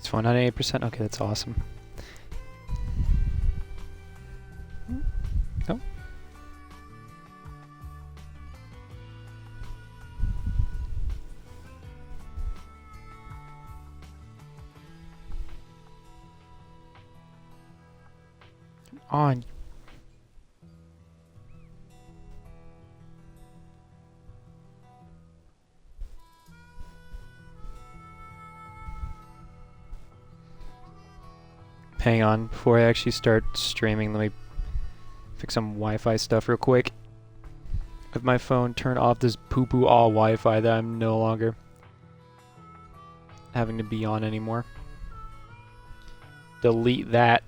It's 108%. Okay, that's awesome. Oh. Come on. Hang on, before I actually start streaming, let me fix some Wi-Fi stuff real quick. With my phone, turn off this poo-poo all Wi-Fi that I'm no longer having to be on anymore. Delete that.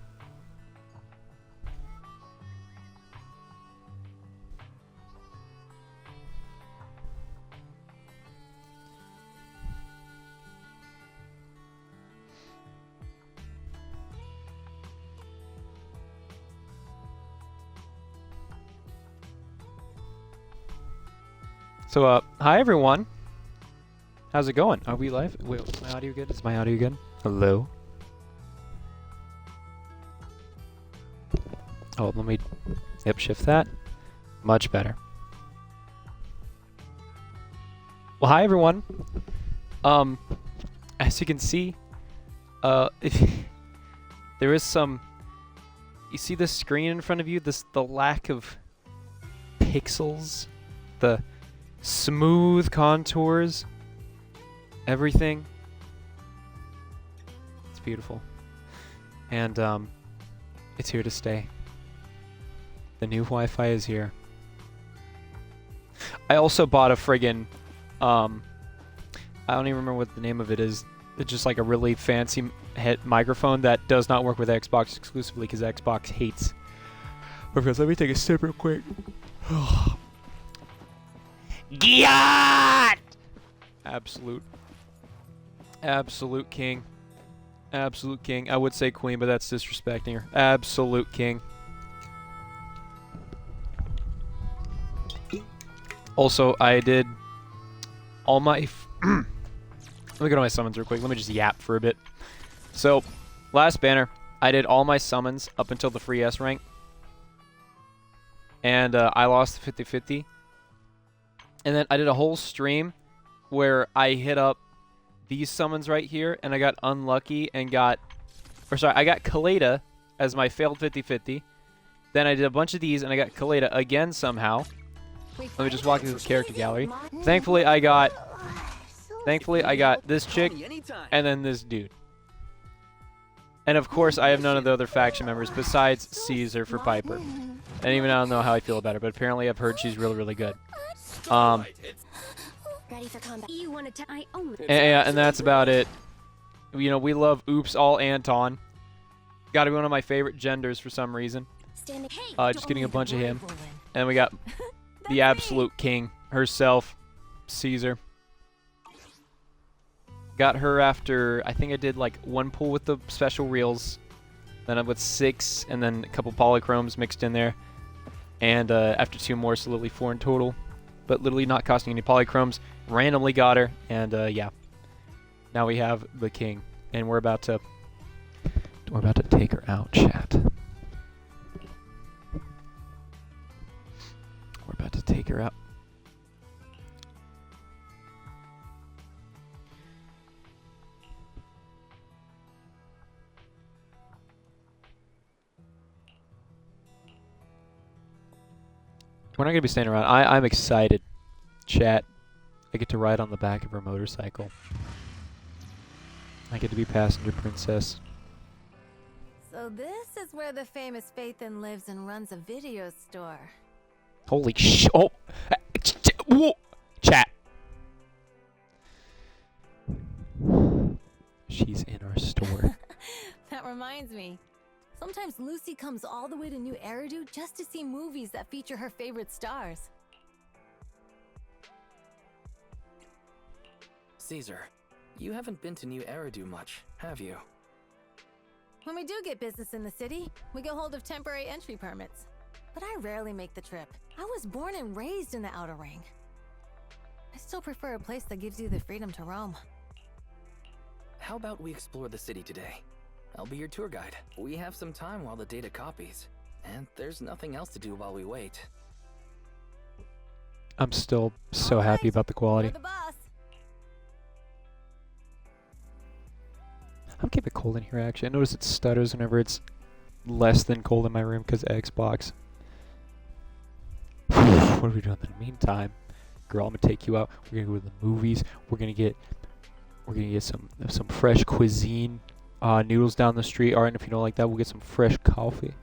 So, hi everyone. How's it going? Are we live? Wait, is my audio good? Is my audio good? Hello? Oh, let me shift that. Much better. Well, hi everyone. As you can see, there is some. You see the screen in front of you? The lack of pixels, the smooth contours, everything. It's beautiful, and it's here to stay. The new Wi-Fi is here. I also bought a friggin' I don't even remember what the name of it is. It's just like a really fancy microphone that does not work with Xbox exclusively because Xbox hates. Because let me take a sip real quick. Giat! Absolute king. Absolute king. I would say queen, but that's disrespecting her. Absolute king. Also, I did all my... Let me go to my summons real quick. Let me just yap for a bit. So, last banner, I did all my summons up until the free S rank. And I lost the 50-50. And then I did a whole stream where I hit up these summons right here, and I got unlucky and got... Or sorry, I got Kaleda as my failed 50-50. Then I did a bunch of these, and I got Kaleda again somehow. Let me just walk you through the character gallery. Thankfully, I got this chick, and then this dude. And of course, I have none of the other faction members besides Caeser for Piper. And even I don't know how I feel about her, but apparently I've heard she's really, really good. And that's about it. You know, we love Oops All Anton. Gotta be one of my favorite genders for some reason. Just getting a bunch of him. And we got the absolute king herself, Caeser. Got her after, I think I did like one pull with the special reels. Then I with 6, and then a couple polychromes mixed in there. And after 2 more, so literally 4 in total. But literally not costing any polychromes. Randomly got her, and yeah. Now we have the king. And we're about to take her out, chat. We're about to take her out. We're not going to be staying around. I'm excited. Chat. I get to ride on the back of her motorcycle. I get to be passenger princess. So this is where the famous Phaethon lives and runs a video store. Holy sh... Oh! Whoa! Chat. She's in our store. That reminds me. Sometimes Lucy comes all the way to New Eridu just to see movies that feature her favorite stars. Caesar, you haven't been to New Eridu much, have you? When we do get business in the city, we get hold of temporary entry permits. But I rarely make the trip. I was born and raised in the Outer Ring. I still prefer a place that gives you the freedom to roam. How about we explore the city today? I'll be your tour guide. We have some time while the data copies, and there's nothing else to do while we wait. I'm still so All happy right, about the quality. You're the boss. I'm keeping it cold in here, actually. I notice it stutters whenever it's less than cold in my room because Xbox. What are we doing in the meantime? Girl, I'm gonna take you out. We're gonna go to the movies. We're gonna get some fresh cuisine. Noodles down the street. Alright, and if you don't like that, we'll get some fresh coffee.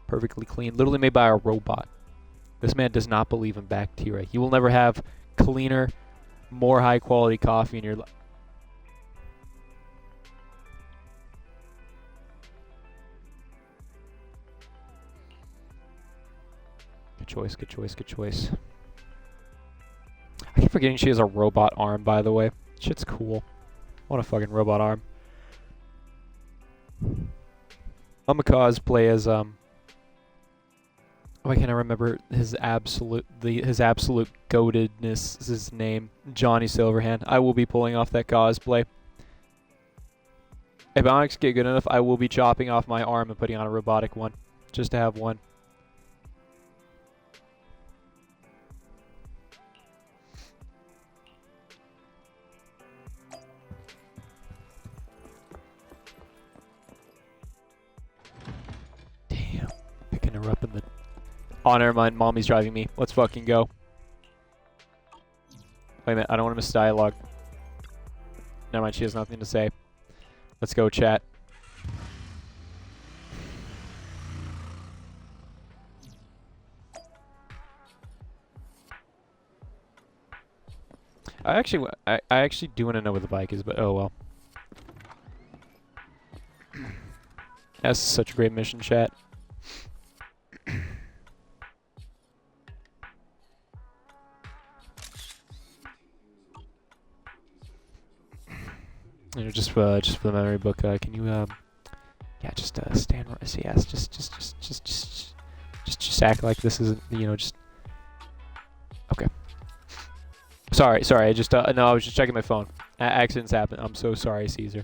Perfectly clean. Literally made by a robot. This man does not believe in bacteria. You will never have cleaner, more high quality coffee in your life. Good choice, good choice, good choice. I keep forgetting she has a robot arm, by the way. Shit's cool. I want a fucking robot arm. I'm a cosplay as why can't I remember his absolute goatedness is his name? Johnny Silverhand. I will be pulling off that cosplay. If Onyx get good enough, I will be chopping off my arm and putting on a robotic one. Just to have one. Damn. Picking her up in the... Oh, never mind. Mommy's driving me. Let's fucking go. Wait a minute. I don't want to miss dialogue. Never mind. She has nothing to say. Let's go, chat. I actually do want to know where the bike is, but oh well. That's such a great mission, chat. You know, just for the memory book, can you yeah, just stand. Yes, just act like this isn't, you know, just okay. Sorry. I just no, I was just checking my phone. Accidents happen. I'm so sorry, Caesar.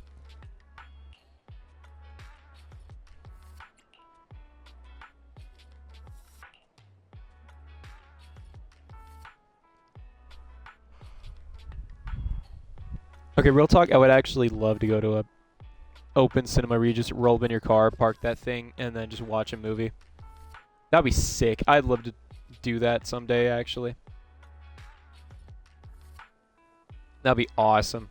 Okay, real talk. I would actually love to go to a open cinema where you just roll up in your car, park that thing, and then just watch a movie. That'd be sick. I'd love to do that someday, actually. That'd be awesome.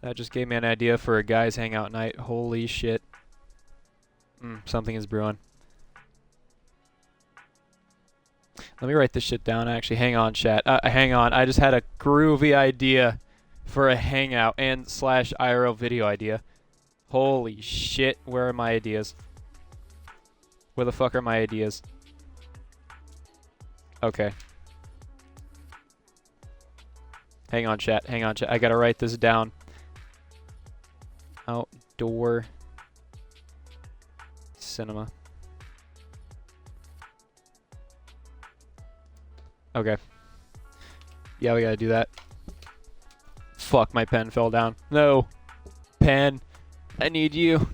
That just gave me an idea for a guys hangout night. Holy shit. Something is brewing. Let me write this shit down, actually. Hang on, chat. Hang on. I just had a groovy idea for a hangout and / IRL video idea. Holy shit. Where are my ideas? Where the fuck are my ideas? Okay. Hang on, chat. Hang on, chat. I gotta write this down. Outdoor cinema. Okay. Yeah, we gotta do that. Fuck, my pen fell down. No. Pen. I need you.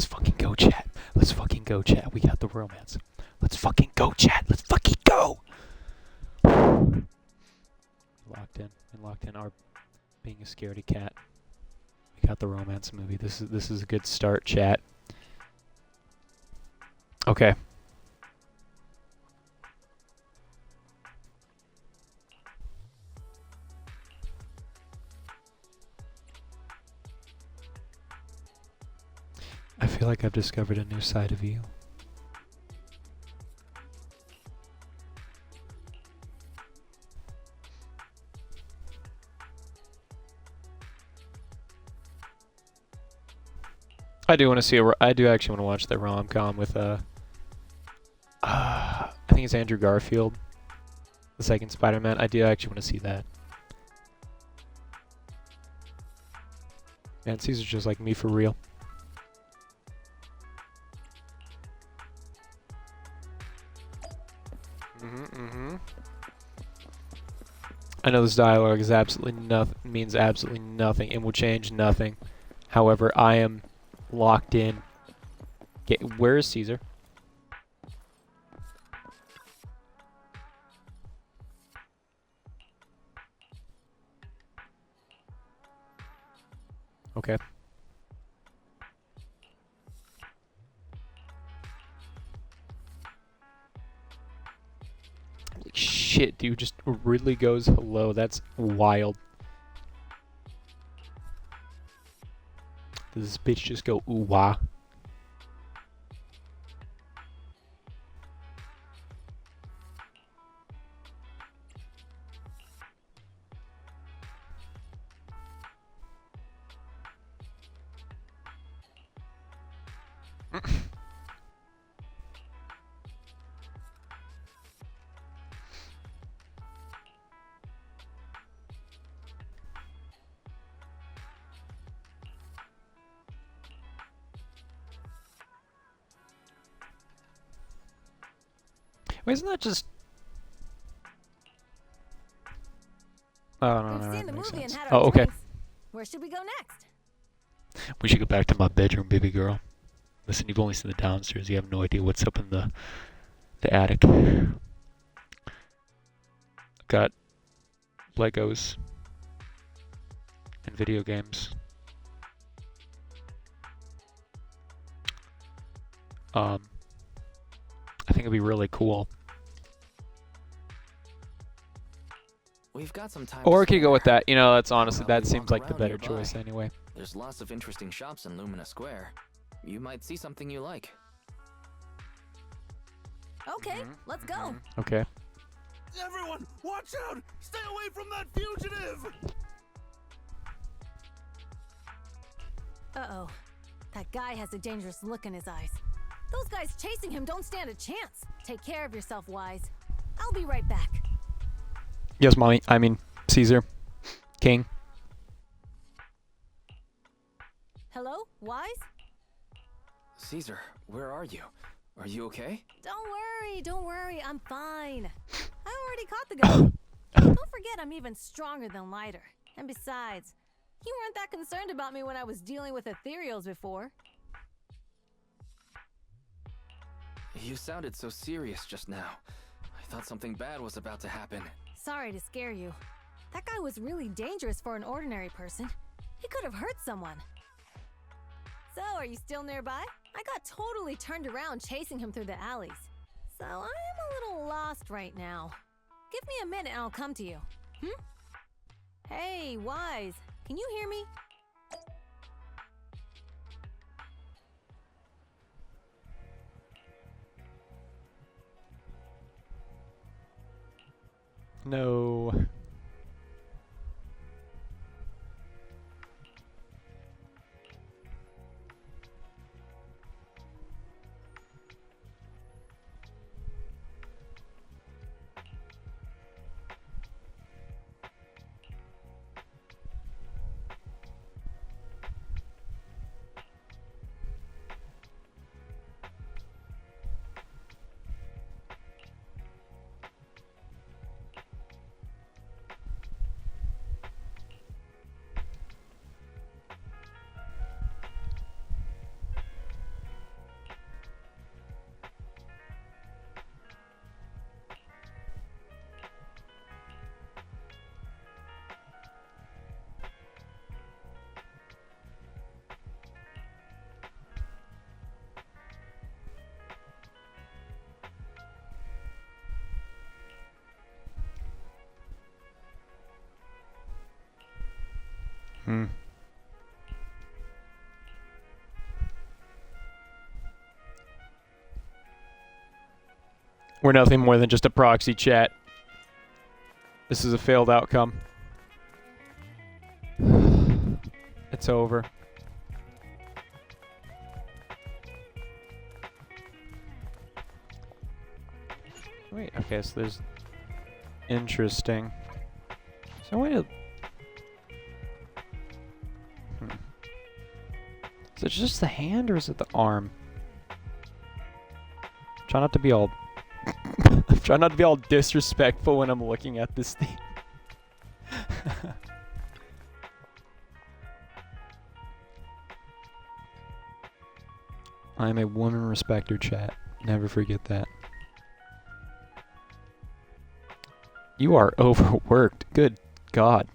Let's fucking go, chat. Let's fucking go, chat. We got the romance. Let's fucking go, chat. Let's fucking go. Locked in. And locked in our being a scaredy cat. We got the romance movie. This is a good start, chat. Okay. I feel like I've discovered a new side of you. I do want to see I do actually want to watch that rom-com with I think it's Andrew Garfield, the second Spider-Man. I do actually want to see that. Man, Caesar's just like me for real. I know this dialogue is absolutely nothing, means absolutely nothing, and will change nothing. However, I am locked in. Where is Caesar? Okay. Holy shit, dude, just really goes hello. That's wild. Does this bitch just go ooh wah? Wait, isn't that just... Oh, no, We've no, seen the that makes movie and sense. had our Oh, okay. drinks. Where should we go next? We should go back to my bedroom, baby girl. Listen, you've only seen the downstairs. You have no idea what's up in the attic. Got Legos and video games. I think it'd be really cool. We've got some time. Or we to could go spare. with that. You know, that's honestly, While that we seems walk like the around better nearby. choice anyway. There's lots of interesting shops in Lumina Square. You might see something you like. Okay, let's go. Okay. Everyone, watch out! Stay away from that fugitive! Uh-oh. That guy has a dangerous look in his eyes. Those guys chasing him don't stand a chance. Take care of yourself, Wise. I'll be right back. Yes, mommy. I mean, Caesar. King. Hello, Wise? Caesar, where are you? Are you okay? Don't worry, I'm fine. I already caught the guy. Don't forget I'm even stronger than Lighter. And besides, you weren't that concerned about me when I was dealing with ethereals before. You sounded so serious just now. I thought something bad was about to happen. Sorry to scare you. That guy was really dangerous for an ordinary person. He could have hurt someone. So, are you still nearby? I got totally turned around chasing him through the alleys. So, I am a little lost right now. Give me a minute and I'll come to you. Hey, Wise, can you hear me? No. We're nothing more than just a proxy chat. This is a failed outcome. It's over. Wait, okay, so there's... Interesting. So wait a... Is it just the hand or is it the arm? Try not to be all... Try not to be all disrespectful when I'm looking at this thing. I'm a woman respecter, chat. Never forget that. You are overworked. Good God.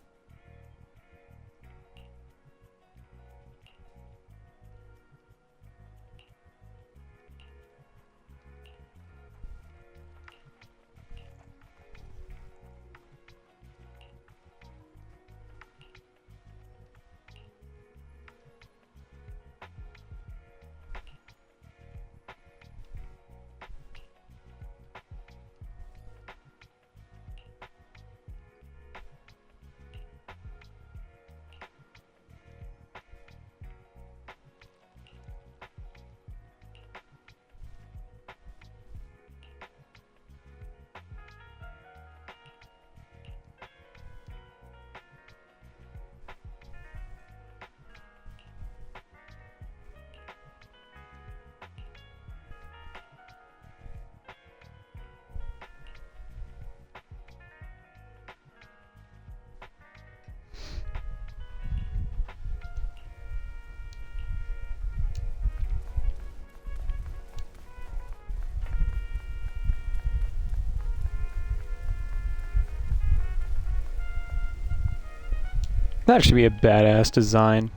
That'd actually be a badass design.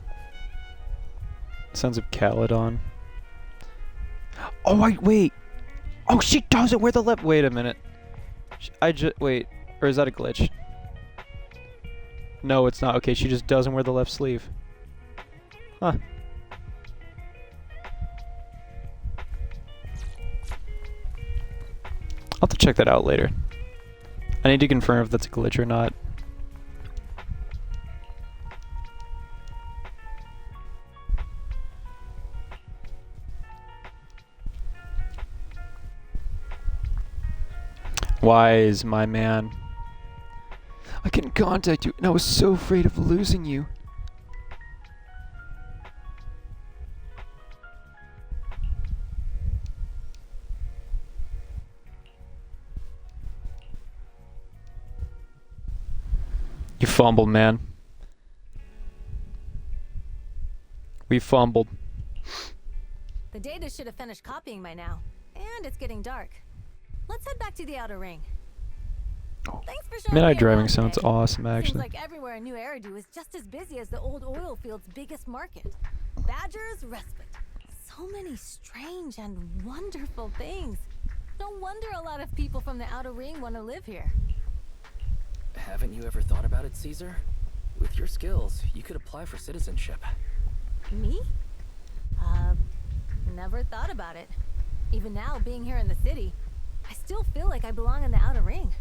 Sons of Caledon. Oh, wait. Oh, she doesn't wear the left. Wait a minute. Wait. Or is that a glitch? No, it's not. Okay, she just doesn't wear the left sleeve. Huh. I'll have to check that out later. I need to confirm if that's a glitch or not. Wise, my man. I couldn't contact you, and I was so afraid of losing you. You fumbled, man. We fumbled. The data should have finished copying by now. And it's getting dark. Let's head back to the outer ring. Thanks for showing Midnight me driving around sounds today. awesome, Seems actually. like everywhere in New Eridu is just as busy as the old oil field's biggest market. Badger's Respite. So many strange and wonderful things. No wonder a lot of people from the outer ring want to live here. Haven't you ever thought about it, Caesar? With your skills, you could apply for citizenship. Me? Never thought about it. Even now, being here in the city, I still feel like I belong in the outer ring.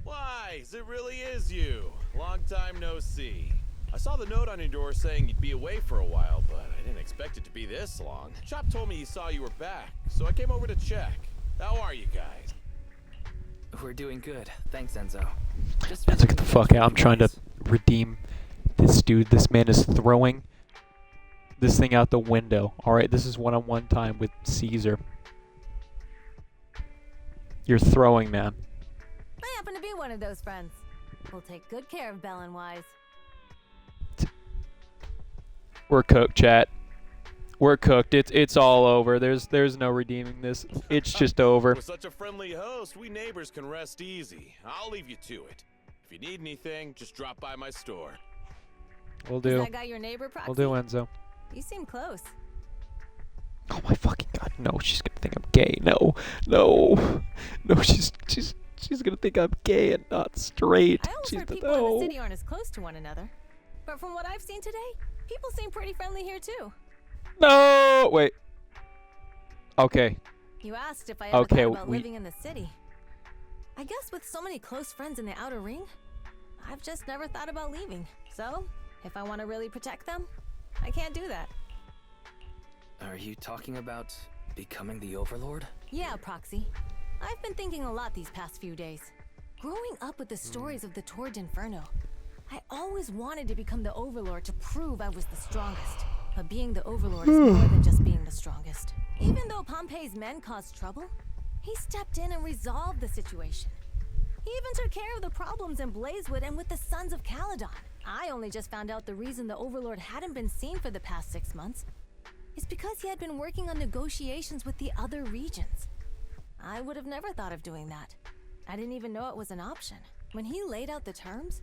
Wise, it really is you. Long time no see. I saw the note on your door saying you'd be away for a while, but I didn't expect it to be this long. Chop told me he saw you were back, so I came over to check. How are you guys? We're doing good. Thanks, Enzo. Just Man, get the fuck out. I'm trying to guys. redeem this dude. This man is throwing this thing out the window. Alright, this is one-on-one time with Caesar. You're throwing, man. I happen to be one of those friends. We'll take good care of Belle and Wise. We're cooked, chat. We're cooked. It's all over. There's no redeeming this. It's just over. With such a friendly host, we neighbors can rest easy. I'll leave you to it. If you need anything, just drop by my store. We'll Is do. that guy your neighbor, Proxy? We'll do, Enzo. You seem close. Oh my fucking god, no, she's gonna think I'm gay. No, she's gonna think I'm gay and not straight. I always She's heard the, people in no. the city aren't as close to one another. But from what I've seen today, people seem pretty friendly here too. No, wait. Okay, You asked if I ever Okay, thought about living in the city. I guess with so many close friends in the outer ring, I've just never thought about leaving. So, if I want to really protect them, I can't do that. Are you talking about becoming the Overlord? Yeah, Proxy. I've been thinking a lot these past few days. Growing up with the stories of the Tour d'Inferno, I always wanted to become the Overlord to prove I was the strongest. But being the Overlord is more than just being the strongest. Even though Pompey's men caused trouble, he stepped in and resolved the situation. He even took care of the problems in Blazewood and with the Sons of Caledon. I only just found out the reason the Overlord hadn't been seen for the past 6 months is because he had been working on negotiations with the other regions. I would have never thought of doing that. I didn't even know it was an option. When he laid out the terms,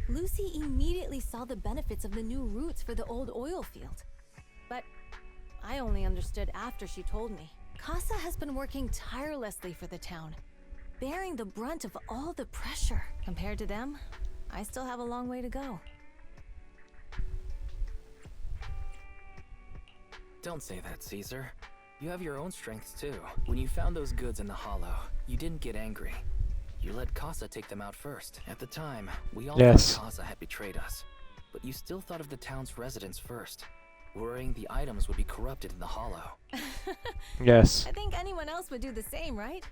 Lucy immediately saw the benefits of the new routes for the old oil field. But I only understood after she told me. Casa has been working tirelessly for the town, bearing the brunt of all the pressure. Compared to them, I still have a long way to go. Don't say that, Caesar. You have your own strengths too. When you found those goods in the hollow, you didn't get angry. You let Casa take them out first. At the time, we all thought Casa had betrayed us. But you still thought of the town's residents first, worrying the items would be corrupted in the hollow. Yes. I think anyone else would do the same, right?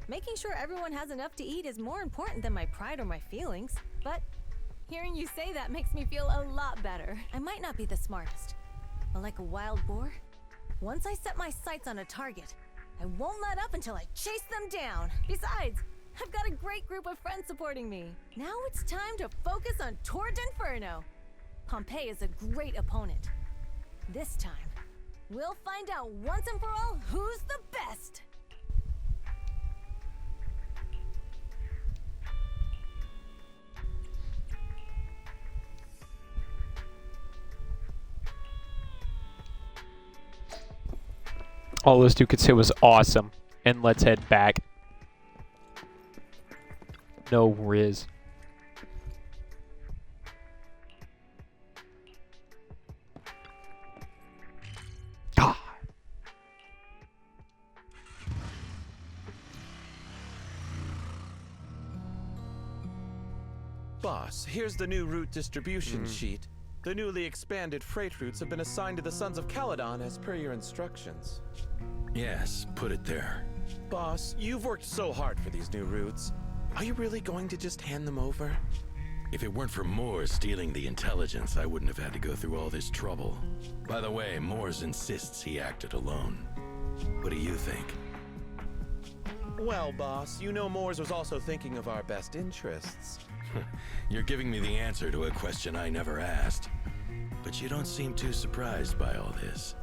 Making sure everyone has enough to eat is more important than my pride or my feelings. But hearing you say that makes me feel a lot better. I might not be the smartest, but like a wild boar, once I set my sights on a target, I won't let up until I chase them down. Besides, I've got a great group of friends supporting me. Now it's time to focus on Tour d'Inferno. Pompey is a great opponent. This time, we'll find out once and for all who's the best. All those two could say was awesome. And let's head back. No Riz. God. Boss, here's the new route distribution sheet. The newly expanded freight routes have been assigned to the Sons of Caledon as per your instructions. Yes, put it there. Boss, you've worked so hard for these new routes. Are you really going to just hand them over? If it weren't for Moores stealing the intelligence, I wouldn't have had to go through all this trouble. By the way, Moores insists he acted alone. What do you think? Well, boss, you know Moores was also thinking of our best interests. You're giving me the answer to a question I never asked. But you don't seem too surprised by all this.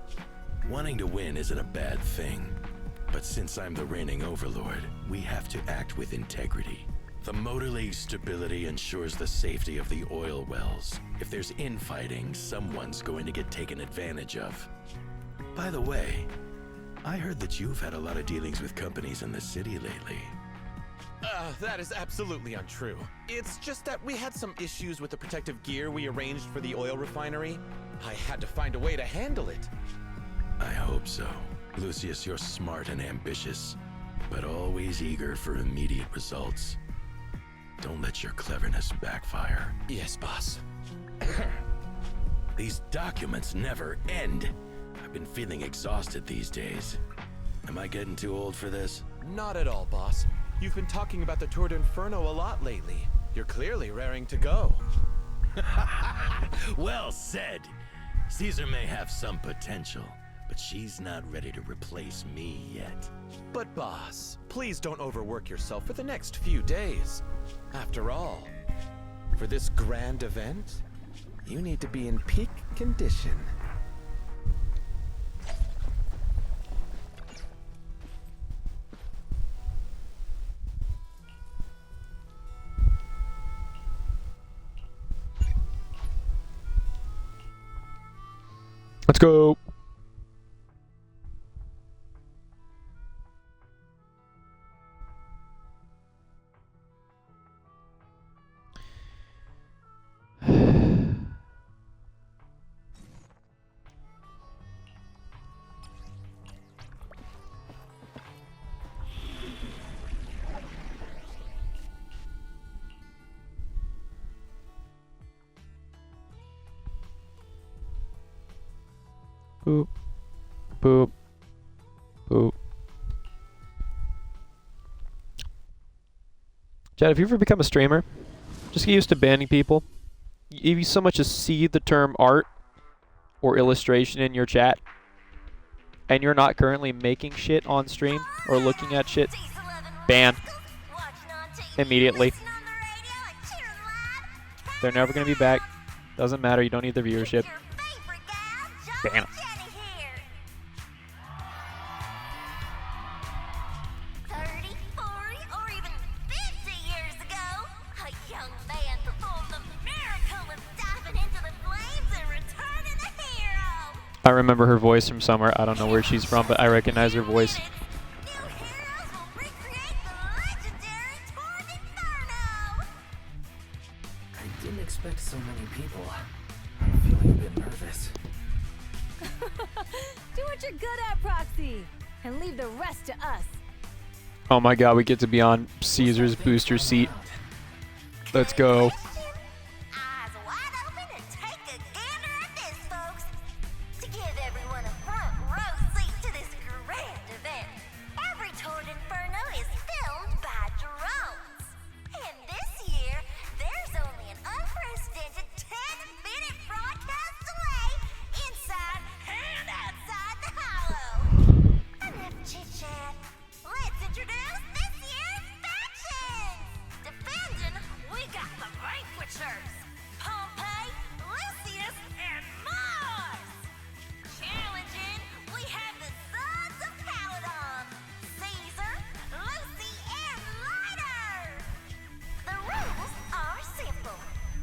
Wanting to win isn't a bad thing. But since I'm the reigning overlord, we have to act with integrity. The Motor League's stability ensures the safety of the oil wells. If there's infighting, someone's going to get taken advantage of. By the way, I heard that you've had a lot of dealings with companies in the city lately. That is absolutely untrue. It's just that we had some issues with the protective gear we arranged for the oil refinery. I had to find a way to handle it. I hope so. Lucius, you're smart and ambitious, but always eager for immediate results. Don't let your cleverness backfire. Yes, boss. These documents never end. I've been feeling exhausted these days. Am I getting too old for this? Not at all, boss. You've been talking about the Tour d'Inferno a lot lately. You're clearly raring to go. Well said. Caesar may have some potential, but she's not ready to replace me yet. But boss, please don't overwork yourself for the next few days. After all, for this grand event, you need to be in peak condition. Let's go. Boop. Boop. Boop. Chad, if you ever become a streamer, just get used to banning people. If you so much as see the term art or illustration in your chat, and you're not currently making shit on stream or looking at shit, ban. Immediately. They're never going to be back. Doesn't matter, you don't need the viewership. Ban them. 30, 40, or even 50 years ago, a young man performed the miracle of diving into the flames and returning a hero. I remember her voice from somewhere. I don't know where she's from, but I recognize her voice. New heroes will recreate the legendary Torn Inferno. I didn't expect so many people. I'm feeling a bit nervous. Do what you're good at, Proxy, and leave the rest to us. Oh my god, we get to be on Caesar's booster seat. Let's go. Eyes wide open and take a gander at this, folks. To give everyone a front row seat to this grand event, every Torn Inferno is filmed by drones. And this year, there's only an unprecedented 10-minute broadcast delay inside and outside the hollow. Enough chit-chat. Let's introduce this year's factions. Defending, we got the Vanquishers, Pompey, Lucius, and Mars. Challenging, we have the Sons of Paladon, Caesar, Lucy, and Lighter. The rules are simple.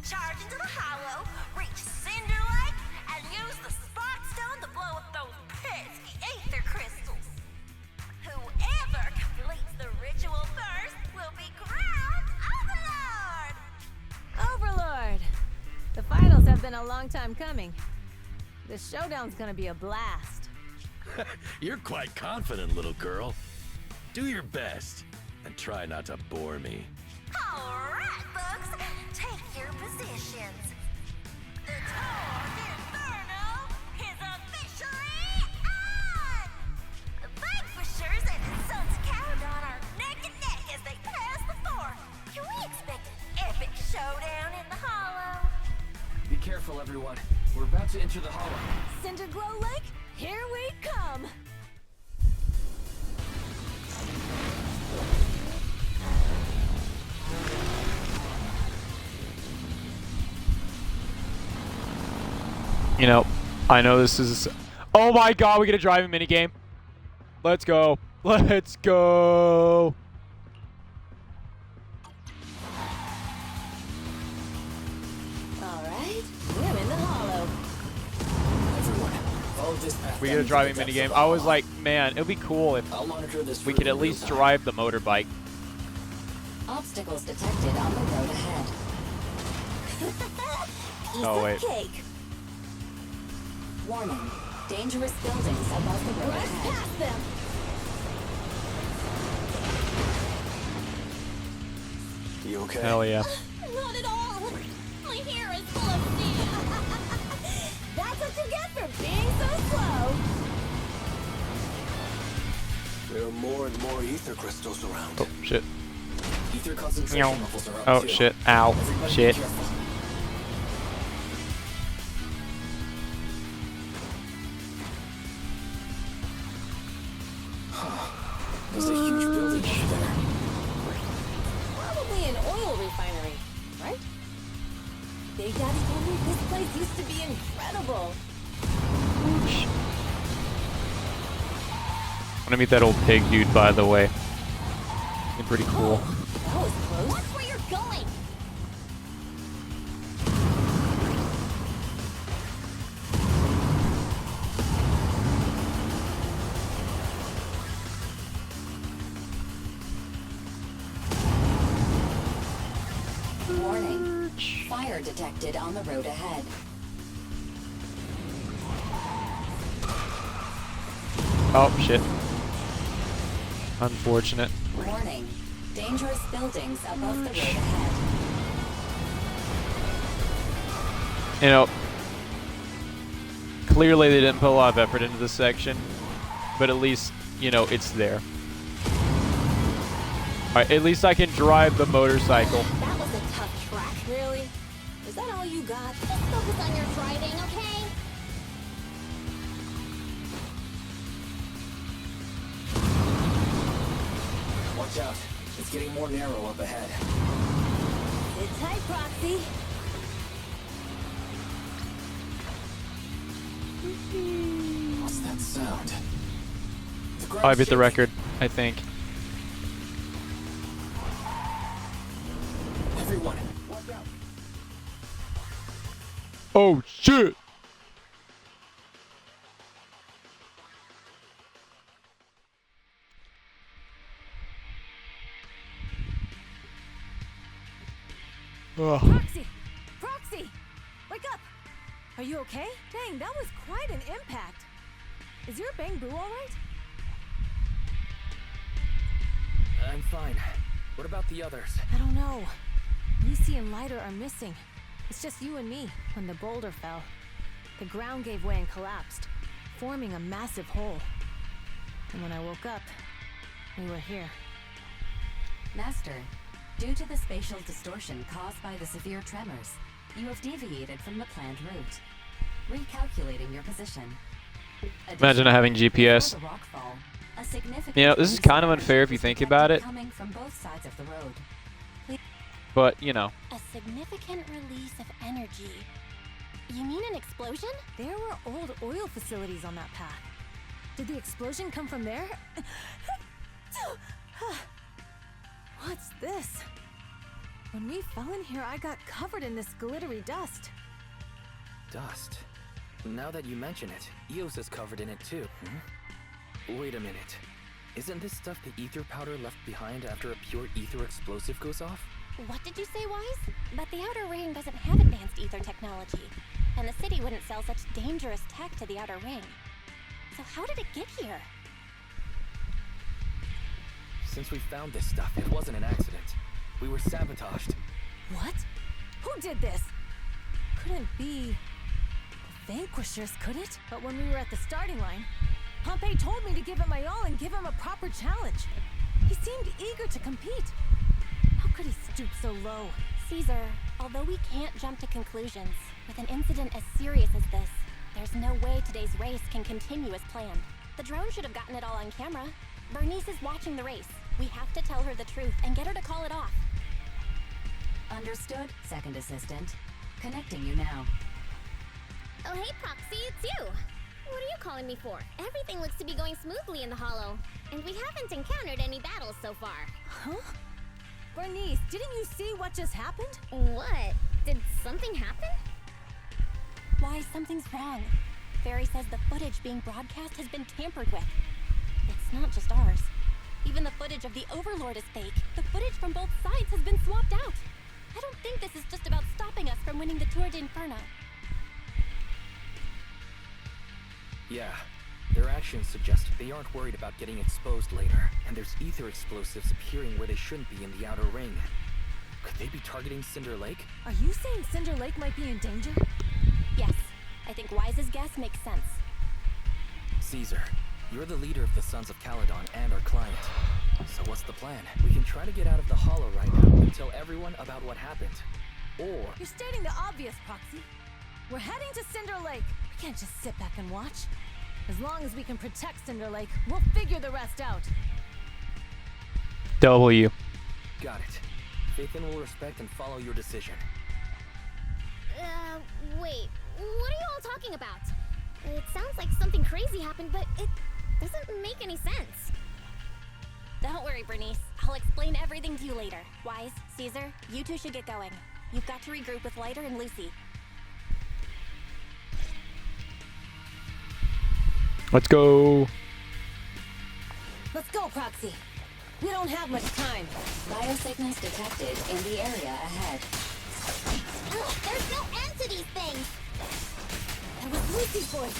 Charge into the hollow, reach Cinder Lake, and use the Spot Stone to blow up those pesky ether crystals. Whoever completes the ritual first will be crowned Overlord! Overlord! The finals have been a long time coming. This showdown's gonna be a blast. You're quite confident, little girl. Do your best and try not to bore me. Alright, folks, take your positions. The Torn Inferno is officially on! The Vanquishers and the Sons of Caladon are neck and neck as they pass the fort. Can we expect an epic showdown in the hollow? Be careful, everyone. We're about to enter the hollow. Cinderglow Lake, here we come! You know, I know this is... Oh my god, we get a driving minigame. Let's go. Let's go. Alright, we're in the hollow. Everyone, follow this path. We get a driving minigame. I was like, man, it would be cool if I'll monitor this we route could in at real least time. drive the motorbike. Obstacles detected on the road ahead. Piece Oh, of wait. cake. Warning. Dangerous buildings above the road Let's ahead. pass them! You okay? Hell yeah. Not at all! My hair is full of steam! That's what you get for being so slow! There are more and more ether crystals around. Oh, shit. Ether concentration Meow. levels are up Oh, too. shit. Ow. Everybody Shit. be careful. There's a huge building over there. Probably an oil refinery, right? Big Daddy told me this place used to be incredible. I want to meet that old pig dude, by the way. He's pretty cool. That was close. Watch where you're going! Warning. Fire detected on the road ahead. Oh, shit. Unfortunate. Warning. Dangerous buildings above the road ahead. You know, Clearly they didn't put a lot of effort into this section, but at least, you know, it's there. Alright, at least I can drive the motorcycle. That was a tough track. Really? Is that all you got? Just focus on your driving, okay? Watch out. It's getting more narrow up ahead. Sit tight, Proxy. What's that sound? The I beat the record, I think. Everyone, watch out. Oh shit! Ugh. Proxy! Proxy! Wake up! Are you okay? Dang, that was quite an impact. Is your bang boo alright? I'm fine. What about the others? I don't know. Lucy and Lighter are missing. It's just you and me when the boulder fell. The ground gave way and collapsed, forming a massive hole. And when I woke up, we were here. Master, due to the spatial distortion caused by the severe tremors, you have deviated from the planned route. Recalculating your position. Imagine not having GPS. Before the rockfall, a significant You know, this is release kind of energy unfair if you was think detected about it. Coming from both sides of the road. But, you know. A significant release of energy. You mean an explosion? There were old oil facilities on that path. Did the explosion come from there? What's this? When we fell in here, I got covered in this glittery dust. Dust. Now that you mention it, Eos is covered in it too. Wait a minute. Isn't this stuff the ether powder left behind after a pure ether explosive goes off? What did you say, Wise? But the Outer Ring doesn't have advanced ether technology, and the city wouldn't sell such dangerous tech to the Outer Ring. So how did it get here? Since we found this stuff, it wasn't an accident. We were sabotaged. What? Who did this? Couldn't be the Vanquishers, could it? But when we were at the starting line, Pompey told me to give it my all and give him a proper challenge. He seemed eager to compete. How could he stoop so low? Caesar, although we can't jump to conclusions, with an incident as serious as this, there's no way today's race can continue as planned. The drone should have gotten it all on camera. Bernice is watching the race. We have to tell her the truth and get her to call it off. Understood, second assistant. Connecting you now. Oh, hey, Proxy, it's you. What are you calling me for? Everything looks to be going smoothly in the Hollow, and we haven't encountered any battles so far. Huh? Bernice, didn't you see what just happened? What? Did something happen? Why, something's wrong. Fairy says the footage being broadcast has been tampered with. It's not just ours. Even the footage of the Overlord is fake. The footage from both sides has been swapped out. I don't think this is just about stopping us from winning the Tour d'Inferno. Yeah. Their actions suggest they aren't worried about getting exposed later, and there's ether explosives appearing where they shouldn't be in the Outer Ring. Could they be targeting Cinder Lake? Are you saying Cinder Lake might be in danger? Yes, I think Wise's guess makes sense. Caesar, you're the leader of the Sons of Caledon and our client. So what's the plan? We can try to get out of the Hollow right now and tell everyone about what happened. Or... You're stating the obvious, Proxy. We're heading to Cinder Lake. We can't just sit back and watch. As long as we can protect Cinder Lake, we'll figure the rest out. W. Got it. Faithin will respect and follow your decision. Wait. What are you all talking about? It sounds like something crazy happened, but it doesn't make any sense. Don't worry, Bernice. I'll explain everything to you later. Wise, Caesar, you two should get going. You've got to regroup with Lighter and Lucy. Let's go. Let's go, Proxy. We don't have much time. Biosignals detected in the area ahead. Ugh, there's no end to these things! That was Lucy's voice.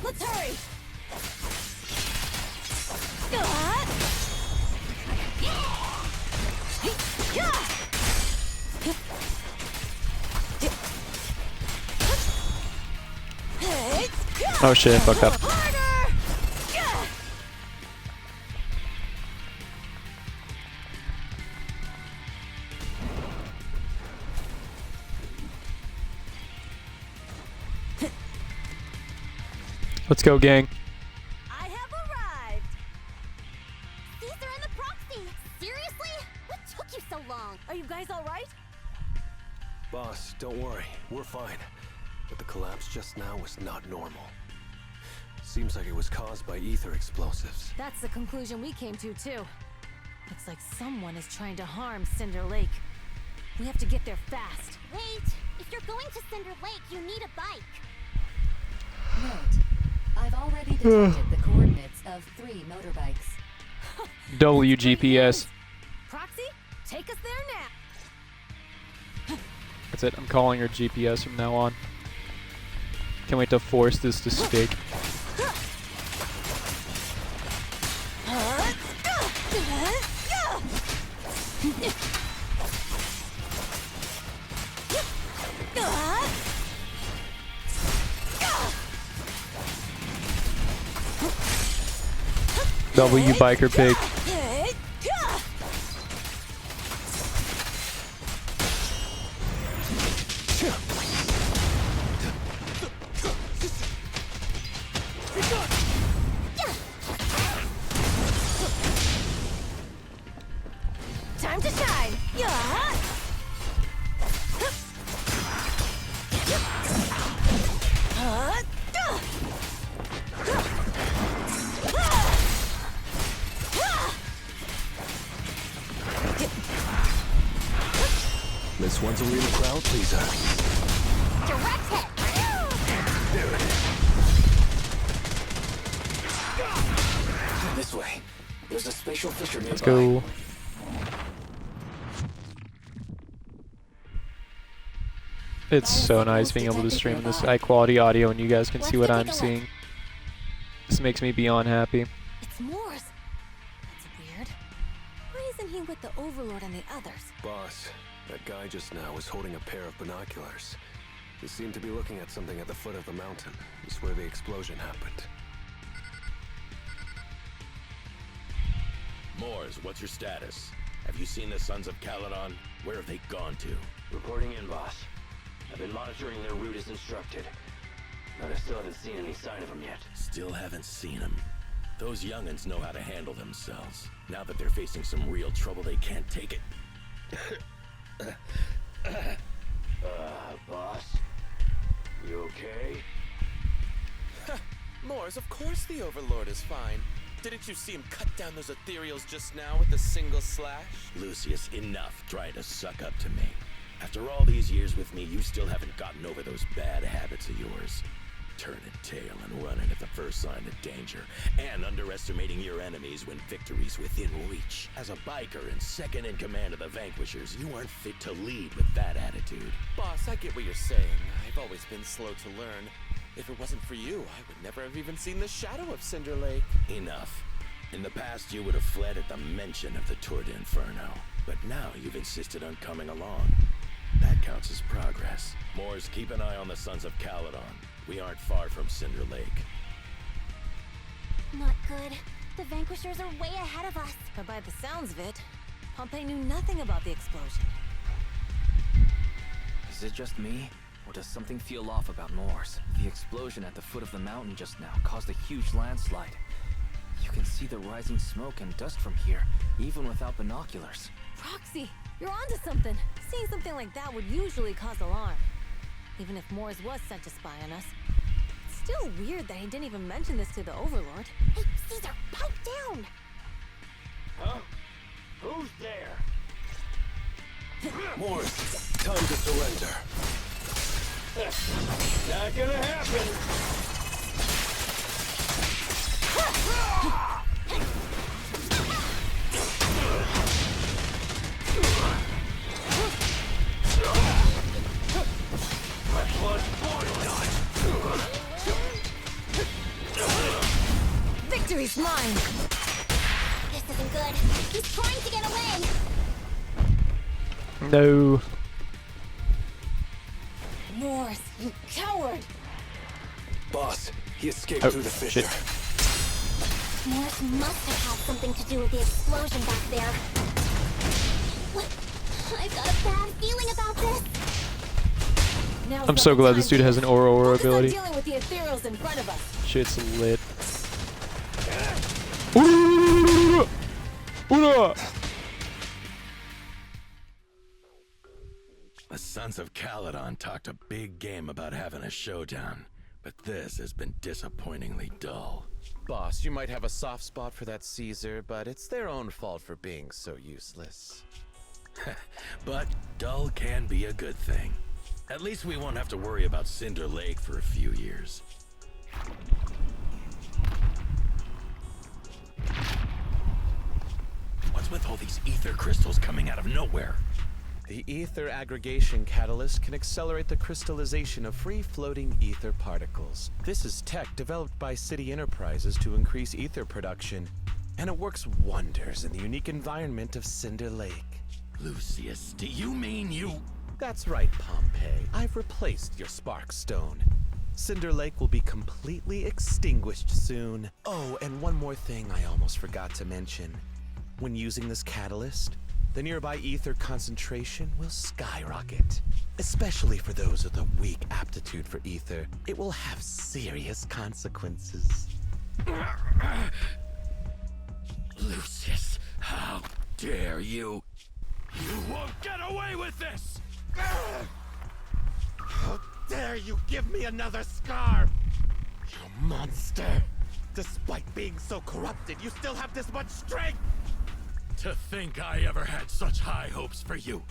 Let's hurry. Let's go! Oh shit, I fucked up. Harder! Let's go, gang. I have arrived. Caesar and the proxy! Seriously? What took you so long? Are you guys all right? Boss, don't worry. We're fine. But the collapse just now was not normal. Seems like it was caused by ether explosives. That's the conclusion we came to, too. Looks like someone is trying to harm Cinder Lake. We have to get there fast. Wait! If you're going to Cinder Lake, you need a bike. Note, I've already detected the coordinates of 3 motorbikes. WGPS. Proxy, take us there now. That's it. I'm calling her GPS from now on. Can't wait to force this to stick. W biker pig. Time to shine. This one's a real crowd pleaser. Direct hit! This way. There's a spatial fissure nearby. Let's go. It's so nice being able to stream this high quality audio and you guys can see what I'm seeing. This makes me beyond happy. It's Morse. That's weird. Why isn't he with the Overlord and the others? Boss, that guy just now was holding a pair of binoculars. He seemed to be looking at something at the foot of the mountain. It's where the explosion happened. Moors, what's your status? Have you seen the Sons of Caledon? Where have they gone to? Reporting in, boss. I've been monitoring their route as instructed, but I still haven't seen any sign of them yet. Still haven't seen them. Those young'uns know how to handle themselves. Now that they're facing some real trouble, they can't take it. Boss? You okay? Moors, of course the Overlord is fine. Didn't you see him cut down those ethereals just now with a single slash? Lucius, enough trying to suck up to me. After all these years with me, you still haven't gotten over those bad habits of yours. Turning tail and running at the first sign of danger, and underestimating your enemies when victory's within reach. As a biker and second in command of the Vanquishers, you aren't fit to lead with that attitude. Boss, I get what you're saying. I've always been slow to learn. If it wasn't for you, I would never have even seen the shadow of Cinder Lake. Enough. In the past, you would have fled at the mention of the Tour d'Inferno, but now you've insisted on coming along. That counts as progress. Moors, keep an eye on the Sons of Caledon. We aren't far from Cinder Lake. Not good. The Vanquishers are way ahead of us. But by the sounds of it, Pompey knew nothing about the explosion. Is it just me? Or does something feel off about Moors? The explosion at the foot of the mountain just now caused a huge landslide. You can see the rising smoke and dust from here, even without binoculars. Proxy, you're onto something. Seeing something like that would usually cause alarm. Even if Morse was sent to spy on us. It's still weird that he didn't even mention this to the Overlord. Hey, Caesar, pipe down! Huh? Who's there? Morse, time to surrender. Not gonna happen! Victory's mine! This isn't good. He's trying to get away! No. Morse, you coward! Boss, He escaped Oh, through the fissure. shit. Morse must have had something to do with the explosion back there. What? I've got a bad feeling about this. Now's I'm not so the glad time this for dude has an aura Focus on ability. dealing with the ethereals in front of us. Shit's lit. The Sons of Caledon talked a big game about having a showdown, but this has been disappointingly dull. Boss, you might have a soft spot for that Caesar, but it's their own fault for being so useless. But dull can be a good thing. At least we won't have to worry about Cinder Lake for a few years. What's with all these ether crystals coming out of nowhere? The ether aggregation catalyst can accelerate the crystallization of free-floating ether particles. This is tech developed by City Enterprises to increase ether production, and it works wonders in the unique environment of Cinder Lake. Lucius, do you mean you... That's right, Pompeii. I've replaced your spark stone. Cinder Lake will be completely extinguished soon. Oh, and one more thing I almost forgot to mention. When using this catalyst, the nearby ether concentration will skyrocket. Especially for those with a weak aptitude for ether, it will have serious consequences. Lucius, how dare you? You won't get away with this! How dare you give me another scar? You monster! Despite being so corrupted, you still have this much strength! To think I ever had such high hopes for you.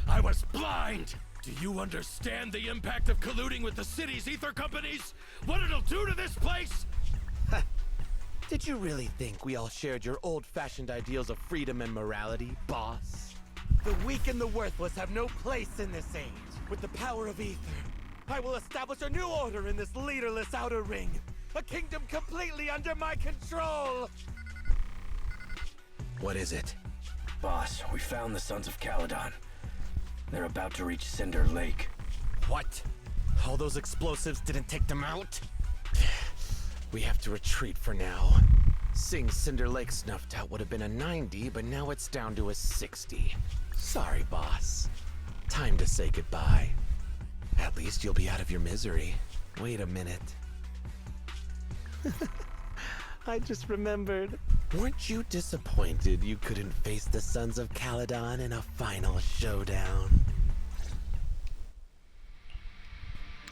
I was blind! Do you understand the impact of colluding with the city's ether companies? What it'll do to this place? Did you really think we all shared your old-fashioned ideals of freedom and morality, boss? The weak and the worthless have no place in this age. With the power of ether, I will establish a new order in this leaderless outer ring. A kingdom completely under my control! What is it? Boss, we found the Sons of Caledon. They're about to reach Cinder Lake. What? All those explosives didn't take them out? We have to retreat for now. Seeing Cinder Lake snuffed out would have been a 90, but now it's down to a 60. Sorry, boss. Time to say goodbye. At least you'll be out of your misery. Wait a minute. I just remembered. Weren't you disappointed you couldn't face the Sons of Caledon in a final showdown?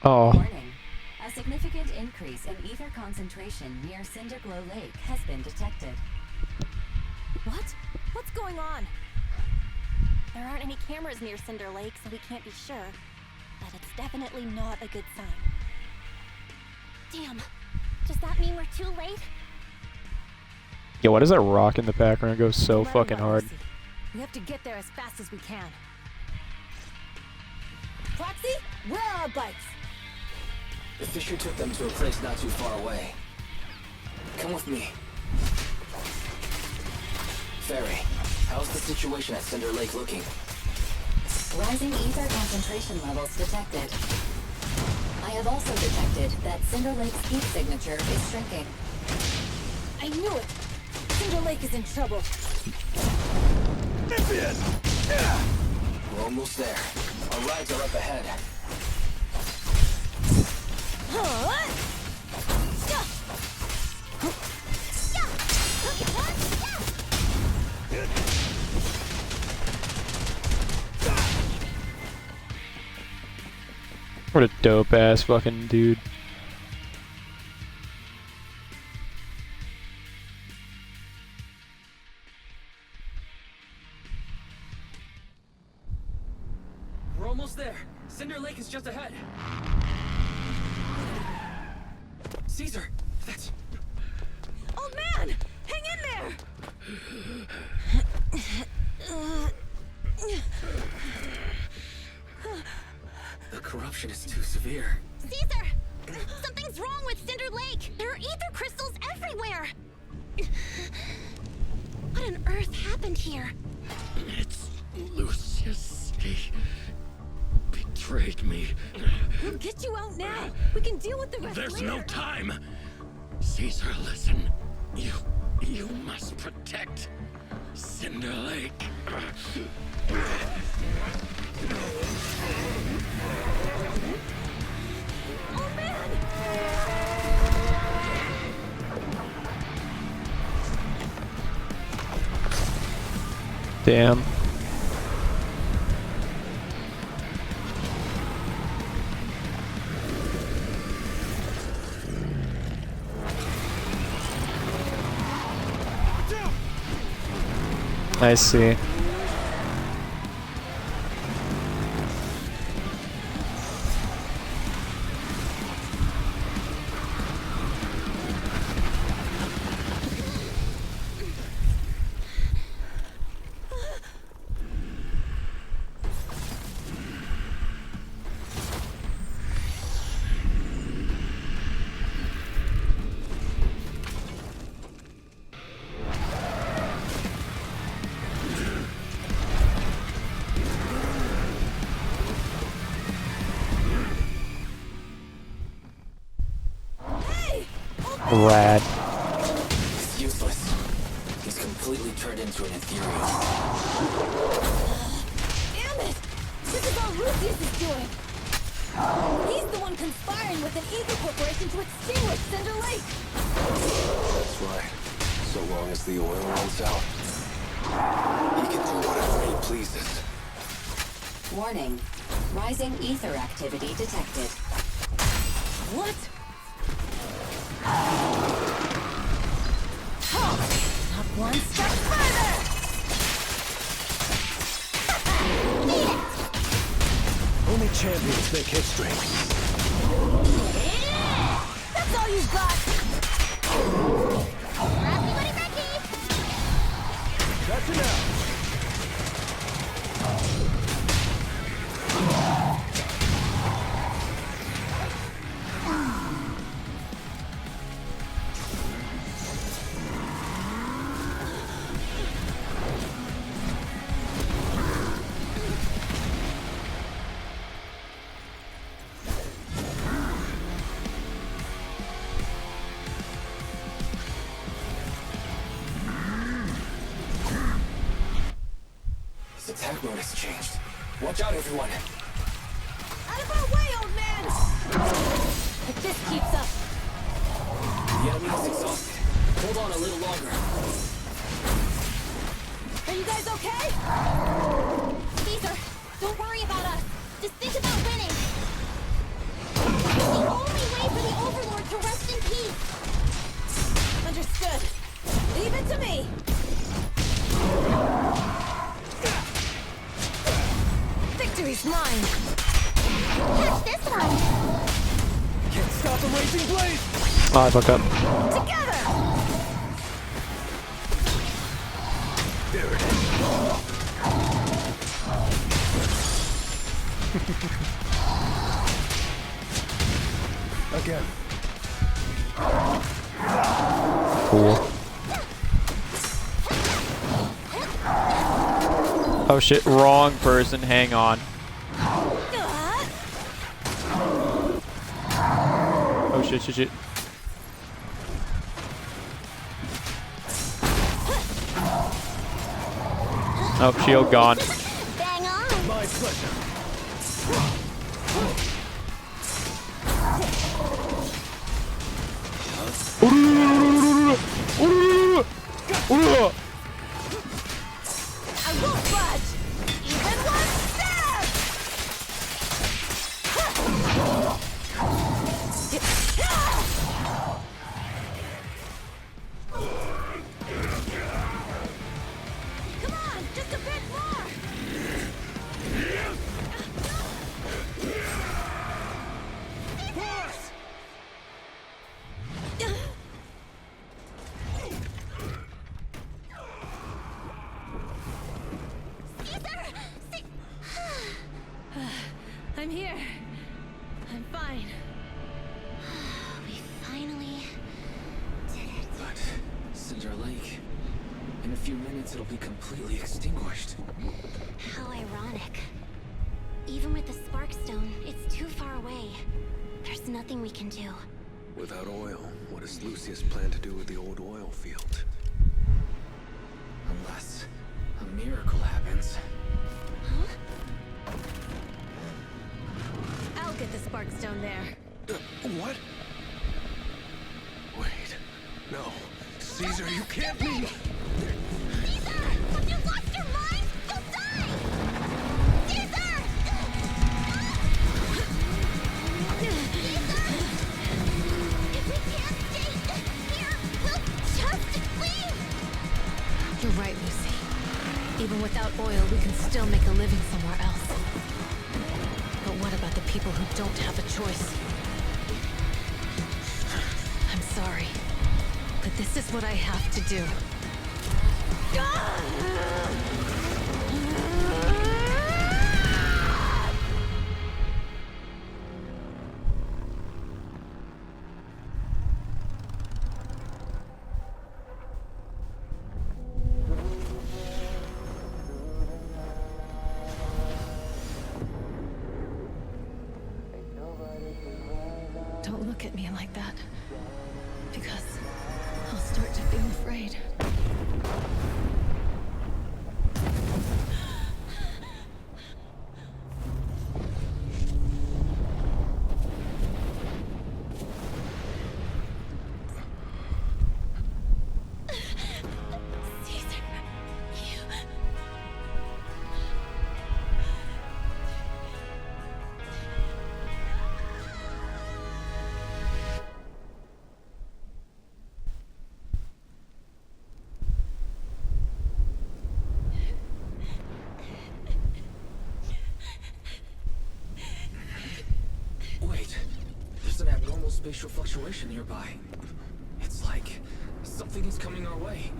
Oh. Warning. A significant increase in ether concentration near Cinderglow Lake has been detected. What? What's going on? There aren't any cameras near Cinder Lake, so we can't be sure. But it's definitely not a good sign. Damn. Does that mean we're too late? Yo, why does that rock in the background go so No matter fucking what, hard? Lucy, we have to get there as fast as we can. Proxy, where are our bikes? The fissure took them to a place not too far away. Come with me. Ferry, how's the situation at Cinder Lake looking? Rising ether concentration levels detected. I have also detected that Cinder Lake's heat signature is shrinking. I knew it! Cinder Lake is in trouble. We're almost there. Our rides are up ahead. What a dope ass fucking dude. We're almost there. Cinder Lake is just ahead. Caesar, that's... Old man! Hang in there! The corruption is too severe. Caesar! Something's wrong with Cinder Lake! There are ether crystals everywhere! What on earth happened here? It's Lucius. He betrayed me. We'll get you out now. We can deal with the rest There's later. no time. Caesar, listen. You must protect Cinder Lake. Oh man! Damn. I see. Rad. He's useless. He's completely turned into an ethereal. Damn it! This is all Lucius is doing! He's the one conspiring with an evil corporation to extinguish Cinder Lake! That's right. So long as the oil runs out, he can do whatever he pleases. Warning. Rising ether activity detected. What? Halt! Not one step further! Only champions make history. That's all you've got! That's enough. His attack mode has changed. Watch out, everyone. Out of our way, old man! If this keeps up... The enemy is exhausted. Hold on a little longer. Are you guys okay? Caesar, don't worry about us. Just think about winning. It's the only way for the Overlord to rest in peace. Understood. Leave it to me! Victory's mine! Catch this one. Can't stop a raging blade! Oh, I fucked up. Together! There it is. Again. Cool. Oh shit, wrong person, hang on. Oh shit, shit, shit. Oh, shield gone. Bang on. My pleasure. I won't budge! Even one step! Come on, just a bit more! I'm here. I'm fine. We finally did it. But Cinder Lake, in a few minutes it'll be completely extinguished. How ironic. Even with the Spark Stone, it's too far away. There's nothing we can do. Without oil, what does Lucius plan to do with the old oil field? Unless a miracle happens. I'll get the Sparkstone there. What? Wait. No. Caesar, you can't leave! Caesar! Have you lost your mind? You'll die! Caesar! Caesar! If we can't stay here, we'll just leave! You're right, Lucy. Even without oil, we can still make a living somewhere else. But what about the people who don't have a choice? I'm sorry, but this is what I have to do. Don't look at me like that, because I'll start to feel afraid. Caesar, you... Wait, there's an abnormal spatial fluctuation nearby. It's like something is coming our way.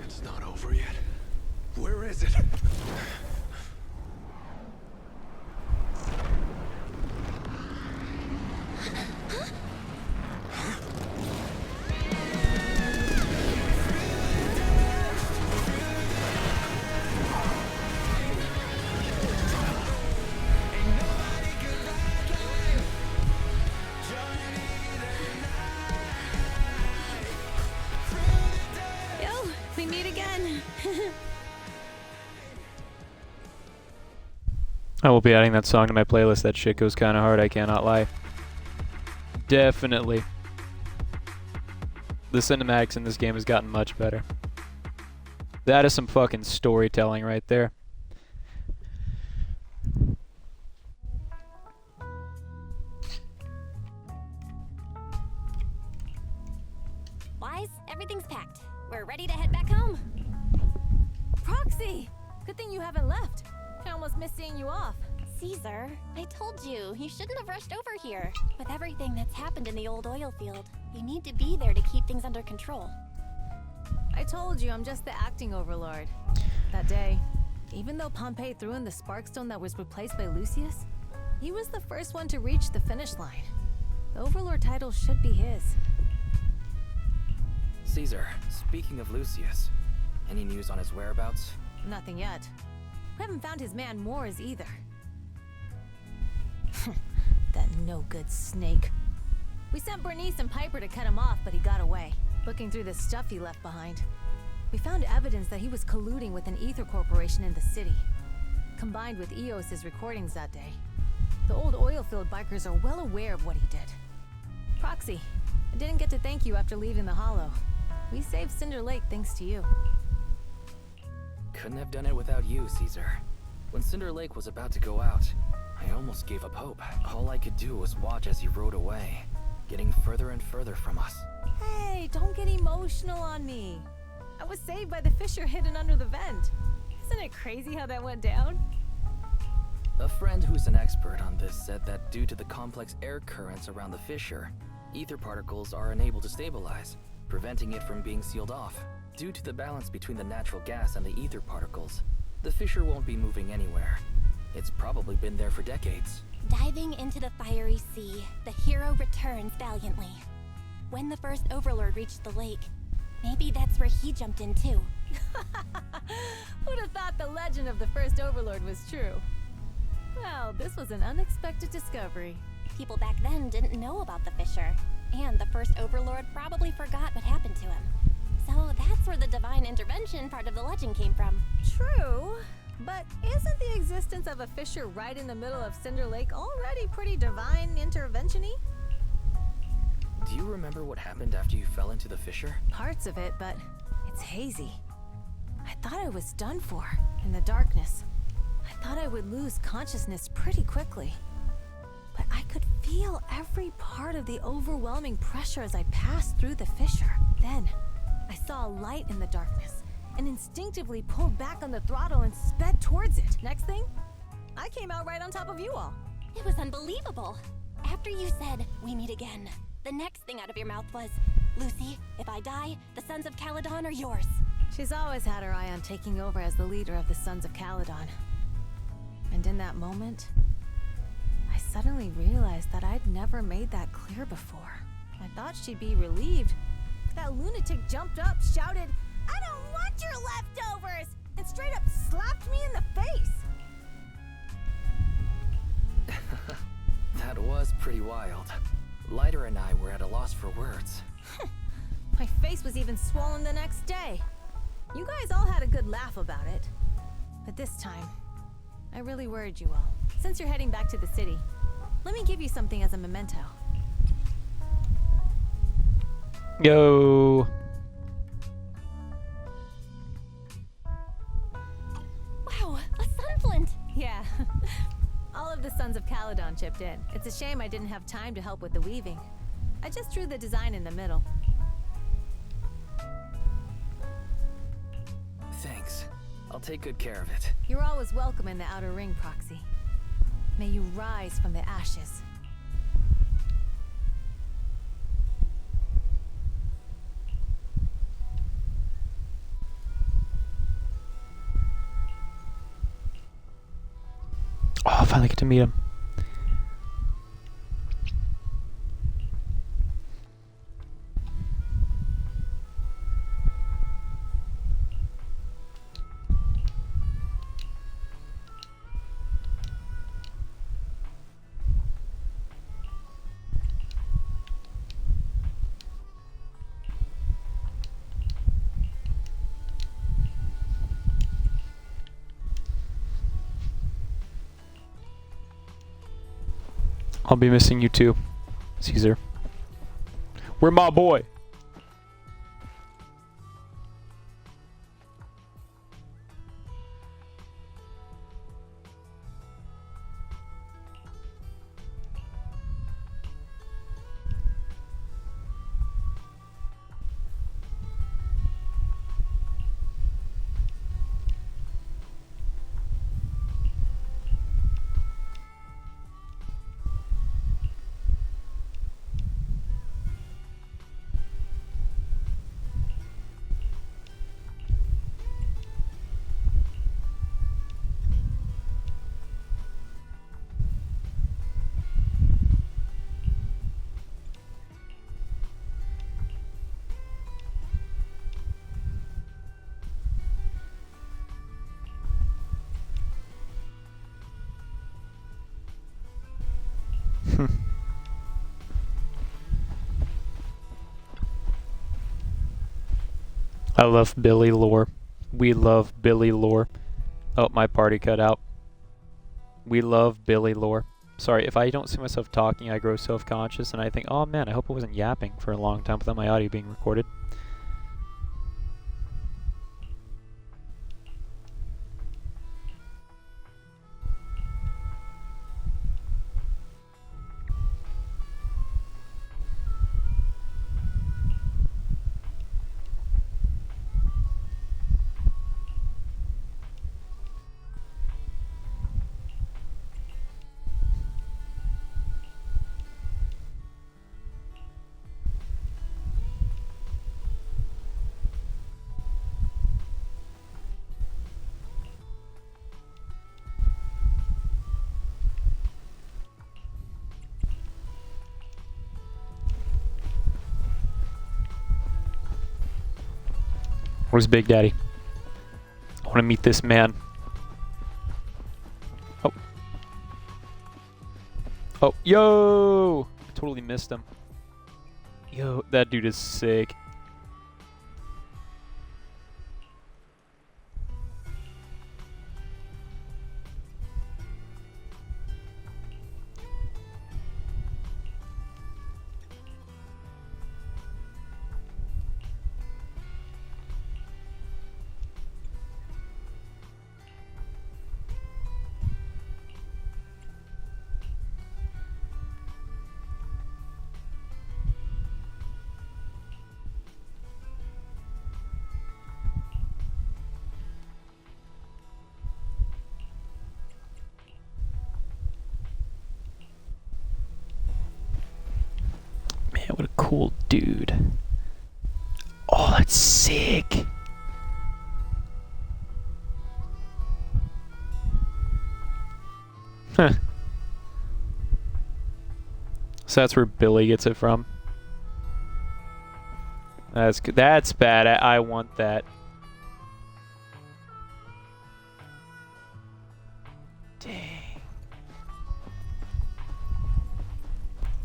It's not over yet. Where is it? Yo, we meet again. I will be adding that song to my playlist. That shit goes kind of hard, I cannot lie. Definitely. The cinematics in this game has gotten much better. That is some fucking storytelling right there. Wise, everything's packed. We're ready to head back home. Proxy! Good thing you haven't left. I almost missed seeing you off. Caesar, I told you, you shouldn't have rushed over here. With everything that's happened in the old oil field, you need to be there to keep things under control. I told you I'm just the acting overlord. That day, even though Pompey threw in the Sparkstone that was replaced by Lucius, he was the first one to reach the finish line. The overlord title should be his. Caesar, speaking of Lucius, any news on his whereabouts? Nothing yet. We haven't found his man Moores either. That no-good snake. We sent Bernice and Piper to cut him off, but he got away. Looking through the stuff he left behind, we found evidence that he was colluding with an ether corporation in the city, combined with EOS's recordings that day. The old oilfield bikers are well aware of what he did. Proxy, I didn't get to thank you after leaving the Hollow. We saved Cinder Lake thanks to you. Couldn't have done it without you, Caesar. When Cinder Lake was about to go out, I almost gave up hope. All I could do was watch as he rode away, getting further and further from us. Hey, don't get emotional on me. I was saved by the fissure hidden under the vent. Isn't it crazy how that went down? A friend who's an expert on this said that due to the complex air currents around the fissure, ether particles are unable to stabilize, preventing it from being sealed off. Due to the balance between the natural gas and the ether particles, the fissure won't be moving anywhere. It's probably been there for decades. Diving into the fiery sea, the hero returns valiantly. When the first overlord reached the lake, maybe that's where he jumped in too. Who'd have thought the legend of the first overlord was true? Well, this was an unexpected discovery. people back then didn't know about the Fisher. And the first Overlord probably forgot what happened to him. So that's where the divine intervention part of the legend came from. True, but isn't the existence of a fissure right in the middle of Cinder Lake already pretty divine intervention-y? Do you remember what happened after you fell into the fissure? Parts of it, but it's hazy. I thought I was done for, in the darkness. I thought I would lose consciousness pretty quickly. But I could feel every part of the overwhelming pressure as I passed through the fissure. Then, I saw a light in the darkness, and instinctively pulled back on the throttle and sped towards it. Next thing, I came out right on top of you all. It was unbelievable. After you said, "We meet again," the next thing out of your mouth was, "Lucy, if I die, the Sons of Caledon are yours." She's always had her eye on taking over as the leader of the Sons of Caledon. And in that moment, I suddenly realized that I'd never made that clear before. I thought she'd be relieved. That lunatic jumped up, shouted, "I don't want your leftovers!" and straight up slapped me in the face. That was pretty wild. Lighter and I were at a loss for words. My face was even swollen the next day. You guys all had a good laugh about it. But this time, I really worried you all. Since you're heading back to the city, let me give you something as a memento. Yo. Wow, a sunflint! Yeah. All of the Sons of Caledon chipped in. It's a shame I didn't have time to help with the weaving. I just drew the design in the middle. Thanks. I'll take good care of it. You're always welcome in the Outer Ring, Proxy. May you rise from the ashes. Oh, I finally get to meet him. I'll be missing you too, Caesar. Where my boy? I love Billy lore. We love Billy lore. Oh, my party cut out. We love Billy lore. Sorry, if I don't see myself talking, I grow self-conscious and I think, oh man, I hope I wasn't yapping for a long time without my audio being recorded. Where's Big Daddy? I want to meet this man. Oh. Oh, yo! I totally missed him. Yo, that dude is sick. Man, what a cool dude. Oh, that's sick. Huh. So that's where Billy gets it from. That's good. That's bad. I want that. Dang.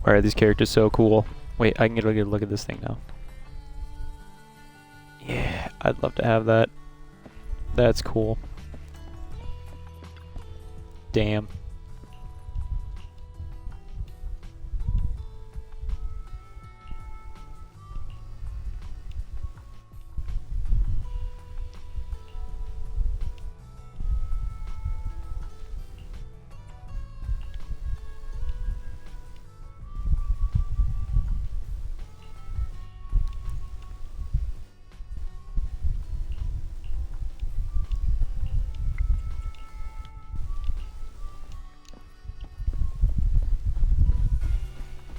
Why are these characters so cool? Wait, I can get a good look at this thing now. Yeah, I'd love to have that. That's cool. Damn.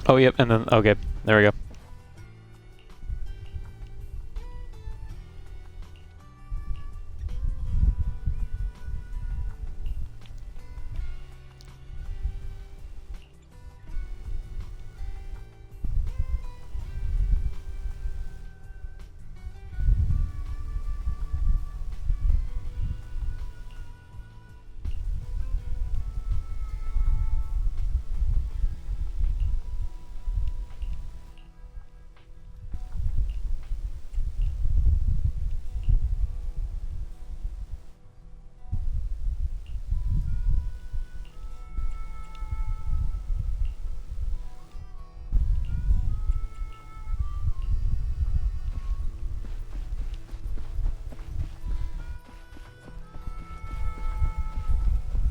Oh, yep, and then, okay, there we go.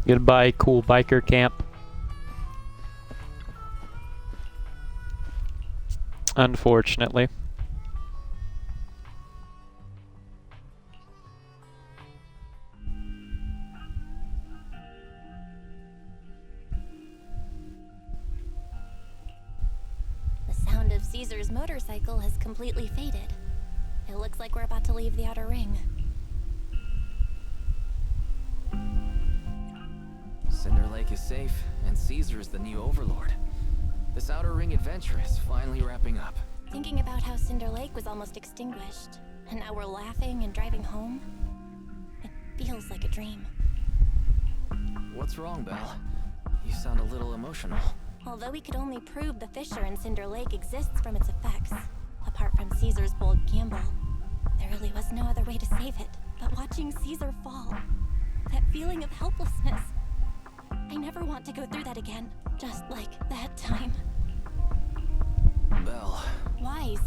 Goodbye, cool biker camp. Unfortunately. The sound of Caesar's motorcycle has completely faded. It looks like we're about to leave the outer ring. Cinder Lake is safe, and Caesar is the new overlord. This outer ring adventure is finally wrapping up. Thinking about how Cinder Lake was almost extinguished, and now we're laughing and driving home, it feels like a dream. What's wrong, Belle? You sound a little emotional. Although we could only prove the fissure in Cinder Lake exists from its effects, apart from Caesar's bold gamble, there really was no other way to save it. But watching Caesar fall, that feeling of helplessness, I never want to go through that again, just like that time. Belle. Wise.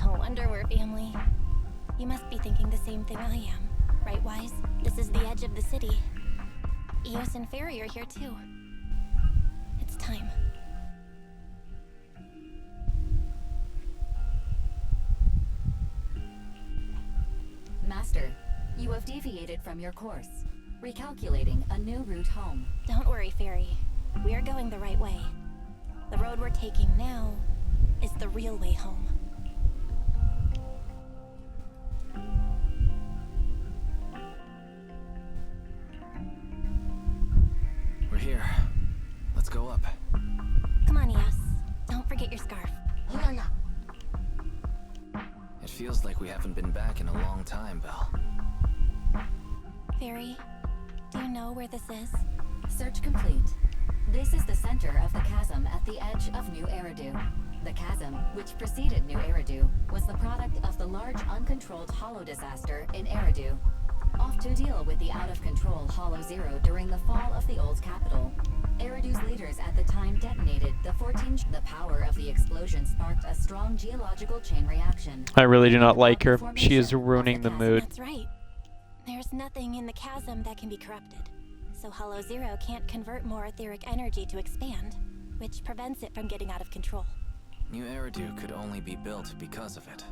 No wonder we're family. You must be thinking the same thing I am, right, Wise? This is the edge of the city. Eos and Fairy are here too. It's time. Master, you have deviated from your course. Recalculating a new route home. Don't worry, Fairy. We are going the right way. The road we're taking now is the real way home. We're here. Let's go up. Come on, Eos. Don't forget your scarf. It feels like we haven't been back in a long time, Belle. Fairy, do you know where this is? Search complete. This is the center of the chasm at the edge of New Eridu. The chasm, which preceded New Eridu, was the product of the large uncontrolled hollow disaster in Eridu. Off to deal with the out-of-control Hollow Zero during the fall of the old capital. Eridu's leaders at the time detonated the 14. The power of the explosion sparked a strong geological chain reaction. I really do not like her. She is ruining the mood. That's right. There's nothing in the chasm that can be corrupted. So Hollow Zero can't convert more etheric energy to expand, which prevents it from getting out of control. New Eridu could only be built because of it.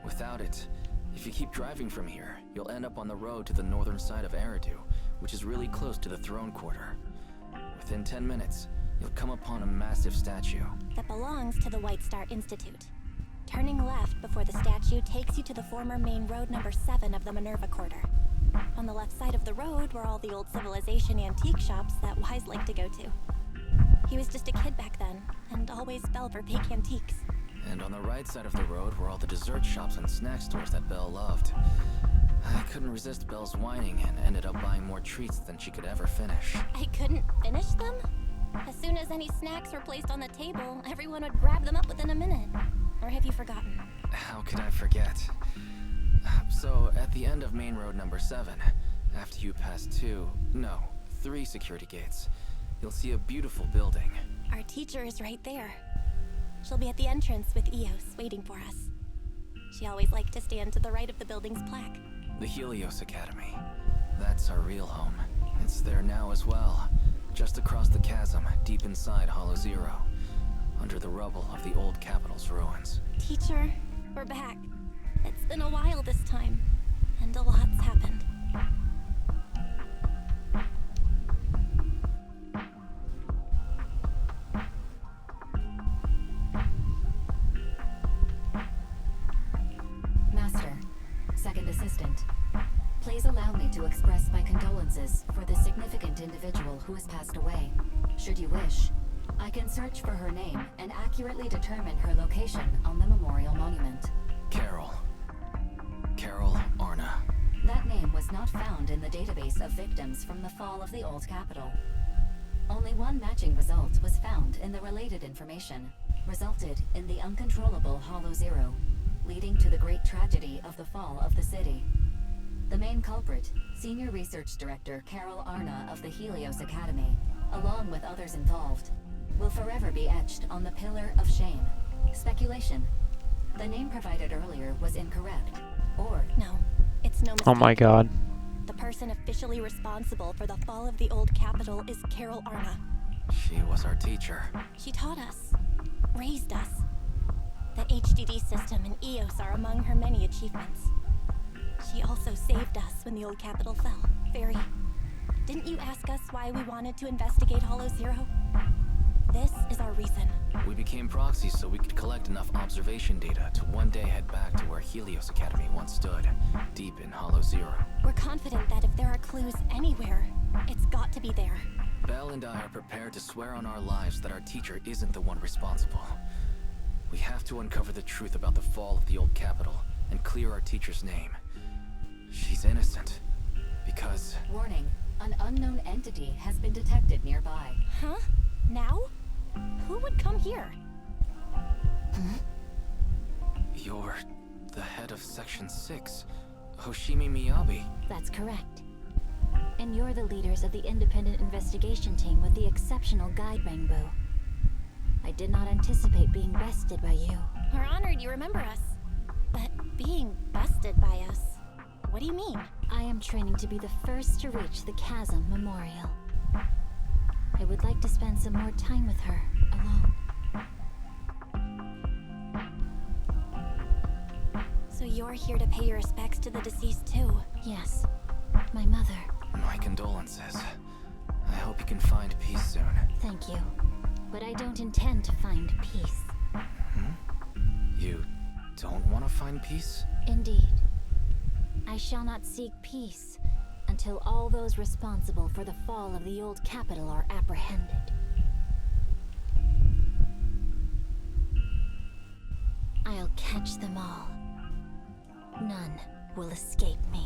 Without it, if you keep driving from here, you'll end up on the road to the northern side of Eridu, which is really close to the throne quarter. Within 10 minutes, you'll come upon a massive statue that belongs to the White Star Institute. Turning left before the statue takes you to the former main road number 7 of the Minerva Quarter. On the left side of the road were all the old civilization antique shops that Wise liked to go to. He was just a kid back then, and always fell for fake antiques. And on the right side of the road were all the dessert shops and snack stores that Belle loved. I couldn't resist Belle's whining and ended up buying more treats than she could ever finish. I couldn't finish them? As soon as any snacks were placed on the table, everyone would grab them up within a minute. Or have you forgotten? How could I forget? So, at the end of main road number 7, after you pass 3 security gates, you'll see a beautiful building. Our teacher is right there. She'll be at the entrance with Eos waiting for us. She always liked to stand to the right of the building's plaque. The Helios Academy. That's our real home. It's there now as well. Just across the chasm, deep inside Hollow Zero. Under the rubble of the old capital's ruins. Teacher, we're back. It's been a while this time, and a lot's happened. Master, second assistant, please allow me to express my condolences for the significant individual who has passed away. Should you wish, I can search for her name and accurately determine her location on the memorial monument. Carol Arna. That name was not found in the database of victims from the fall of the old capital. Only one matching result was found in the related information, resulted in the uncontrollable Hollow Zero, leading to the great tragedy of the fall of the city. The main culprit, Senior Research Director Carol Arna of the Helios Academy, along with others involved, will forever be etched on the Pillar of Shame. Speculation. The name provided earlier was incorrect. Or no, it's no mistake. Oh my god. The person officially responsible for the fall of the old capital is Carol Arna. She was our teacher. She taught us, raised us. The HDD system and EOS are among her many achievements. She also saved us when the old capital fell. Fairy, didn't you ask us why we wanted to investigate Hollow Zero? This is our reason. We became proxies so we could collect enough observation data to one day head back to where Helios Academy once stood, deep in Hollow Zero. We're confident that if there are clues anywhere, it's got to be there. Belle and I are prepared to swear on our lives that our teacher isn't the one responsible. We have to uncover the truth about the fall of the old capital and clear our teacher's name. She's innocent. Because... Warning, an unknown entity has been detected nearby. Huh? Now? Who would come here? You're the head of Section 6, Hoshimi Miyabi. That's correct. And you're the leaders of the independent investigation team with the exceptional guide rainbow. I did not anticipate being bested by you. We're honored you remember us. But being bested by us, what do you mean? I am training to be the first to reach the Chasm Memorial. I would like to spend some more time with her, alone. So you're here to pay your respects to the deceased too? Yes. My mother. My condolences. I hope you can find peace soon. Thank you. But I don't intend to find peace. You don't want to find peace? Indeed. I shall not seek peace until all those responsible for the fall of the old capital are apprehended. I'll catch them all. None will escape me.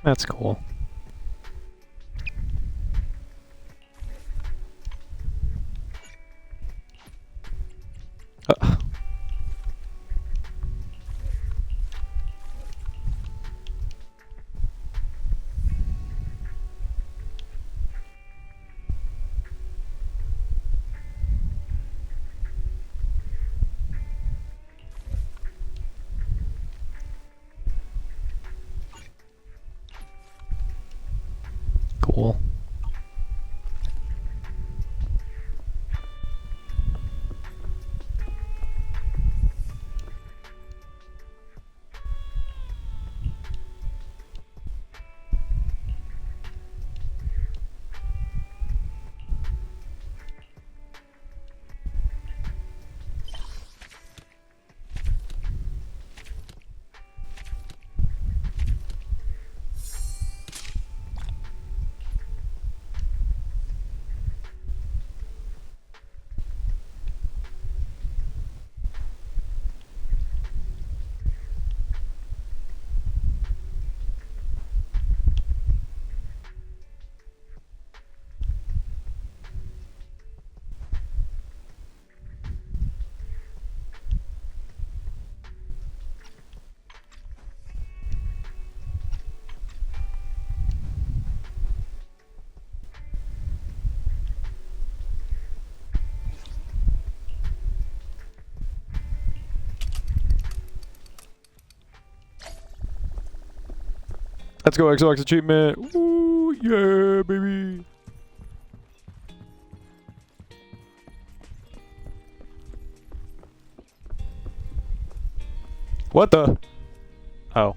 That's cool. Cool. Let's go, XOX achievement. Ooh, yeah, baby. What the? Oh.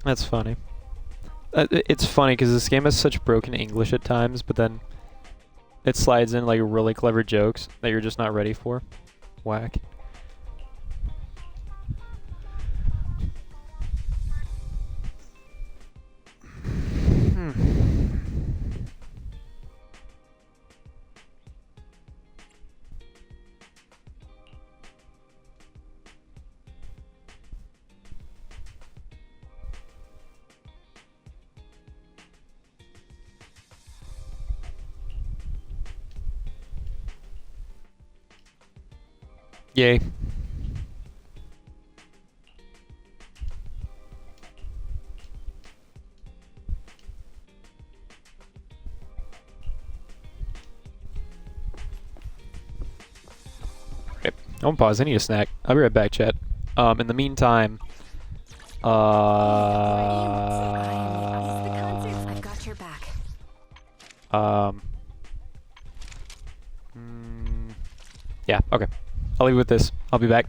That's funny. It's funny because this game has such broken English at times, but then it slides in like really clever jokes that you're just not ready for. Whack. Yay. Okay, don't pause. I need a snack. I'll be right back, chat. In the meantime, I've got your back. Yeah, okay. I'll leave it with this. I'll be back.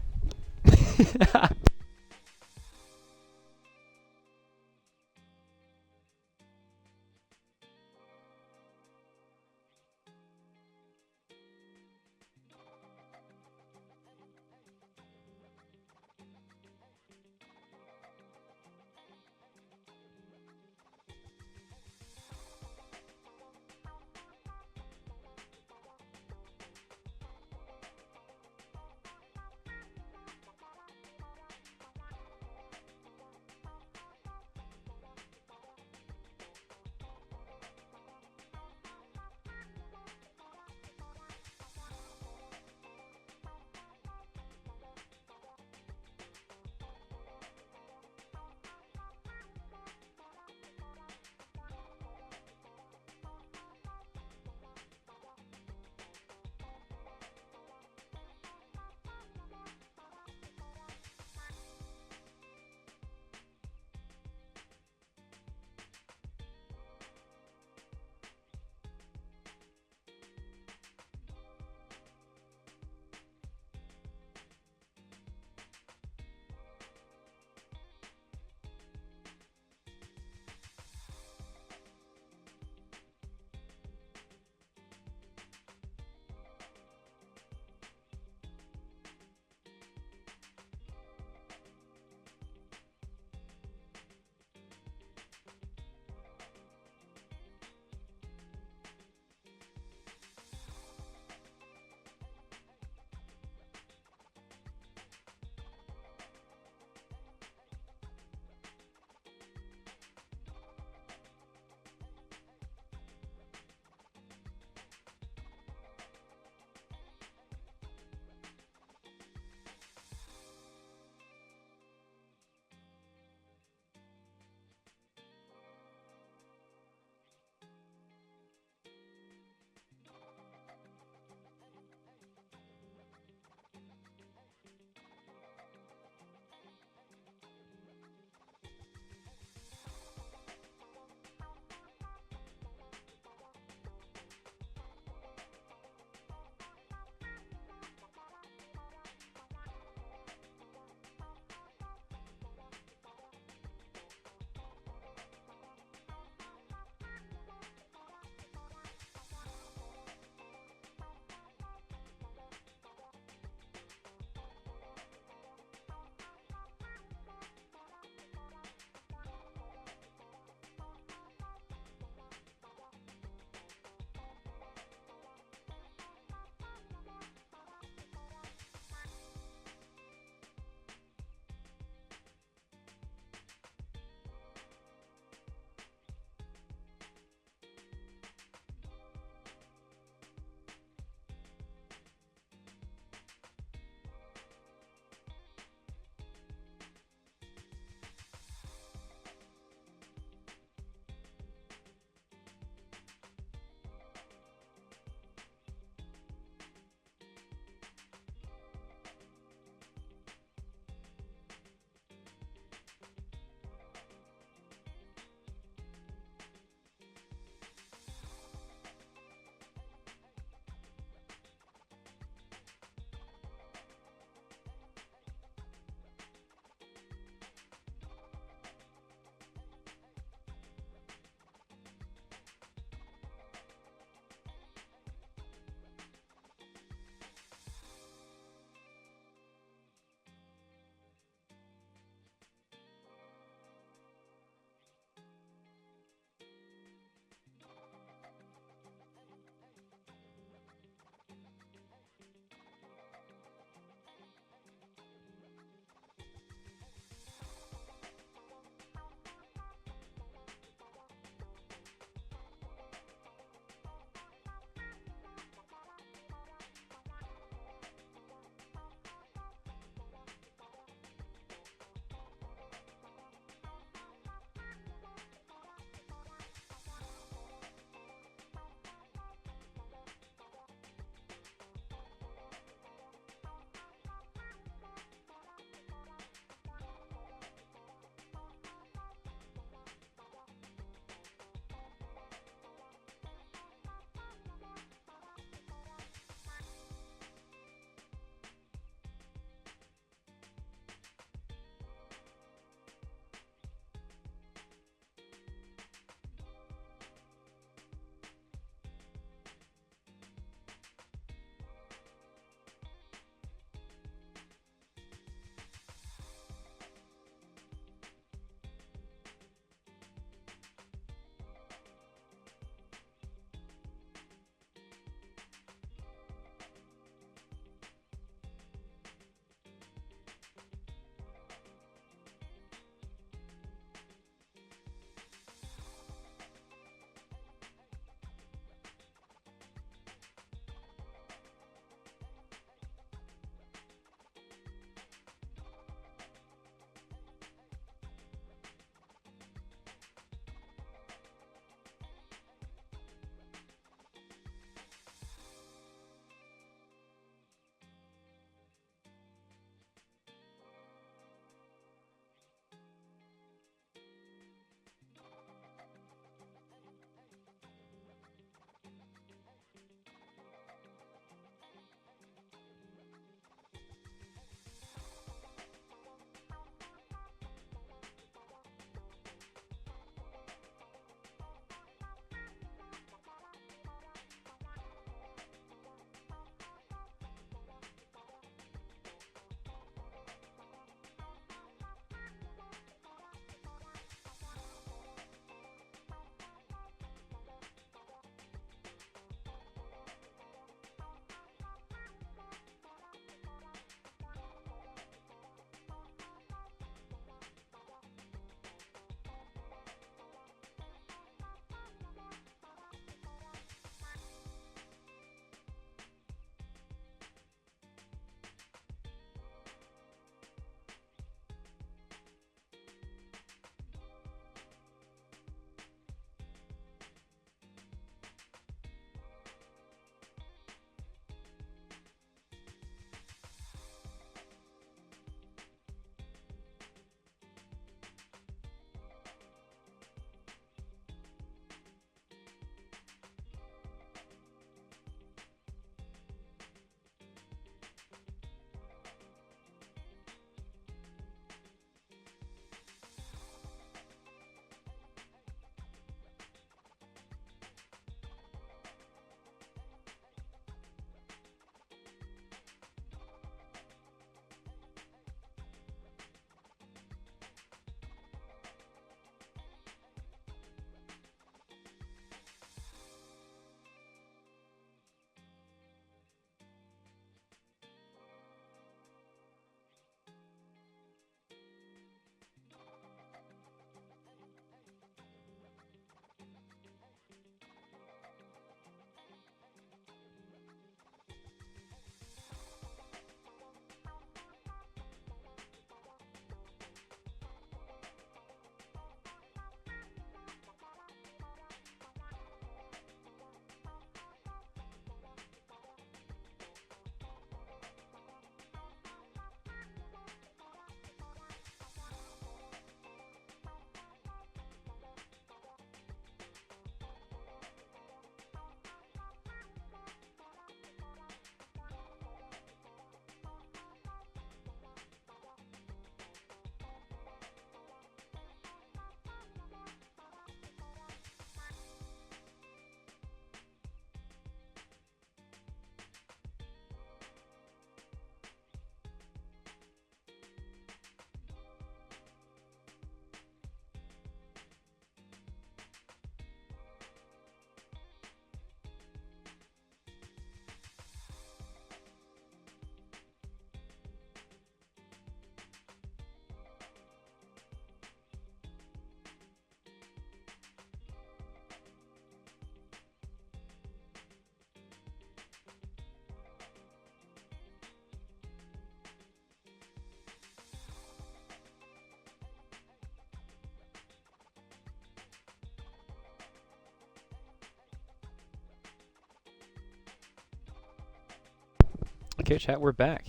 Okay, chat, we're back.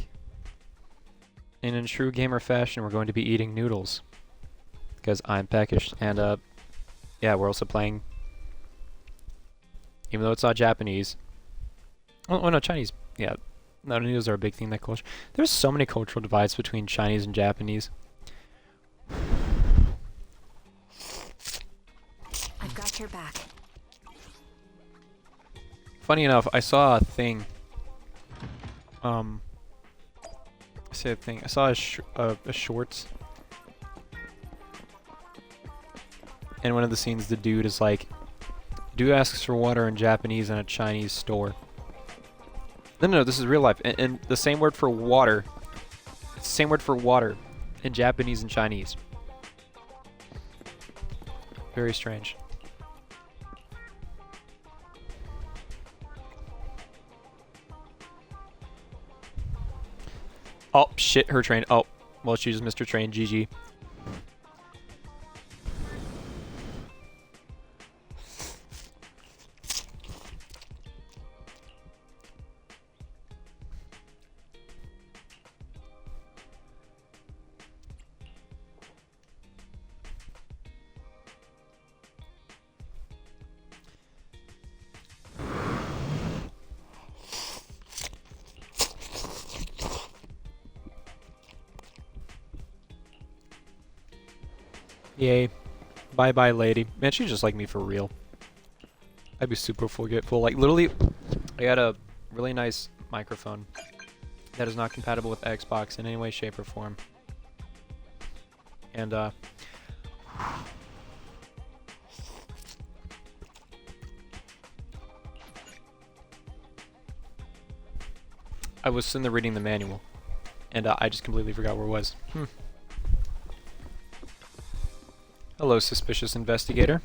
And in true gamer fashion, we're going to be eating noodles. Because I'm peckish. And, yeah, we're also playing... Even though it's not Japanese. Oh, no, Chinese. Yeah. No, noodles are a big thing in that culture. There's so many cultural divides between Chinese and Japanese. I've got your back. Funny enough, I saw a thing. I saw a shorts. And one of the scenes, the dude is like, dude asks for water in Japanese in a Chinese store. No, this is real life. And the same word for water. Same word for water in Japanese and Chinese. Very strange. Oh, shit, her train. Oh, well, she just missed her train. GG. Yay. Bye-bye, lady. Man, she's just like me for real. I'd be super forgetful. Like, literally, I got a really nice microphone that is not compatible with Xbox in any way, shape, or form. And, I was sitting there reading the manual, and I just completely forgot where it was. Hello, suspicious investigator.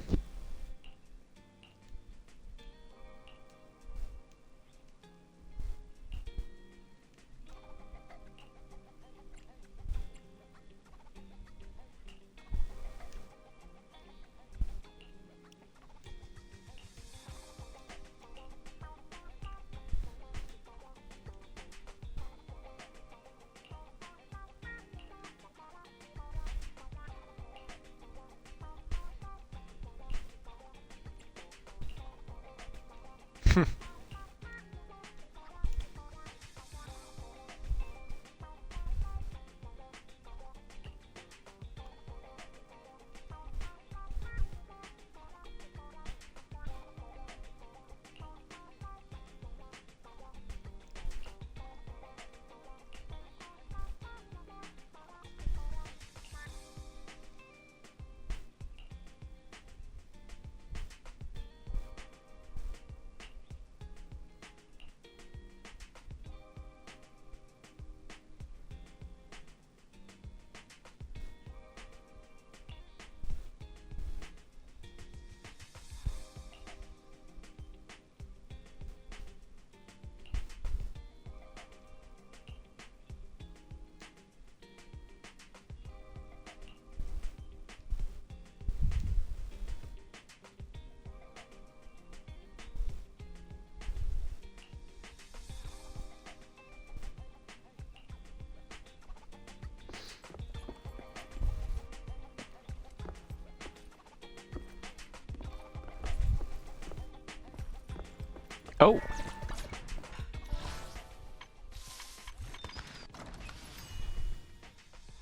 Oh.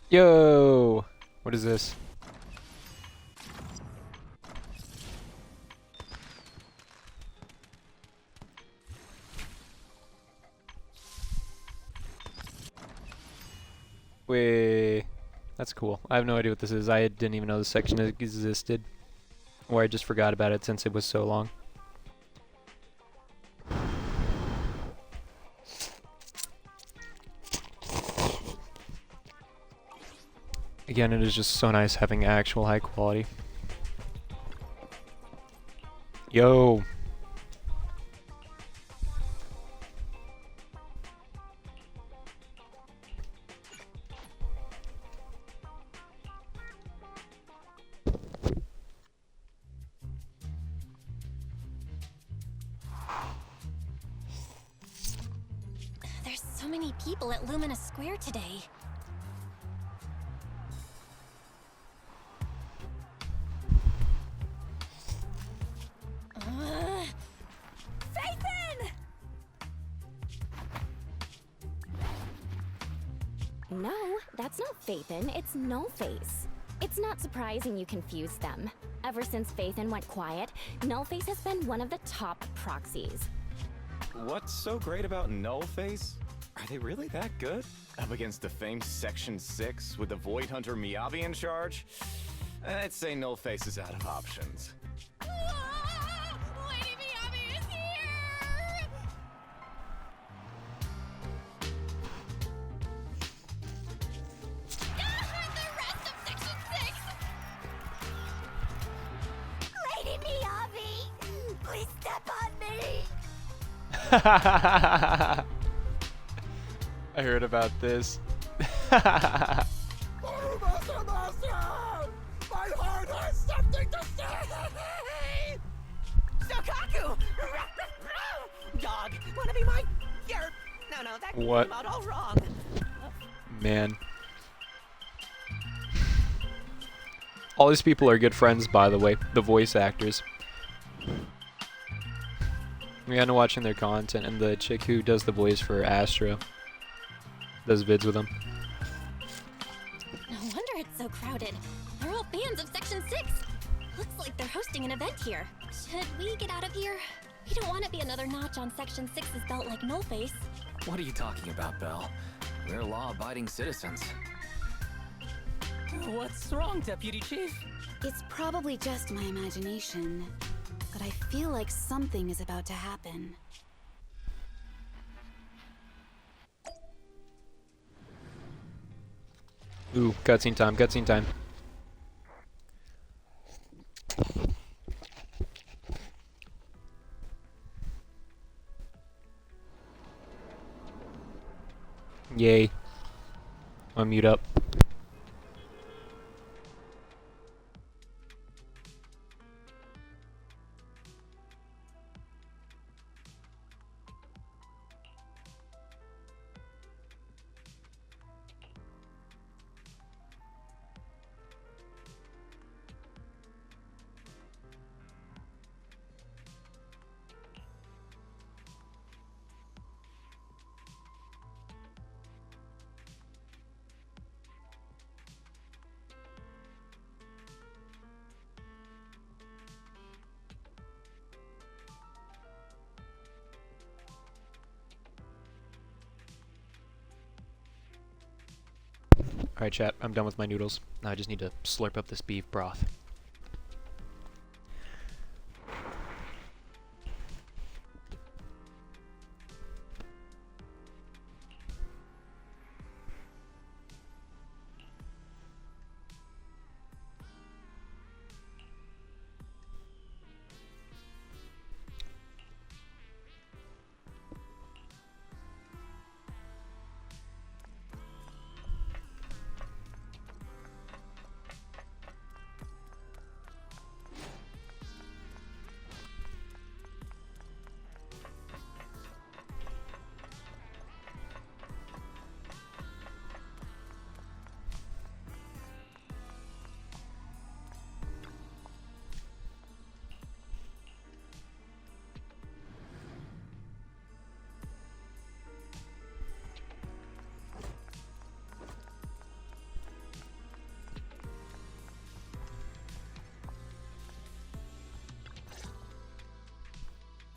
Yo. What is this? Wait. That's cool. I have no idea what this is. I didn't even know this section existed. Or I just forgot about it since it was so long. Again, it is just so nice having actual high quality. Yo. There's so many people at Lumina Square today. Phaethon! No, that's not Phaethon, it's Nullface. It's not surprising you confused them. Ever since Phaethon went quiet, Nullface has been one of the top proxies. What's so great about Nullface? Are they really that good? Up against the famed Section 6 with the Void Hunter Miyabi in charge? I'd say Nullface is out of options. Lady Miyabi is here! The rest of Section 6! Lady Miyabi, please step on me. I heard about this. Master! My heart has something to say! Sokaku! Dog, wanna be my... No, that What? came out all wrong. Man. All these people are good friends, by the way. The voice actors. We end up watching their content, and the chick who does the voice for Astro does vids with them. No wonder it's so crowded. They're all fans of Section 6. Looks like they're hosting an event here. Should we get out of here? We don't want to be another notch on Section 6's belt like Nullface. What are you talking about, Belle? We're law-abiding citizens. What's wrong, Deputy Chief? It's probably just my imagination, but I feel like something is about to happen. Ooh, cutscene time, cutscene time. Yay. I'll mute up. Alright chat, I'm done with my noodles. Now I just need to slurp up this beef broth.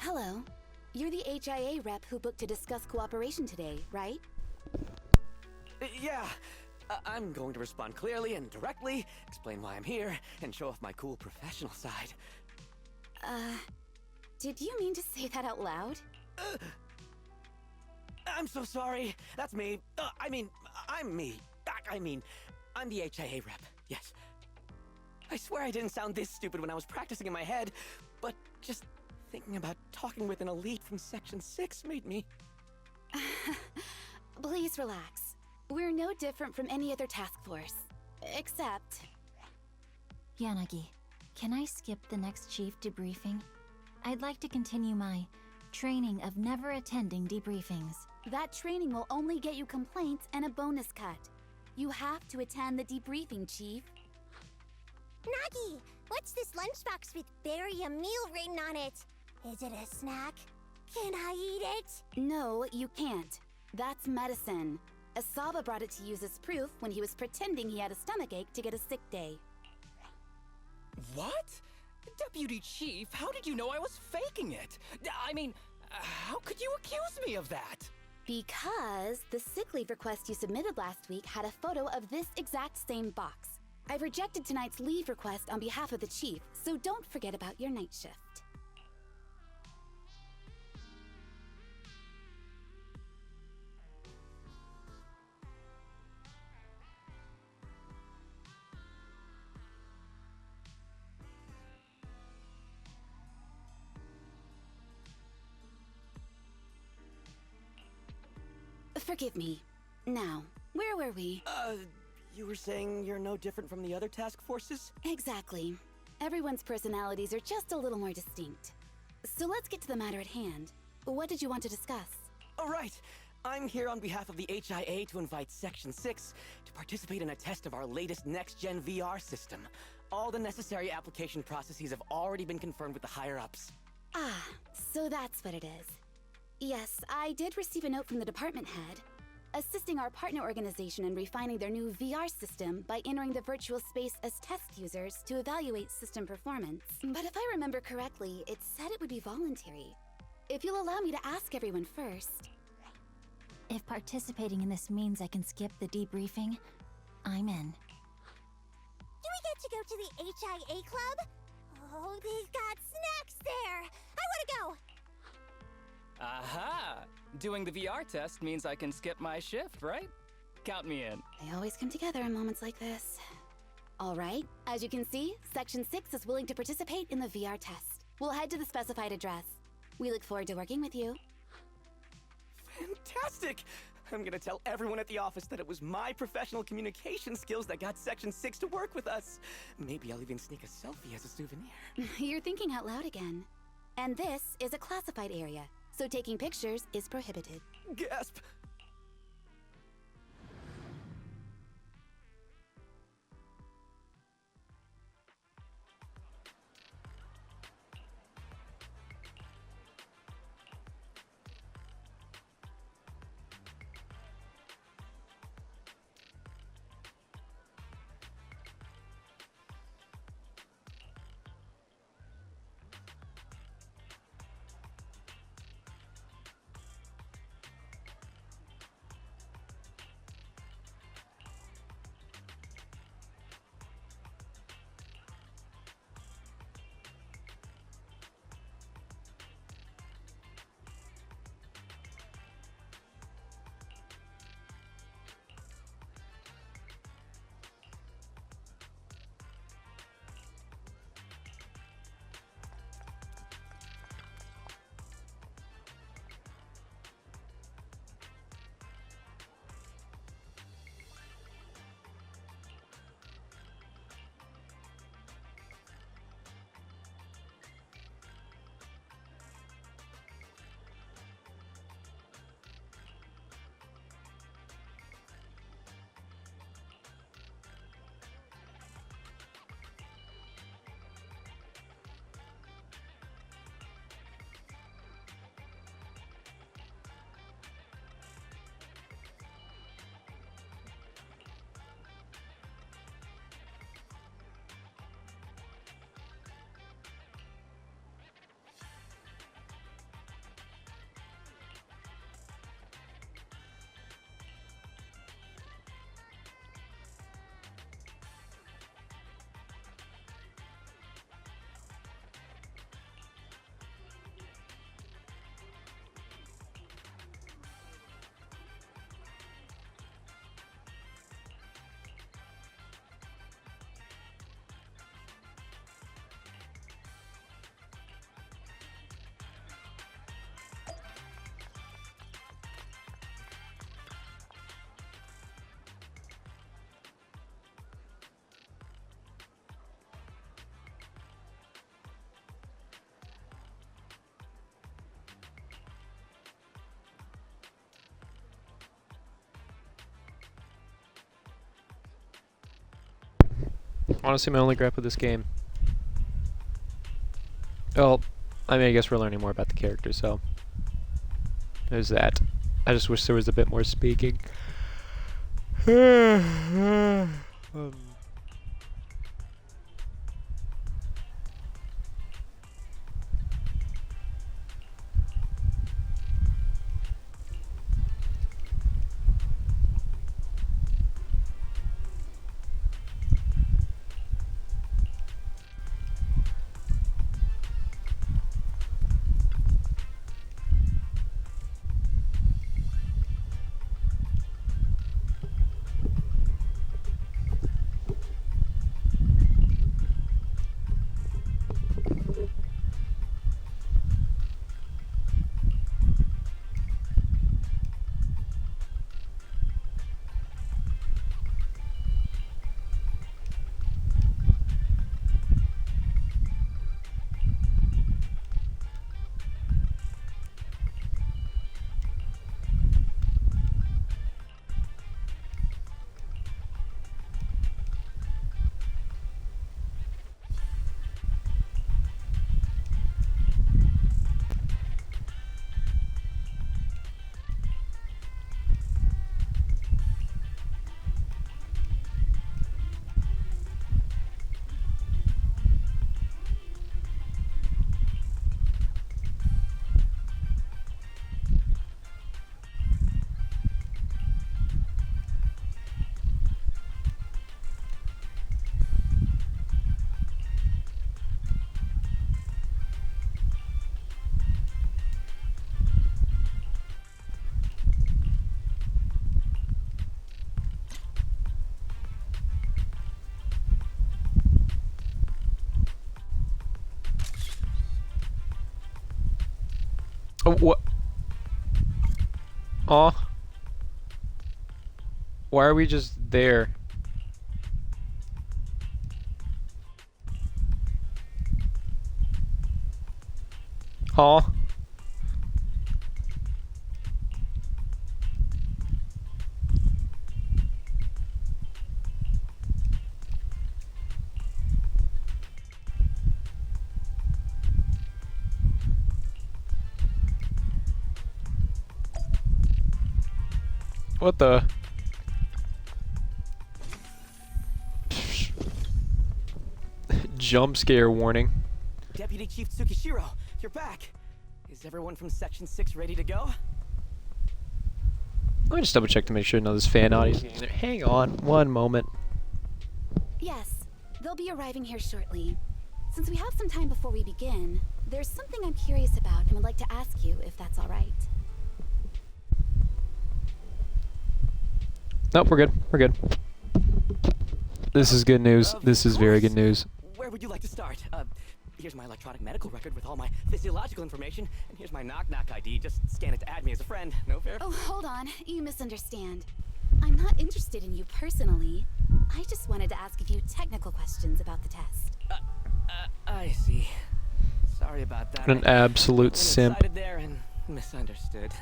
Hello. You're the HIA rep who booked to discuss cooperation today, right? Yeah. I'm going to respond clearly and directly, explain why I'm here, and show off my cool professional side. Did you mean to say that out loud? I'm so sorry. That's me. I'm me. I'm the HIA rep. Yes. I swear I didn't sound this stupid when I was practicing in my head, but just thinking about talking with an elite from Section 6 made me... Please relax. We're no different from any other task force. Except... Yanagi, can I skip the next chief debriefing? I'd like to continue my Training of never attending debriefings. That training will only get you complaints and a bonus cut. You have to attend the debriefing, Chief. Nagi, what's this lunchbox with "bury a meal" written on it? Is it a snack? Can I eat it? No, you can't. That's medicine. Asaba brought it to use as proof when he was pretending he had a stomachache to get a sick day. What? Deputy Chief, how did you know I was faking it? I mean, how could you accuse me of that? Because the sick leave request you submitted last week had a photo of this exact same box. I've rejected tonight's leave request on behalf of the Chief, so don't forget about your night shift. Forgive me. Now, where were we? You were saying you're no different from the other task forces? Exactly. Everyone's personalities are just a little more distinct. So let's get to the matter at hand. What did you want to discuss? Oh, right. I'm here on behalf of the HIA to invite Section 6 to participate in a test of our latest next-gen VR system. All the necessary application processes have already been confirmed with the higher-ups. Ah, so that's what it is. Yes, I did receive a note from the department head, assisting our partner organization in refining their new VR system by entering the virtual space as test users to evaluate system performance. But if I remember correctly, it said it would be voluntary. If you'll allow me to ask everyone first. If participating in this means I can skip the debriefing, I'm in. Do we get to go to the HIA club? Oh, they've got snacks there! I wanna go! Aha! Doing the VR test means I can skip my shift, right? Count me in. They always come together in moments like this. All right, as you can see, Section 6 is willing to participate in the VR test. We'll head to the specified address. We look forward to working with you. Fantastic! I'm gonna tell everyone at the office that it was my professional communication skills that got Section 6 to work with us. Maybe I'll even sneak a selfie as a souvenir. You're thinking out loud again. And this is a classified area, so taking pictures is prohibited. Gasp! Honestly, my only gripe with this game. Well, I mean, I guess we're learning more about the character, so there's that. I just wish there was a bit more speaking. Oh, what? Aw. Why are we just there? Aw. What the? Jump scare warning. Deputy Chief Tsukishiro, you're back. Is everyone from Section 6 ready to go? Let me just double check to make sure none of this fan audio. Hang on one moment. Yes, they'll be arriving here shortly. Since we have some time before we begin, there's something I'm curious about and would like to ask you if that's all right. Nope, we're good. We're good. This is good news. This is very good news. Where would you like to start? Here's my electronic medical record with all my physiological information, and here's my knock-knock ID. Just scan it to add me as a friend. No fair? Oh, hold on. You misunderstand. I'm not interested in you personally. I just wanted to ask a few technical questions about the test. I see. Sorry about that. What an absolute simp. Excited there and misunderstood.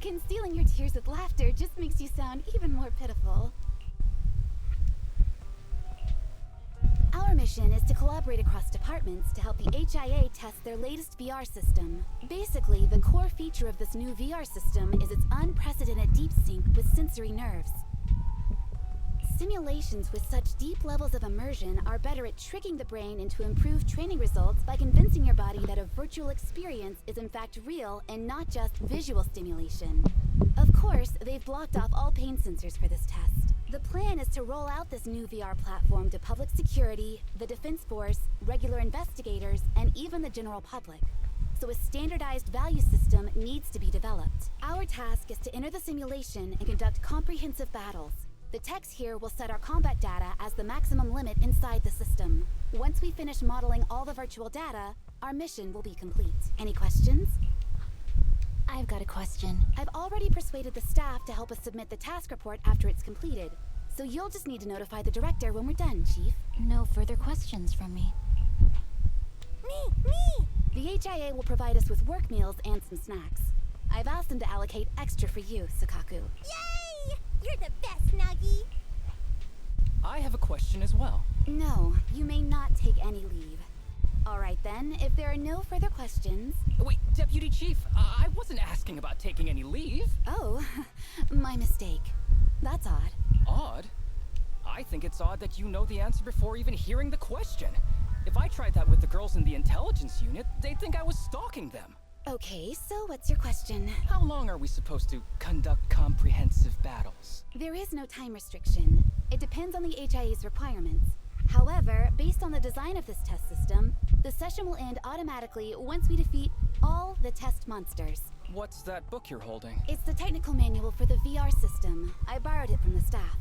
Concealing your tears with laughter just makes you sound even more pitiful. Our mission is to collaborate across departments to help the HIA test their latest VR system. Basically, the core feature of this new VR system is its unprecedented deep sync with sensory nerves. Simulations with such deep levels of immersion are better at tricking the brain into improved training results by convincing your body that a virtual experience is in fact real and not just visual stimulation. Of course, they've blocked off all pain sensors for this test. The plan is to roll out this new VR platform to public security, the Defense Force, regular investigators, and even the general public. So a standardized value system needs to be developed. Our task is to enter the simulation and conduct comprehensive battles. The techs here will set our combat data as the maximum limit inside the system. Once we finish modeling all the virtual data, our mission will be complete. Any questions? I've got a question. I've already persuaded the staff to help us submit the task report after it's completed. So you'll just need to notify the director when we're done, Chief. No further questions from me. Me! The HIA will provide us with work meals and some snacks. I've asked them to allocate extra for you, Sakaku. Yay! You're the best, Nuggy. I have a question as well. No, you may not take any leave. All right then, if there are no further questions... Wait, Deputy Chief, I wasn't asking about taking any leave. Oh, my mistake. That's odd. Odd? I think it's odd that you know the answer before even hearing the question. If I tried that with the girls in the intelligence unit, they'd think I was stalking them. Okay, so what's your question? How long are we supposed to conduct comprehensive battles? There is no time restriction. It depends on the HIA's requirements. However, based on the design of this test system, the session will end automatically once we defeat all the test monsters. What's that book you're holding? It's the technical manual for the VR system. I borrowed it from the staff.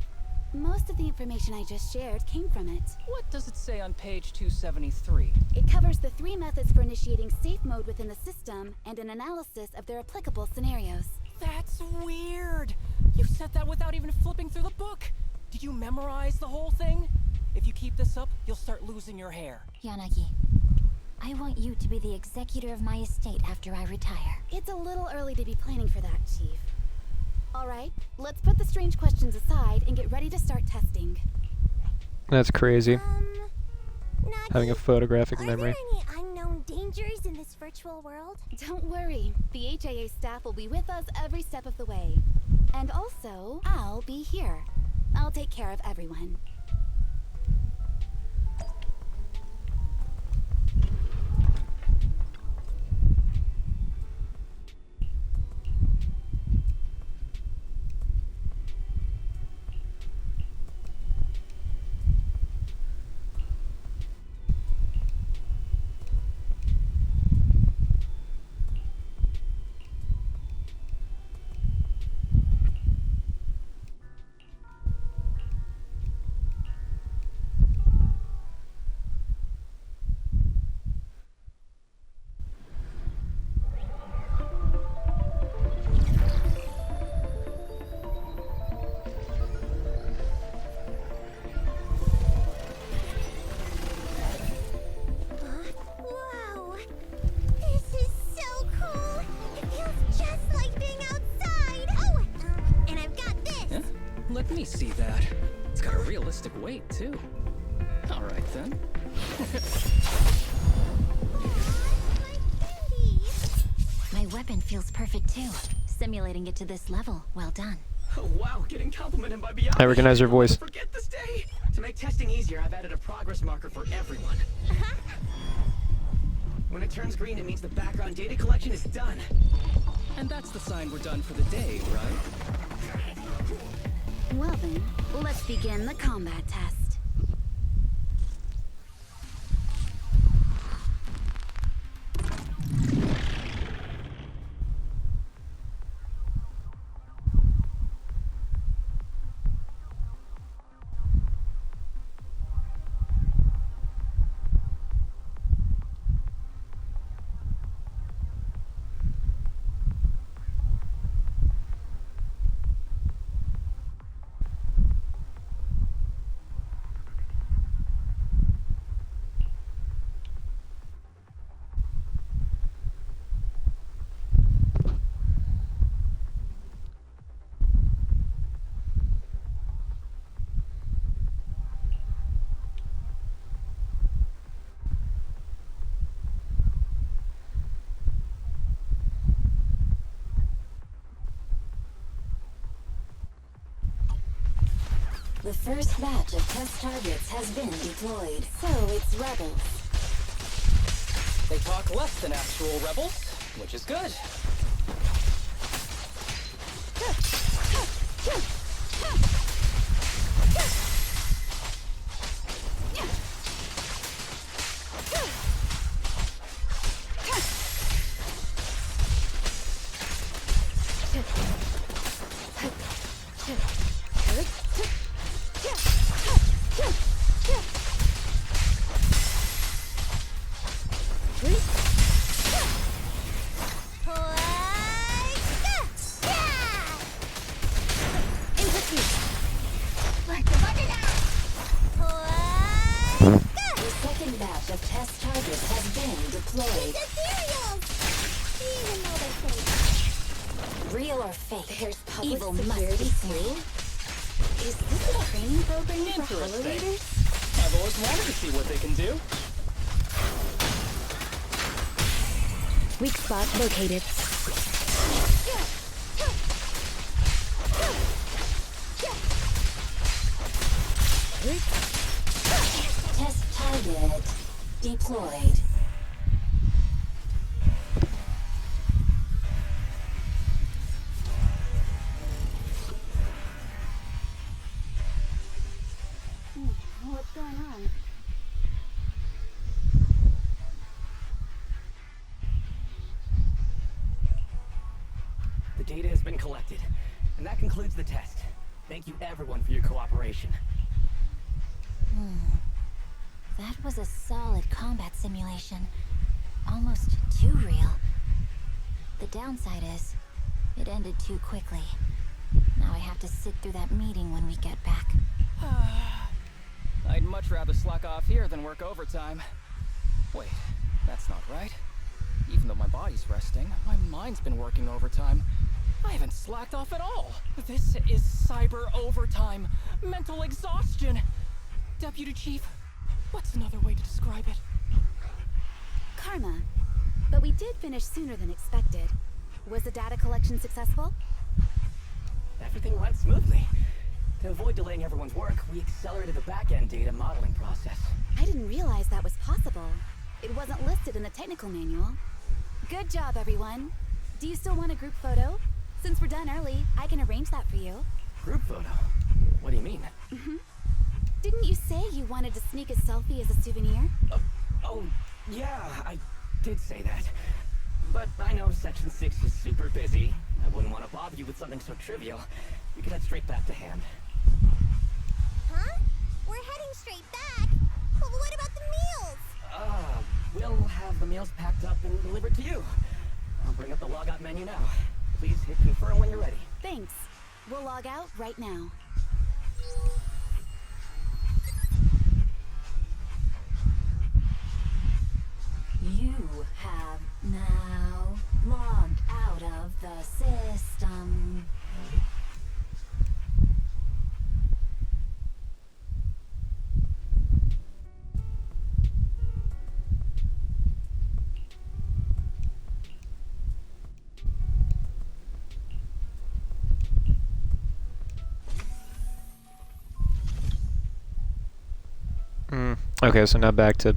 Most of the information I just shared came from it. What does it say on page 273? It covers the 3 methods for initiating safe mode within the system and an analysis of their applicable scenarios. That's weird! You said that without even flipping through the book! Did you memorize the whole thing? If you keep this up, you'll start losing your hair. Yanagi, I want you to be the executor of my estate after I retire. It's a little early to be planning for that, Chief. All right, let's put the strange questions aside and get ready to start testing. That's crazy. Nuggy, Having a photographic memory. Are there any unknown dangers in this virtual world? Don't worry, the HIA staff will be with us every step of the way. And also, I'll be here. I'll take care of everyone. Wow! This is so cool! It feels just like being outside! Oh! And I've got this! Yeah? Let me see that. It's got a realistic weight, too. Alright then. My weapon feels perfect too. Simulating it to this level, well done. Oh, wow, getting complimented by Beyond. I recognize her voice. Forget this day. To make testing easier, I've added a progress marker for everyone. When it turns green, it means the background data collection is done. And that's the sign we're done for the day, right? Well then, let's begin the combat test. The first batch of test targets has been deployed. So it's rebels. They talk less than actual rebels, which is good. The second batch of test targets has been deployed. Even though they're fake. Real or fake, There's public evil security must be too? seen. Interesting. I've always wanted to see what they can do. Weak spot located. Test target deployed. What's going on? The data has been collected, and that concludes the test. Thank you everyone for your cooperation. That was a solid combat simulation. Almost too real. The downside is, it ended too quickly. Now I have to sit through that meeting when we get back. I'd much rather slack off here than work overtime. Wait, that's not right. Even though my body's resting, my mind's been working overtime. I haven't slacked off at all. This is cyber overtime. Mental exhaustion. Deputy Chief, what's another way to describe it? Karma. But we did finish sooner than expected. Was the data collection successful? Everything went smoothly. To avoid delaying everyone's work, we accelerated the back-end data modeling process. I didn't realize that was possible. It wasn't listed in the technical manual. Good job, everyone. Do you still want a group photo? Since we're done early, I can arrange that for you. Group photo? What do you mean? Didn't you say you wanted to sneak a selfie as a souvenir? Oh, yeah, I did say that. But I know Section 6 is super busy. I wouldn't want to bother you with something so trivial. We can head straight back to hand. Huh? We're heading straight back? But what about the meals? We'll have the meals packed up and delivered to you. I'll bring up the logout menu now. Please hit confirm when you're ready. Thanks. We'll log out right now. You have now logged out of the system. Okay, so now back to...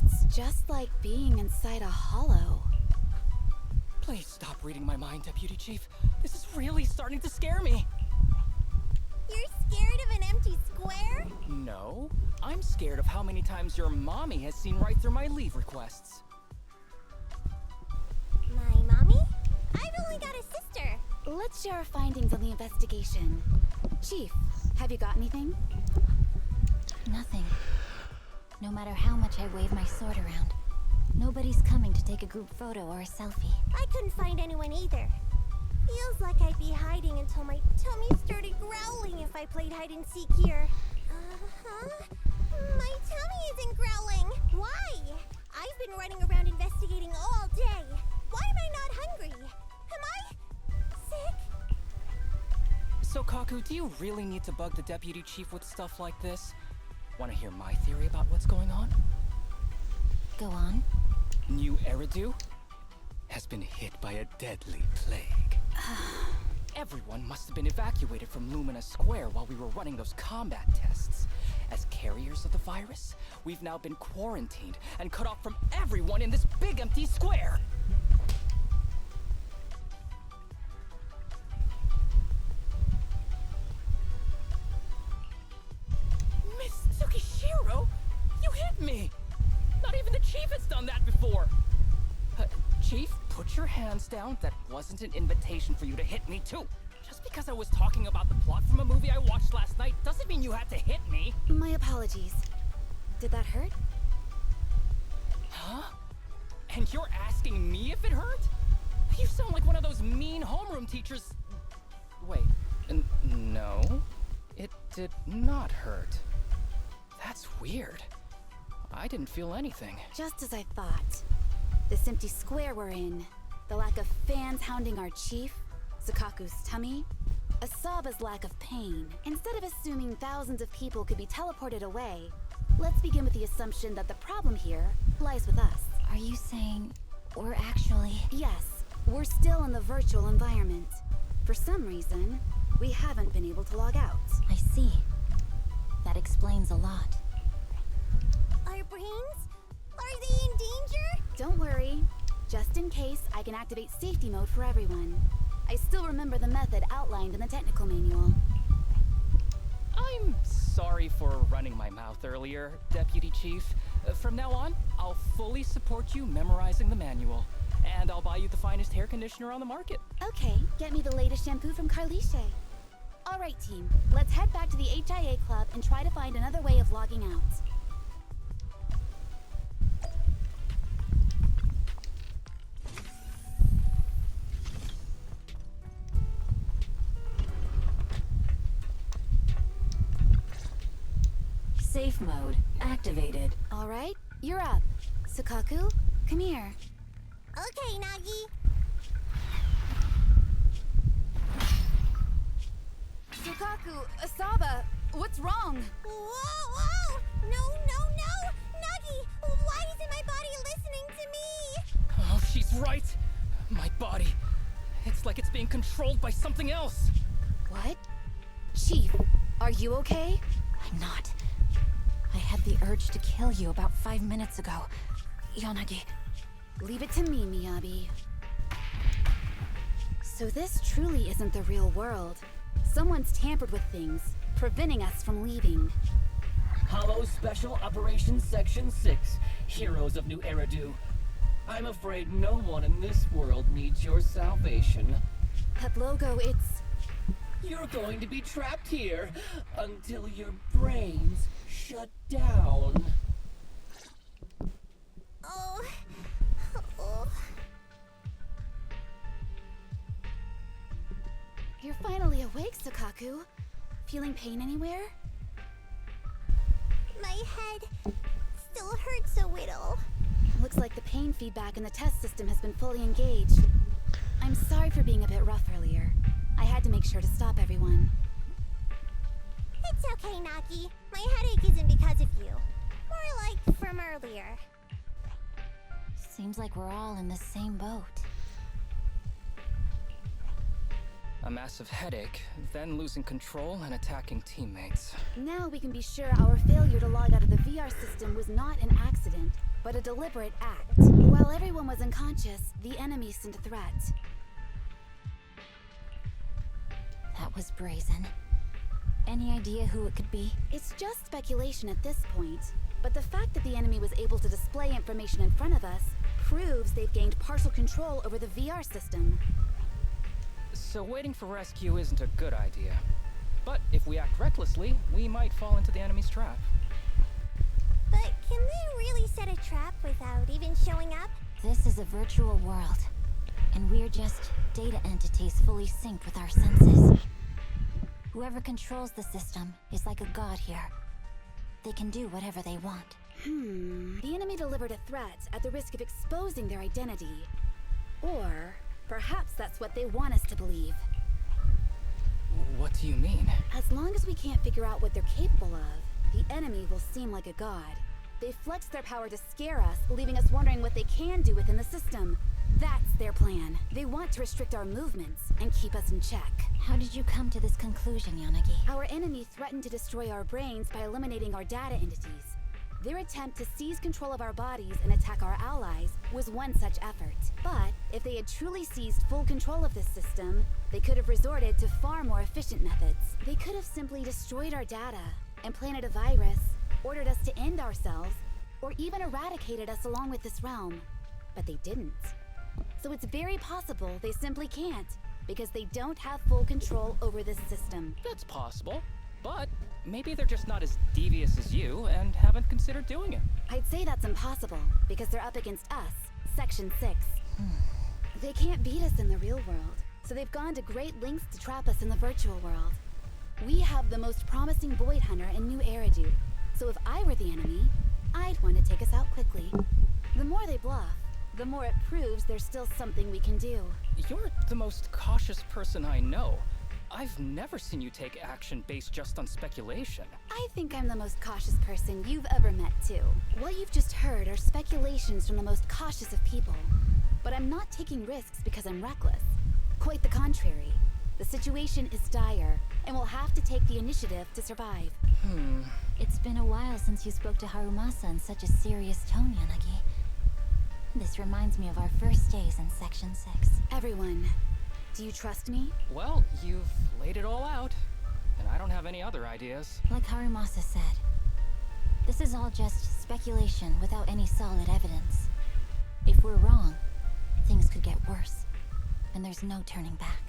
It's just like being inside a hollow. Please stop reading my mind, Deputy Chief. This is really starting to scare me. You're scared of an empty square? No, I'm scared of how many times your mommy has seen right through my leave requests. My mommy? I've only got a sister. Let's share our findings on the investigation. Chief, have you got anything? Nothing. No matter how much I wave my sword around, nobody's coming to take a group photo or a selfie. I couldn't find anyone either. Feels like I'd be hiding until my tummy started growling if I played hide and seek here. My tummy isn't growling. Why? I've been running around investigating all day. Why am I not hungry? Am I sick? So, Kaku, do you really need to bug the Deputy Chief with stuff like this? Want to hear my theory about what's going on? Go on. New Eridu has been hit by a deadly plague. Everyone must have been evacuated from Lumina Square while we were running those combat tests. As carriers of the virus, we've now been quarantined and cut off from everyone in this big empty square. Miss Tsukishiro, you hit me! Not even the Chief has done that before! Chief, put your hands down. That wasn't an invitation for you to hit me too. Just because I was talking about the plot from a movie I watched last night doesn't mean you had to hit me. My apologies. Did that hurt? Huh? And you're asking me if it hurt? You sound like one of those mean homeroom teachers. Wait, no. It did not hurt. That's weird. I didn't feel anything. Just as I thought. This empty square we're in, the lack of fans hounding our chief, Sukaku's tummy, Asaba's lack of pain. Instead of assuming thousands of people could be teleported away, let's begin with the assumption that the problem here lies with us. Are you saying we're actually... Yes, we're still in the virtual environment. For some reason, we haven't been able to log out. I see. That explains a lot. Our brains? Are they in danger? Don't worry. Just in case, I can activate safety mode for everyone. I still remember the method outlined in the technical manual. I'm sorry for running my mouth earlier, Deputy Chief. From now on, I'll fully support you memorizing the manual. And I'll buy you the finest hair conditioner on the market. Okay, get me the latest shampoo from Carliche. All right, team. Let's head back to the HIA Club and try to find another way of logging out. Safe mode activated. All right, you're up. Sukaku, come here. Okay, Nagi. Sukaku, Asaba, what's wrong? Whoa! No! Nagi, why isn't my body listening to me? Oh, she's right. My body. It's like it's being controlled by something else. What? Chief, are you okay? I'm not. I had the urge to kill you about 5 minutes ago. Yanagi. Leave it to me, Miyabi. So this truly isn't the real world. Someone's tampered with things, preventing us from leaving. Hollow Special Operations Section 6, Heroes of New Eridu. I'm afraid no one in this world needs your salvation. That logo, it's... You're going to be trapped here until your brains shut down. Oh. You're finally awake, Sukaku. Feeling pain anywhere? My head still hurts a little. Looks like the pain feedback in the test system has been fully engaged. I'm sorry for being a bit rough earlier. I had to make sure to stop everyone. It's okay, Nagi. My headache isn't because of you. More like from earlier. Seems like we're all in the same boat. A massive headache, then losing control and attacking teammates. Now we can be sure our failure to log out of the VR system was not an accident, but a deliberate act. While everyone was unconscious, the enemy sent a threat. That was brazen. Any idea who it could be? It's just speculation at this point, but the fact that the enemy was able to display information in front of us proves they've gained partial control over the VR system. So waiting for rescue isn't a good idea. But if we act recklessly, we might fall into the enemy's trap. But can they really set a trap without even showing up? This is a virtual world, and we're just data entities fully synced with our senses. Whoever controls the system is like a god here. They can do whatever they want. The enemy delivered a threat at the risk of exposing their identity. Or perhaps that's what they want us to believe. What do you mean? As long as we can't figure out what they're capable of, the enemy will seem like a god. They flex their power to scare us, leaving us wondering what they can do within the system. That's their plan. They want to restrict our movements and keep us in check. How did you come to this conclusion, Yanagi? Our enemy threatened to destroy our brains by eliminating our data entities. Their attempt to seize control of our bodies and attack our allies was one such effort. But if they had truly seized full control of this system, they could have resorted to far more efficient methods. They could have simply destroyed our data, implanted a virus, ordered us to end ourselves, or even eradicated us along with this realm. But they didn't. So it's very possible they simply can't, because they don't have full control over this system. That's possible, but maybe they're just not as devious as you and haven't considered doing it. I'd say that's impossible, because they're up against us, Section 6. They can't beat us in the real world, so they've gone to great lengths to trap us in the virtual world. We have the most promising Void Hunter in New Eridu, so if I were the enemy, I'd want to take us out quickly. The more they bluff, the more it proves there's still something we can do. You're the most cautious person I know. I've never seen you take action based just on speculation. I think I'm the most cautious person you've ever met, too. What you've just heard are speculations from the most cautious of people. But I'm not taking risks because I'm reckless. Quite the contrary. The situation is dire, and we'll have to take the initiative to survive. It's been a while since you spoke to Harumasa in such a serious tone, Yanagi. This reminds me of our first days in Section 6. Everyone, do you trust me? Well, you've laid it all out, and I don't have any other ideas. Like Harumasa said, this is all just speculation without any solid evidence. If we're wrong, things could get worse, and there's no turning back.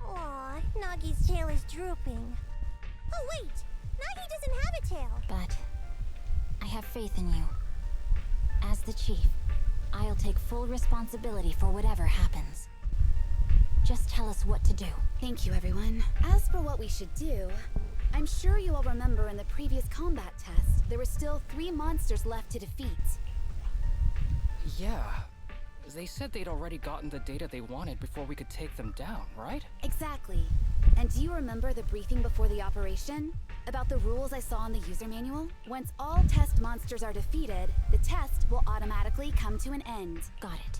Aw, Nagi's tail is drooping. Oh wait, Nagi doesn't have a tail. But I have faith in you. As the chief, I'll take full responsibility for whatever happens. Just tell us what to do. Thank you, everyone. As for what we should do, I'm sure you all remember in the previous combat test, there were still 3 monsters left to defeat. Yeah. They said they'd already gotten the data they wanted before we could take them down, right? Exactly. And do you remember the briefing before the operation? About the rules I saw in the user manual? Once all test monsters are defeated, the test will automatically come to an end. Got it.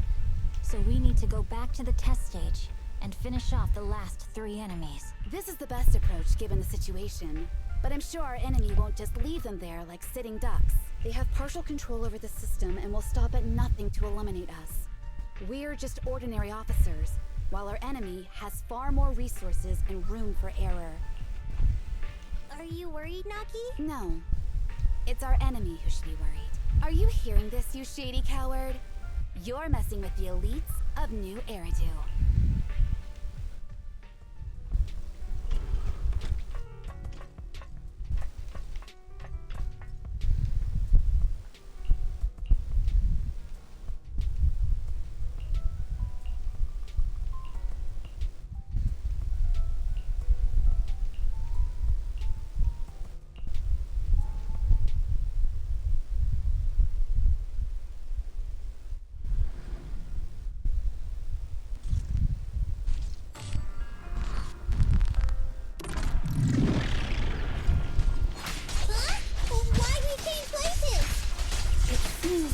So we need to go back to the test stage and finish off the last 3 enemies. This is the best approach given the situation. But I'm sure our enemy won't just leave them there like sitting ducks. They have partial control over the system and will stop at nothing to eliminate us. We're just ordinary officers, while our enemy has far more resources and room for error. Are you worried, Nagi? No. It's our enemy who should be worried. Are you hearing this, you shady coward? You're messing with the elites of New Eridu.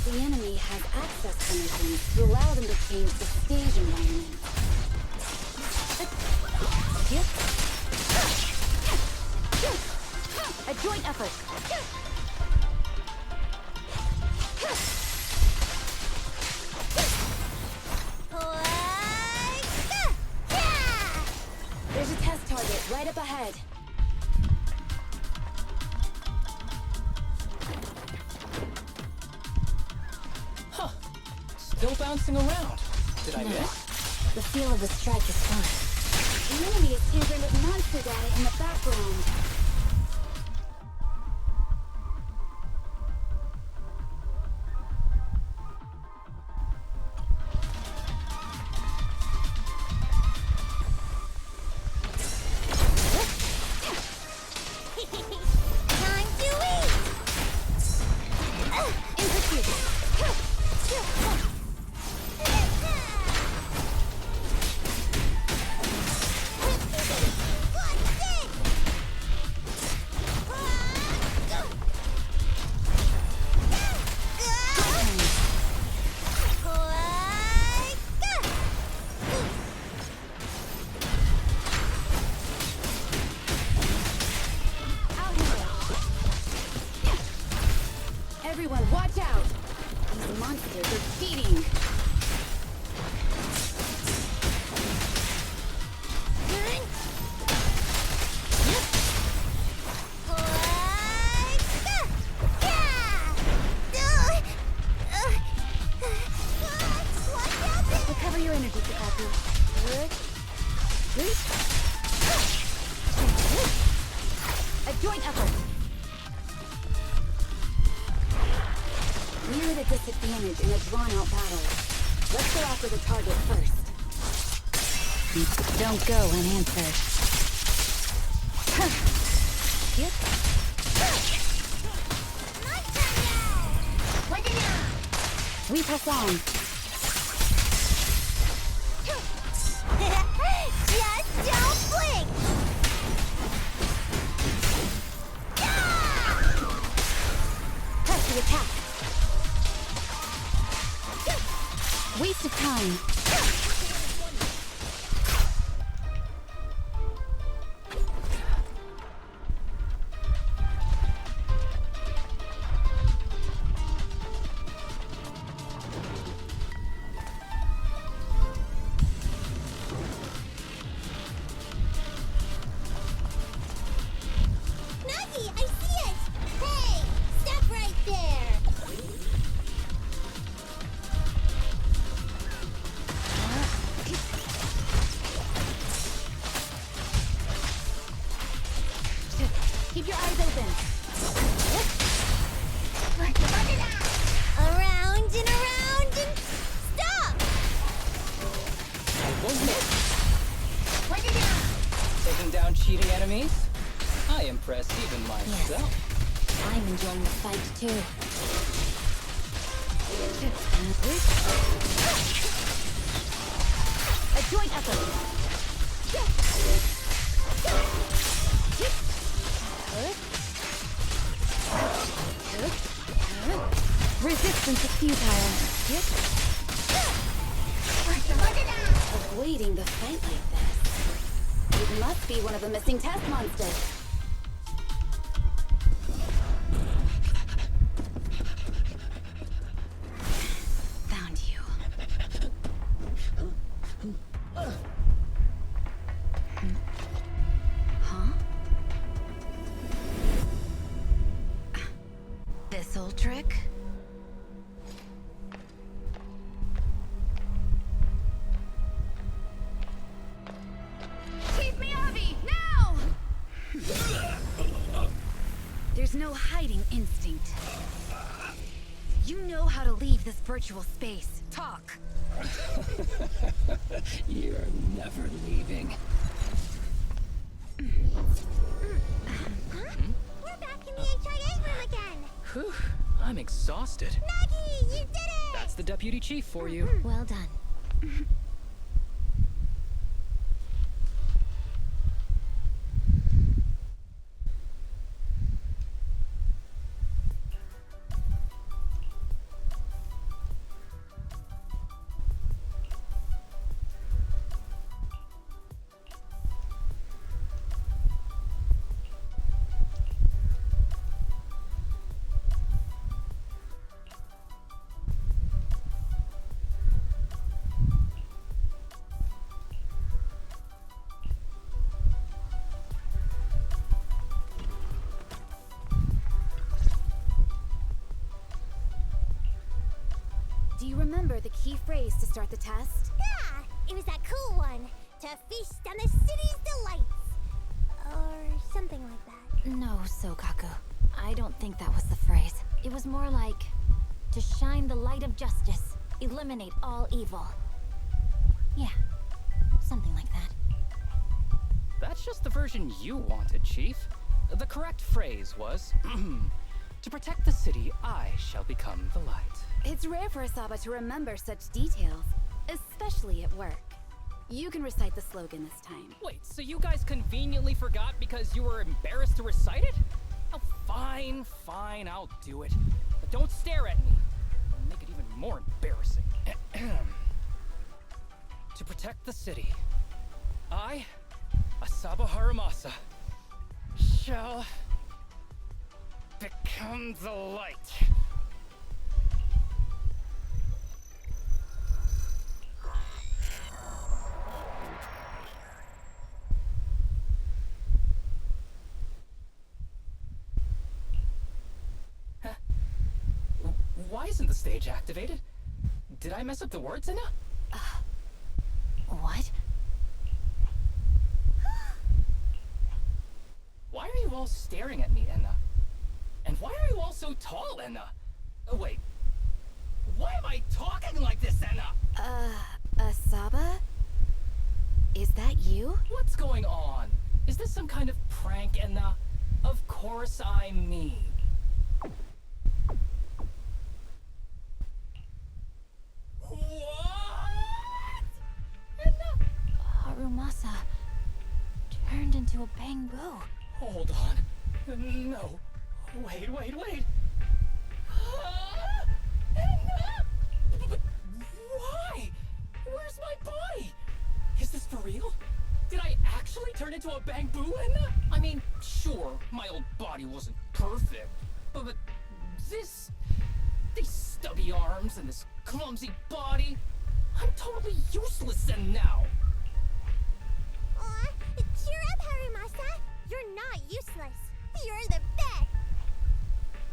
The enemy has access permissions to allow them to change the stage environment. A joint effort. There's a test target right up ahead. Huh. Still bouncing around. Did I miss? The feel of the strike is fine. The enemy is tampering with monster data in the background. Time to eat! Everyone, watch out! These monsters are feeding. Recover your energy, Takaku. A joint effort. We're at a disadvantage in a drawn-out battle. Let's go after the target first. Don't go unanswered. We press on. Just don't blink! Press the attack. Waste of time. Nuggy, I see it! Hey, step right there! Keep your eyes open. Around and around and stop! I won't miss. Taking down cheating enemies? I impress even myself. I'm enjoying the fight too. A joint effort. Resistance is futile. Avoiding the fight like this. It must be one of the missing test monsters. Found you. Huh? This old trick? Chief Miyabi, now! There's no hiding instinct. You know how to leave this virtual space. Talk. You're never leaving. We're back in the HIA room again! Whew, I'm exhausted. Nuggy, you did it! That's the deputy chief for you. Well done. key phrase to start the test? Yeah, it was that cool one. To feast on the city's delights. Or something like that. No, Sokaku. I don't think that was the phrase. It was more like, to shine the light of justice, eliminate all evil. Yeah, something like that. That's just the version you wanted, Chief. The correct phrase was, to protect the city, I shall become the light. It's rare for Asaba to remember such details, especially at work. You can recite the slogan this time. Wait, so you guys conveniently forgot because you were embarrassed to recite it? Oh, fine, I'll do it. But don't stare at me. It'll make it even more embarrassing. To protect the city, I, Asaba Haramasa, shall become the light. Why isn't the stage activated? Did I mess up the words, Enna? What? Why are you all staring at me, Enna? And why are you all so tall, Enna? Oh, wait. Why am I talking like this, Enna? Asaba? Is that you? What's going on? Is this some kind of prank, Enna? Of course I'm me. Harumasa turned into a bamboo. Hold on. No. Wait. But why? Where's my body? Is this for real? Did I actually turn into a bamboo, Enna? I mean, sure, my old body wasn't perfect, but these stubby arms and this clumsy body, I'm totally useless now. Aw, cheer up, Harumasa. You're not useless. You're the best.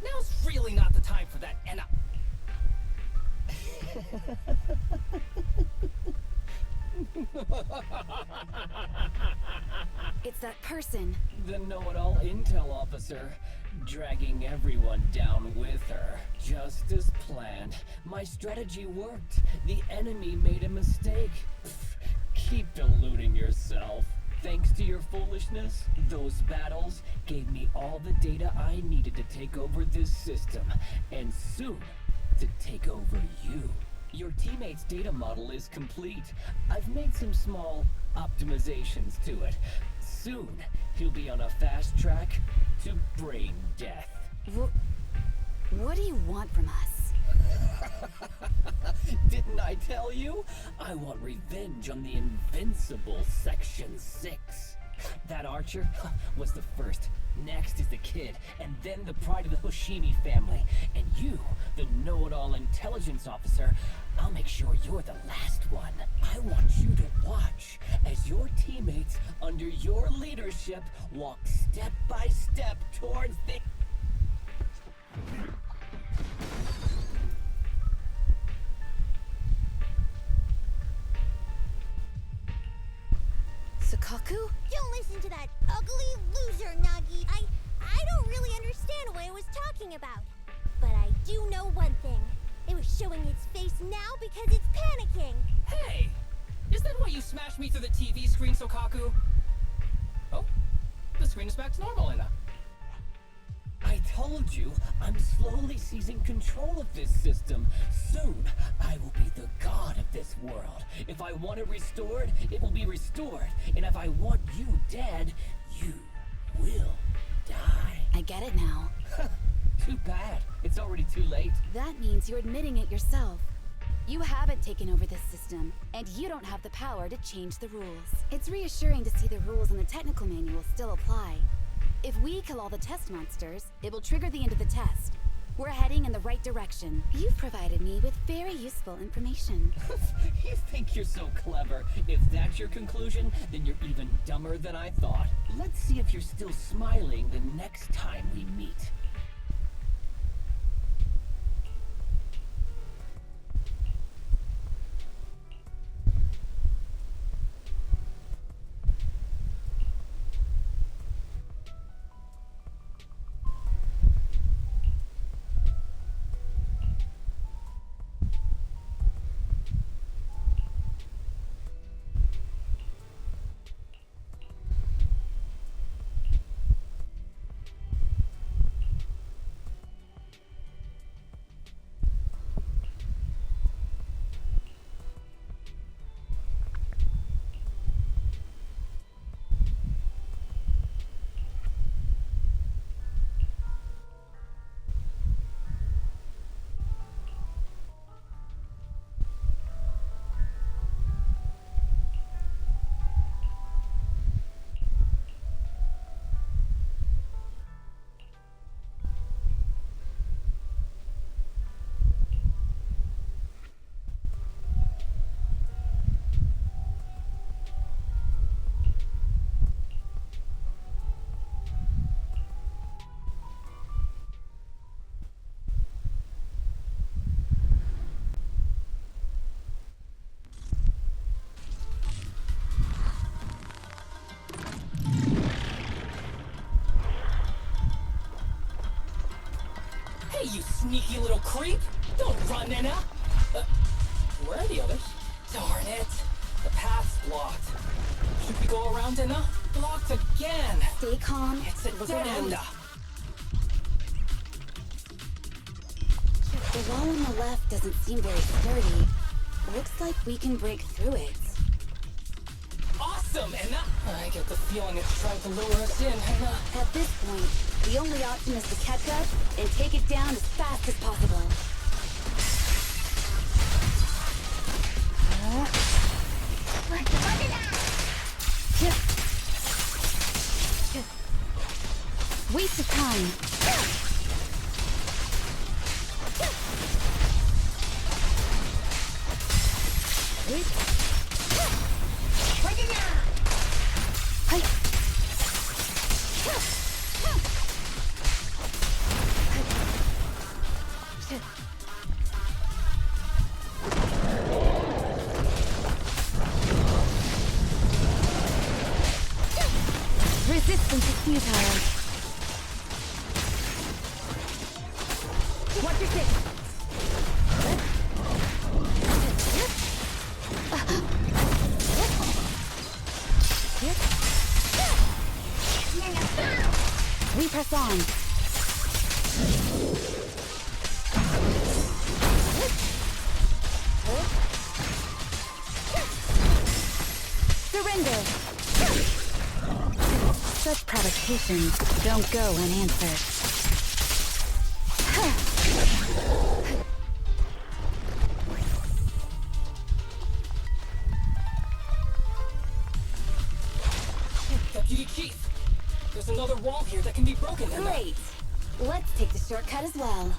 Now's really not the time for that, Enna. It's that person. The know-it-all intel officer, dragging everyone down with her. Just as planned. My strategy worked. The enemy made a mistake. Keep deluding yourself. Thanks to your foolishness, those battles gave me all the data I needed to take over this system, and soon to take over you. Your teammate's data model is complete. I've made some small optimizations to it. Soon, he'll be on a fast track to brain death. What do you want from us? Didn't I tell you? I want revenge on the invincible Section 6. That archer was the first. Next is the kid, and then the pride of the Hoshimi family. And you, the know-it-all intelligence officer, I'll make sure you're the last one. I want you to watch as your teammates, under your leadership, walk step by step towards the... Sukaku? Don't listen to that ugly loser, Nagi. I don't really understand what it was talking about. But I do know one thing. It was showing its face now because it's panicking. Hey! Is that why you smashed me through the TV screen, Sokaku? Oh, the screen is back to normal, Enna. I told you, I'm slowly seizing control of this system. Soon, I will be the god of this world. If I want it restored, it will be restored. And if I want you dead, you will die. I get it now. Too bad. It's already too late. That means you're admitting it yourself. You haven't taken over this system, and you don't have the power to change the rules. It's reassuring to see the rules in the technical manual still apply. If we kill all the test monsters, it will trigger the end of the test. We're heading in the right direction. You've provided me with very useful information. You think you're so clever. If that's your conclusion, then you're even dumber than I thought. Let's see if you're still smiling the next time we meet. Hey, you sneaky little creep! Don't run, Nina! Where are the others? Darn it! The path's blocked. Should we go around, Nina? Blocked again! Stay calm. It's a Look dead around. end. The wall on the left doesn't seem very sturdy. Looks like we can break through it. Awesome, Enna! I get the feeling it's trying to lure us in, Enna. At this point, the only option is to catch up and take it down as fast as possible. Waste of time. Resistance is futile. Watch your six. We press on. Surrender. Such provocations don't go unanswered. Deputy Chief! There's another wall here that can be broken, Enna. Great. Let's take the shortcut as well.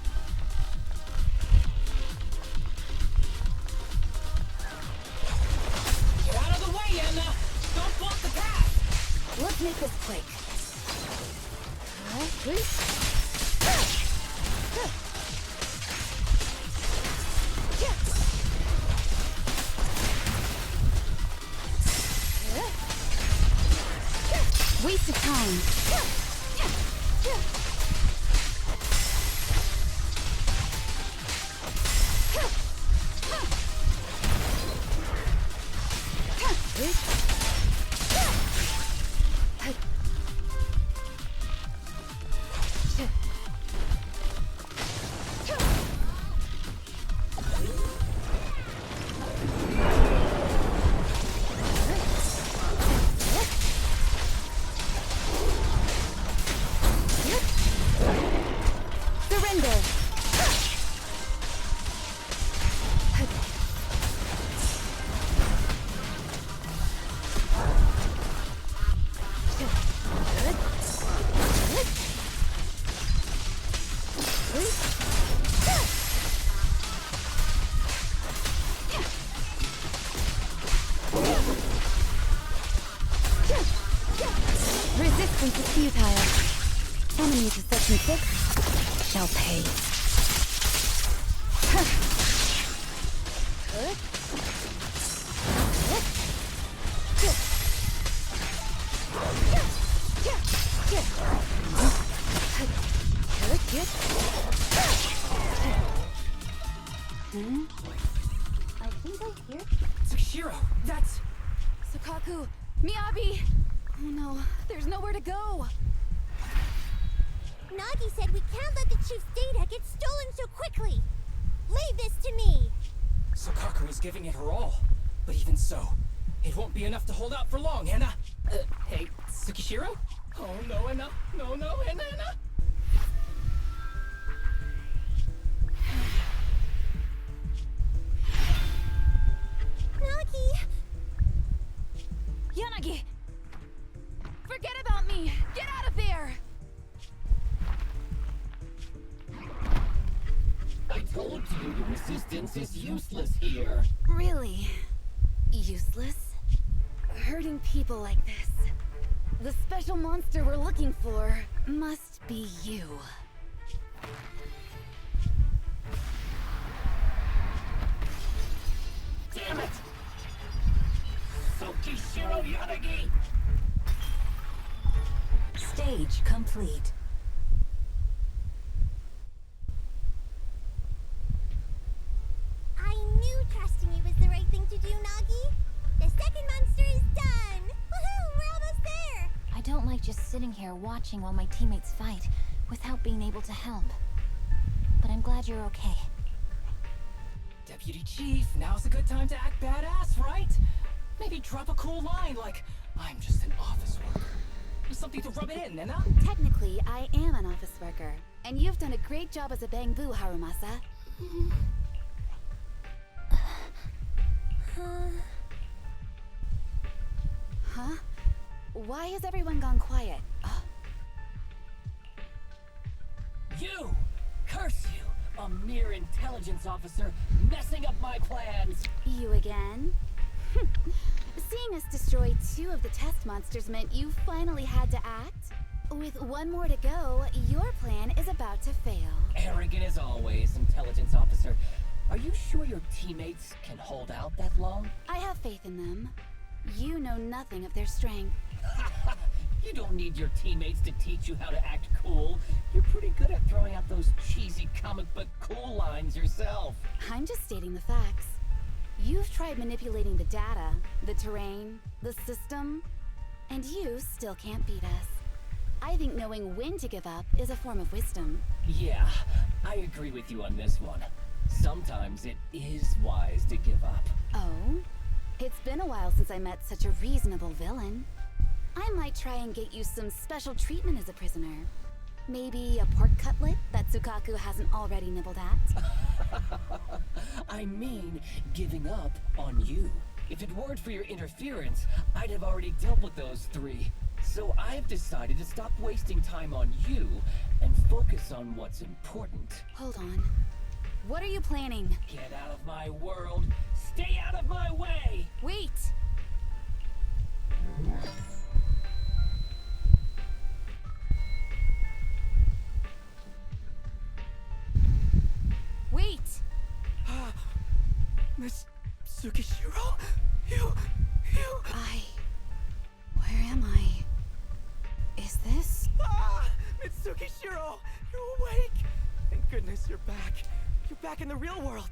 Get out of the way, Enna! Don't block the path! Let's make this quick. Waste of time. Surrender. Resistance is futile. Enemies of Section 6 shall pay. I think I hear Tsushiro, that's... Sakaku, Miyabi! Oh no, there's nowhere to go! Nagi said we can't let the chief's data get stolen so quickly. Leave this to me. Sakaku is giving it her all. But even so, it won't be enough to hold out for long, Enna. Hey, Tsukishiro? Oh no, Enna. No, Enna. Nagi! Yanagi! Forget about me! Get out of there! I told you your resistance is useless here. Really? Useless? Hurting people like this. The special monster we're looking for must be you. Damn it! Tsukishiro Yanagi! Stage complete. just sitting here watching while my teammates fight, without being able to help. But I'm glad you're okay. Deputy Chief, now's a good time to act badass, right? Maybe drop a cool line like, I'm just an office worker. Something to rub it in, Nena? Technically, I am an office worker, and you've done a great job as a bamboo, Harumasa. Huh? Why has everyone gone quiet? You! Curse you! A mere intelligence officer messing up my plans! You again? Seeing us destroy 2 of the test monsters meant you finally had to act? With 1 more to go, your plan is about to fail. Arrogant as always, intelligence officer. Are you sure your teammates can hold out that long? I have faith in them. You know nothing of their strength. You don't need your teammates to teach you how to act cool. You're pretty good at throwing out those cheesy comic book cool lines yourself. I'm just stating the facts. You've tried manipulating the data, the terrain, the system, and you still can't beat us. I think knowing when to give up is a form of wisdom. Yeah, I agree with you on this one. Sometimes it is wise to give up. Oh? It's been a while since I met such a reasonable villain. I might try and get you some special treatment as a prisoner. Maybe a pork cutlet that Tsukaku hasn't already nibbled at? I mean, giving up on you. If it weren't for your interference, I'd have already dealt with those 3. So I've decided to stop wasting time on you and focus on what's important. Hold on. What are you planning? Get out of my world! Stay out of my way! Wait! Wait! Miss Tsukishiro? You... Where am I? Is this... Mitsukishiro! You're awake! Thank goodness you're back. You're back in the real world.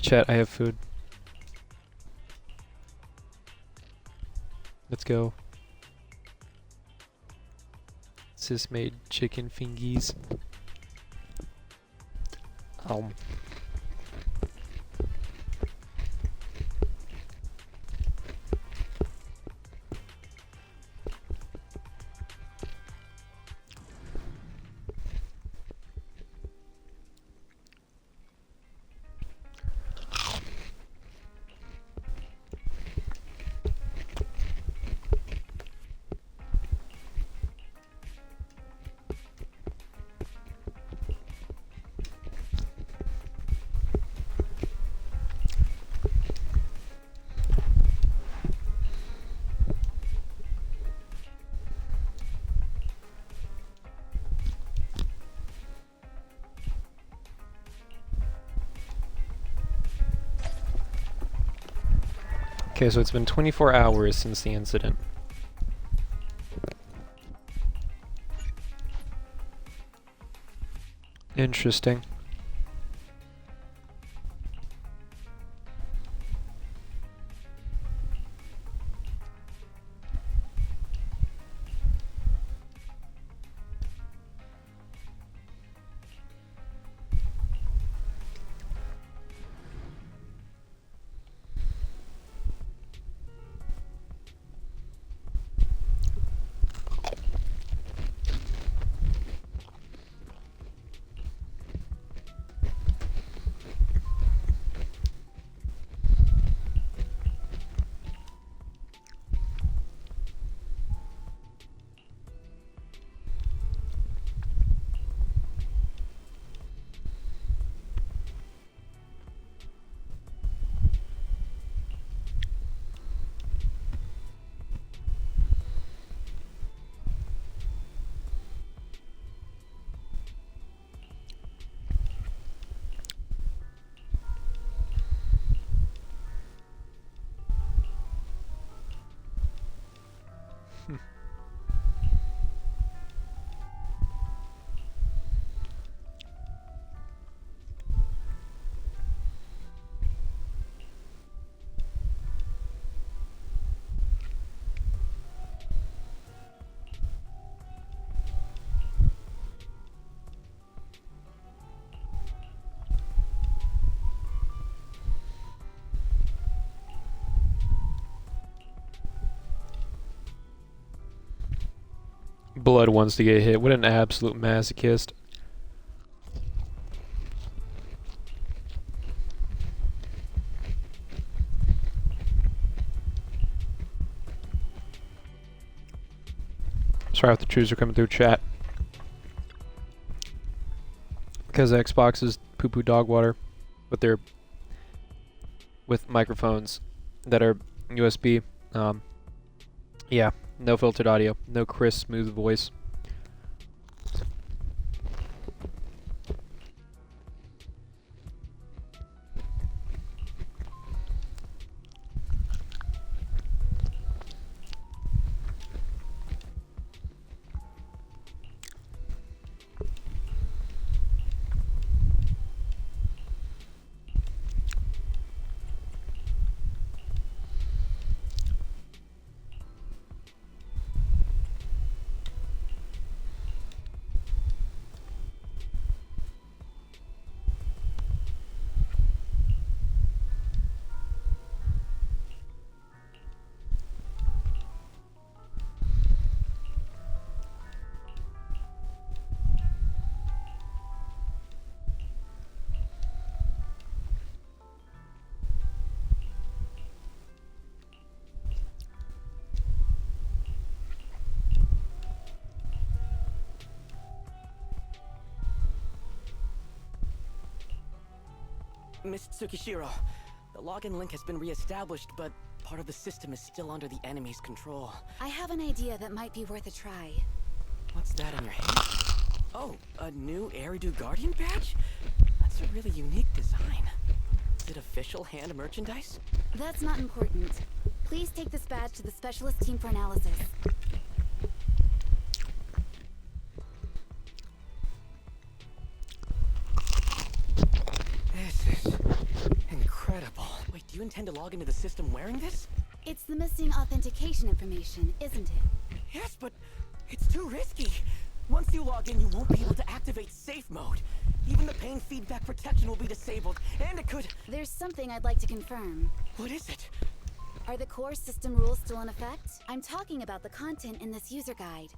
Chat, I have food. Let's go. Sis made chicken fingies. Okay, so it's been 24 hours since the incident. Interesting. Blood wants to get hit. What an absolute masochist. Sorry if the truths are coming through chat. Because Xbox is poo-poo dog water with microphones that are USB. Yeah, no filtered audio, no crisp, smooth voice. Miss Tsukishiro, the login link has been reestablished, but part of the system is still under the enemy's control. I have an idea that might be worth a try. What's that in your hand? Oh, a new Eridu Guardian badge? That's a really unique design. Is it official hand merchandise? That's not important. Please take this badge to the specialist team for analysis. This is incredible. Wait, do you intend to log into the system wearing this? It's the missing authentication information, isn't it? Yes, but it's too risky. Once you log in, you won't be able to activate safe mode. Even the pain feedback protection will be disabled, and it could... There's something I'd like to confirm. What is it? Are the core system rules still in effect? I'm talking about the content in this user guide.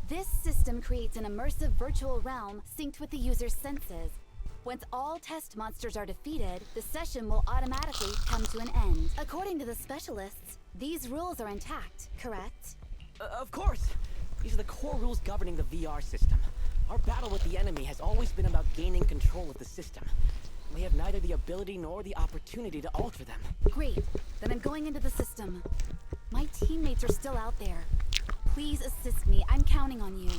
This system creates an immersive virtual realm synced with the user's senses. Once all test monsters are defeated, the session will automatically come to an end. According to the specialists, these rules are intact, correct? Of course! These are the core rules governing the VR system. Our battle with the enemy has always been about gaining control of the system. We have neither the ability nor the opportunity to alter them. Great. Then I'm going into the system. My teammates are still out there. Please assist me. I'm counting on you.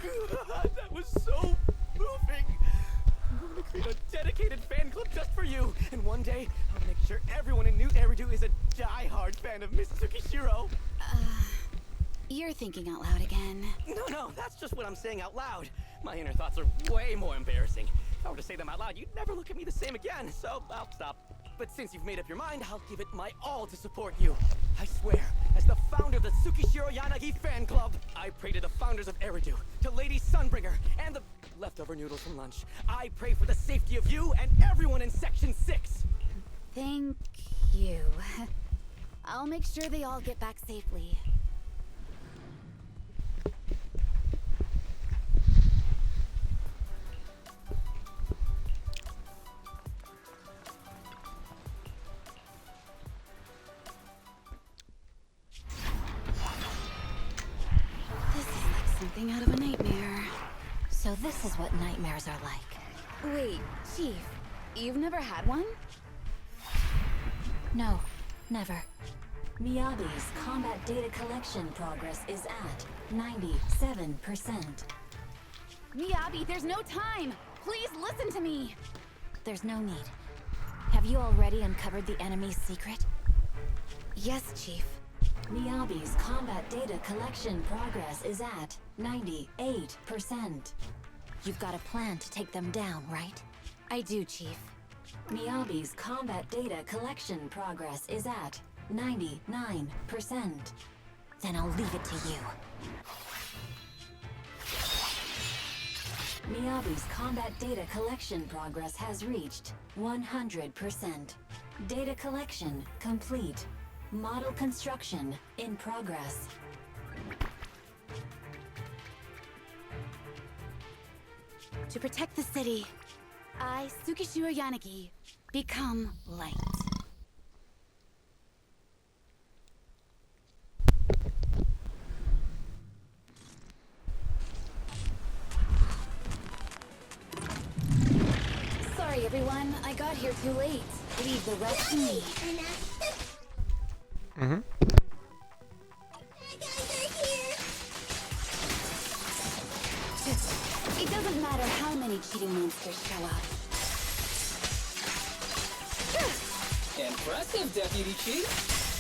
That was so moving! I'm going to create a dedicated fan club just for you. And one day, I'll make sure everyone in New Eridu is a die-hard fan of Miss Tsukishiro. You're thinking out loud again. No, that's just what I'm saying out loud. My inner thoughts are way more embarrassing. If I were to say them out loud, you'd never look at me the same again, so I'll stop. But since you've made up your mind, I'll give it my all to support you. I swear, as the founder of the Tsukishiro Yanagi fan club, I pray to the founders of Eridu, to Lady Sunbringer, and the leftover noodles from lunch. I pray for the safety of you and everyone in Section 6. Thank you. I'll make sure they all get back safely. Something out of a nightmare. So this is what nightmares are like. Wait, Chief, you've never had one? No, never. Miyabi's combat data collection progress is at 97%. Miyabi, there's no time! Please listen to me! There's no need. Have you already uncovered the enemy's secret? Yes, Chief. Miyabi's combat data collection progress is at 98%. You've got a plan to take them down, right? I do, Chief. Miyabi's combat data collection progress is at 99%. Then I'll leave it to you. Miyabi's combat data collection progress has reached 100%. Data collection complete. Model construction in progress. To protect the city, I, Tsukishiro Yanagi, become light. Sorry, everyone. I got here too late. Leave the rest to me. Mm-hmm. It doesn't matter how many cheating monsters show up. Impressive, Deputy Chief.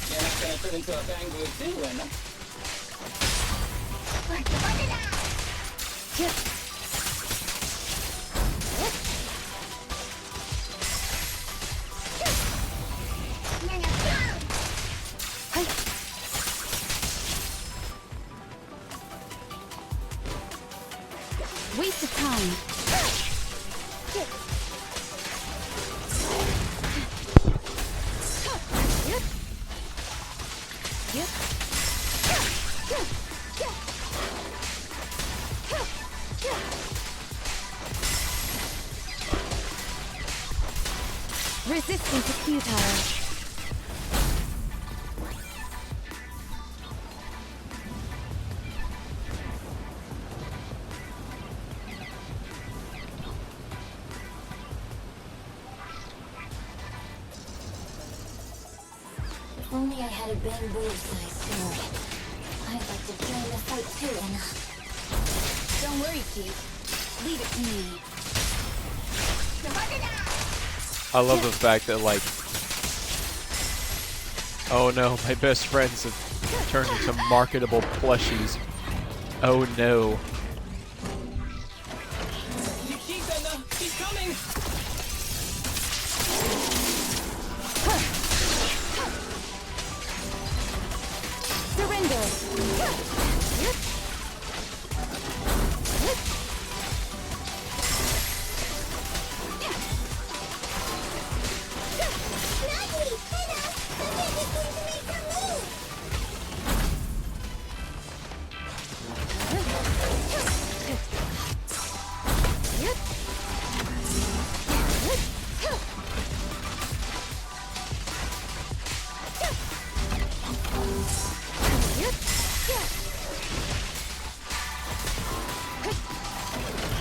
You're not gonna turn into a Banggood too, Waste of time. Resistance is futile. If only I had a bamboo-sized sword. I'd like to join the fight too, Anna. Don't worry, Chief. Leave it to me. I love the fact that, like, oh no, my best friends have turned into marketable plushies. Oh no. He's coming!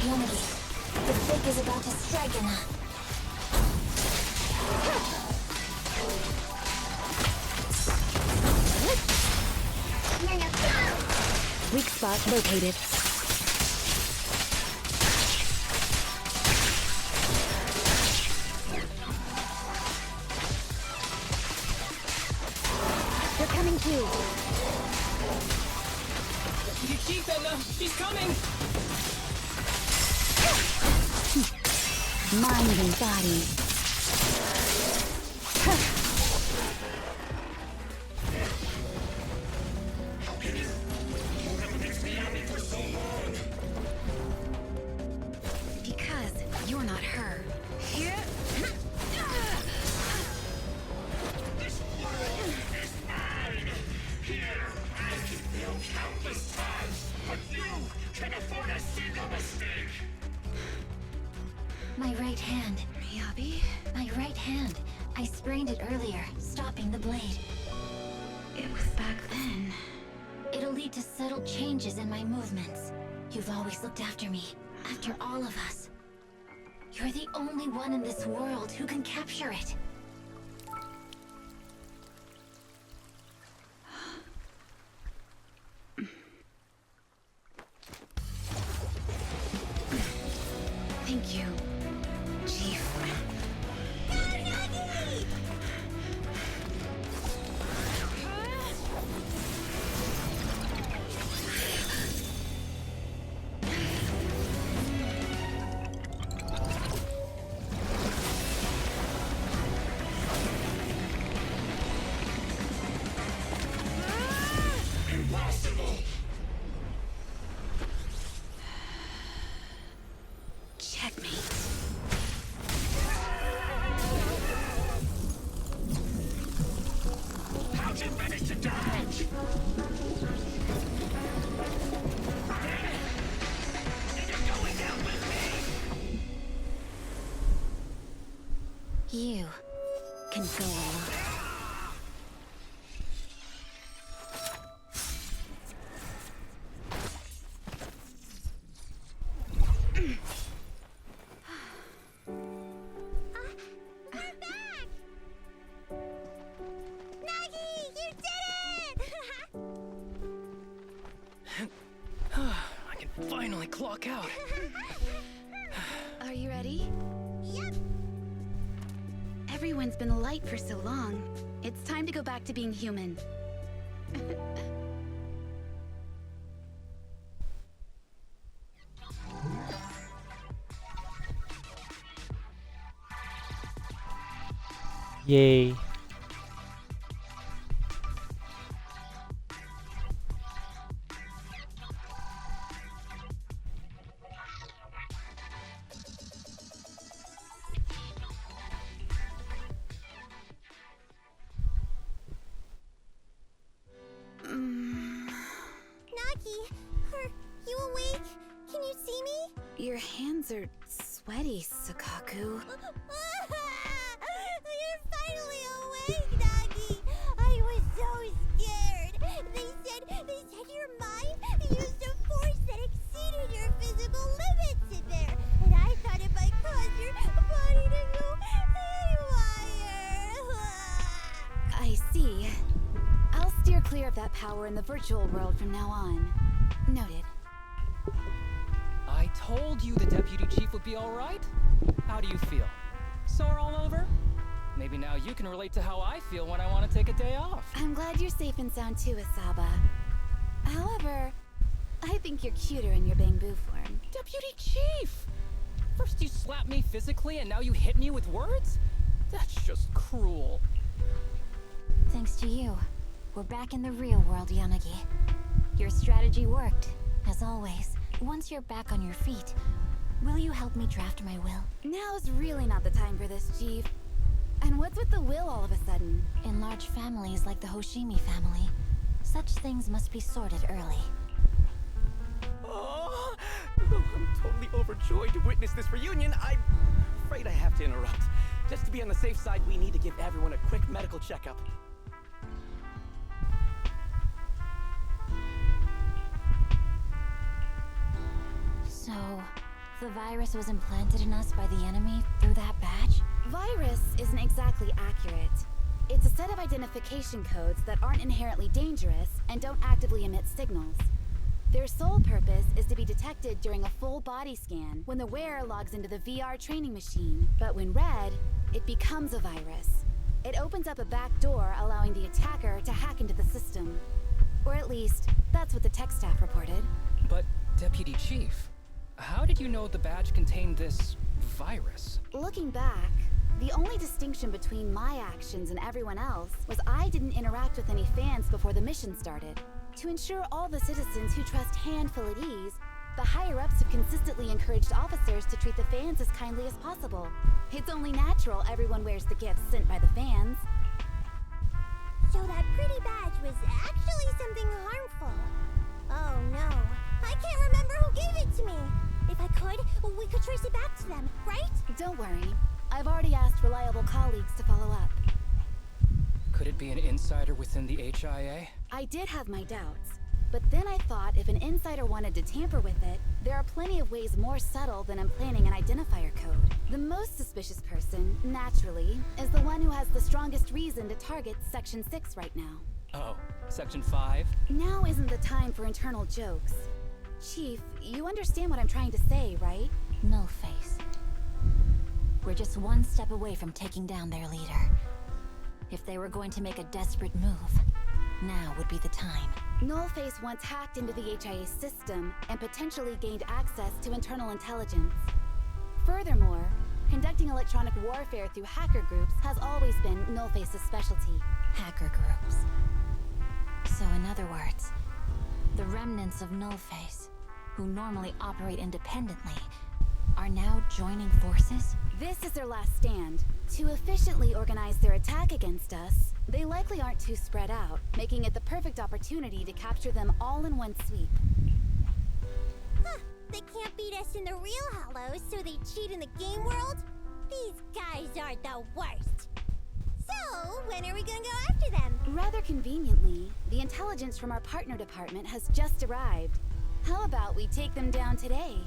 Yanagi, the fake is about to strike, Anna. Weak spot located. They're coming too. You keep Edna! She's coming! Mind and body. Because you're not her. This world is mine! Here, I can build countless times, but you can afford a single mistake! My right hand. Miyabi? My right hand. I sprained it earlier, stopping the blade. It was back then. It'll lead to subtle changes in my movements. You've always looked after me, after all of us. You're the only one in this world who can capture it. Thank you, Chief. didn't manage to dodge! And you're going down with me! You can go alone. I can finally clock out. Are you ready? Yep. Everyone's been light for so long. It's time to go back to being human. Yay. Nagi, are you awake? Can you see me? Your hands are sweaty, Sakaku. You're finally awake, Nagi. I was so scared. They said your mind used a force that exceeded your physical limits in there, and I thought it might cause your body to go haywire. I see. I'll steer clear of that power in the virtual world from now on. Noted. I told you the deputy chief would be alright. How do you feel? Sore all over? Maybe now you can relate to how I feel when I want to take a day off. I'm glad you're safe and sound too, Asaba. However, I think you're cuter in your bamboo form. Deputy chief! First you slap me physically and now you hit me with words? That's just cruel. Thanks to you, we're back in the real world, Yanagi. Your strategy worked, as always. Once you're back on your feet, will you help me draft my will? Now's really not the time for this, Chief. And what's with the will all of a sudden? In large families like the Hoshimi family, such things must be sorted early. Oh, I'm totally overjoyed to witness this reunion. I'm afraid I have to interrupt. Just to be on the safe side, we need to give everyone a quick medical checkup. So, the virus was implanted in us by the enemy through that badge? Virus isn't exactly accurate. It's a set of identification codes that aren't inherently dangerous and don't actively emit signals. Their sole purpose is to be detected during a full body scan when the wearer logs into the VR training machine. But when read, it becomes a virus. It opens up a back door, allowing the attacker to hack into the system. Or at least, that's what the tech staff reported. But, Deputy Chief, how did you know the badge contained this virus? Looking back, the only distinction between my actions and everyone else was I didn't interact with any fans before the mission started. To ensure all the citizens who trust Hand feel at ease, the higher-ups have consistently encouraged officers to treat the fans as kindly as possible. It's only natural everyone wears the gifts sent by the fans. So that pretty badge was actually something harmful. Oh no, I can't remember who gave it to me. If I could, we could trace it back to them, right? Don't worry. I've already asked reliable colleagues to follow up. Could it be an insider within the HIA? I did have my doubts, but then I thought if an insider wanted to tamper with it, there are plenty of ways more subtle than implanting an identifier code. The most suspicious person, naturally, is the one who has the strongest reason to target Section 6 right now. Oh, Section 5? Now isn't the time for internal jokes. Chief, you understand what I'm trying to say, right? No face. We're just one step away from taking down their leader. If they were going to make a desperate move, now would be the time. Nullface once hacked into the HIA system and potentially gained access to internal intelligence. Furthermore, conducting electronic warfare through hacker groups has always been Nullface's specialty. Hacker groups. So in other words, the remnants of Nullface, who normally operate independently, are now joining forces? This is their last stand. To efficiently organize their attack against us, They likely aren't too spread out, making it the perfect opportunity to capture them all in one sweep. Huh, they can't beat us in the real Hollows, so they cheat in the game world? These guys are the worst. So, when are we gonna go after them? Rather conveniently, the intelligence from our partner department has just arrived. How about we take them down today?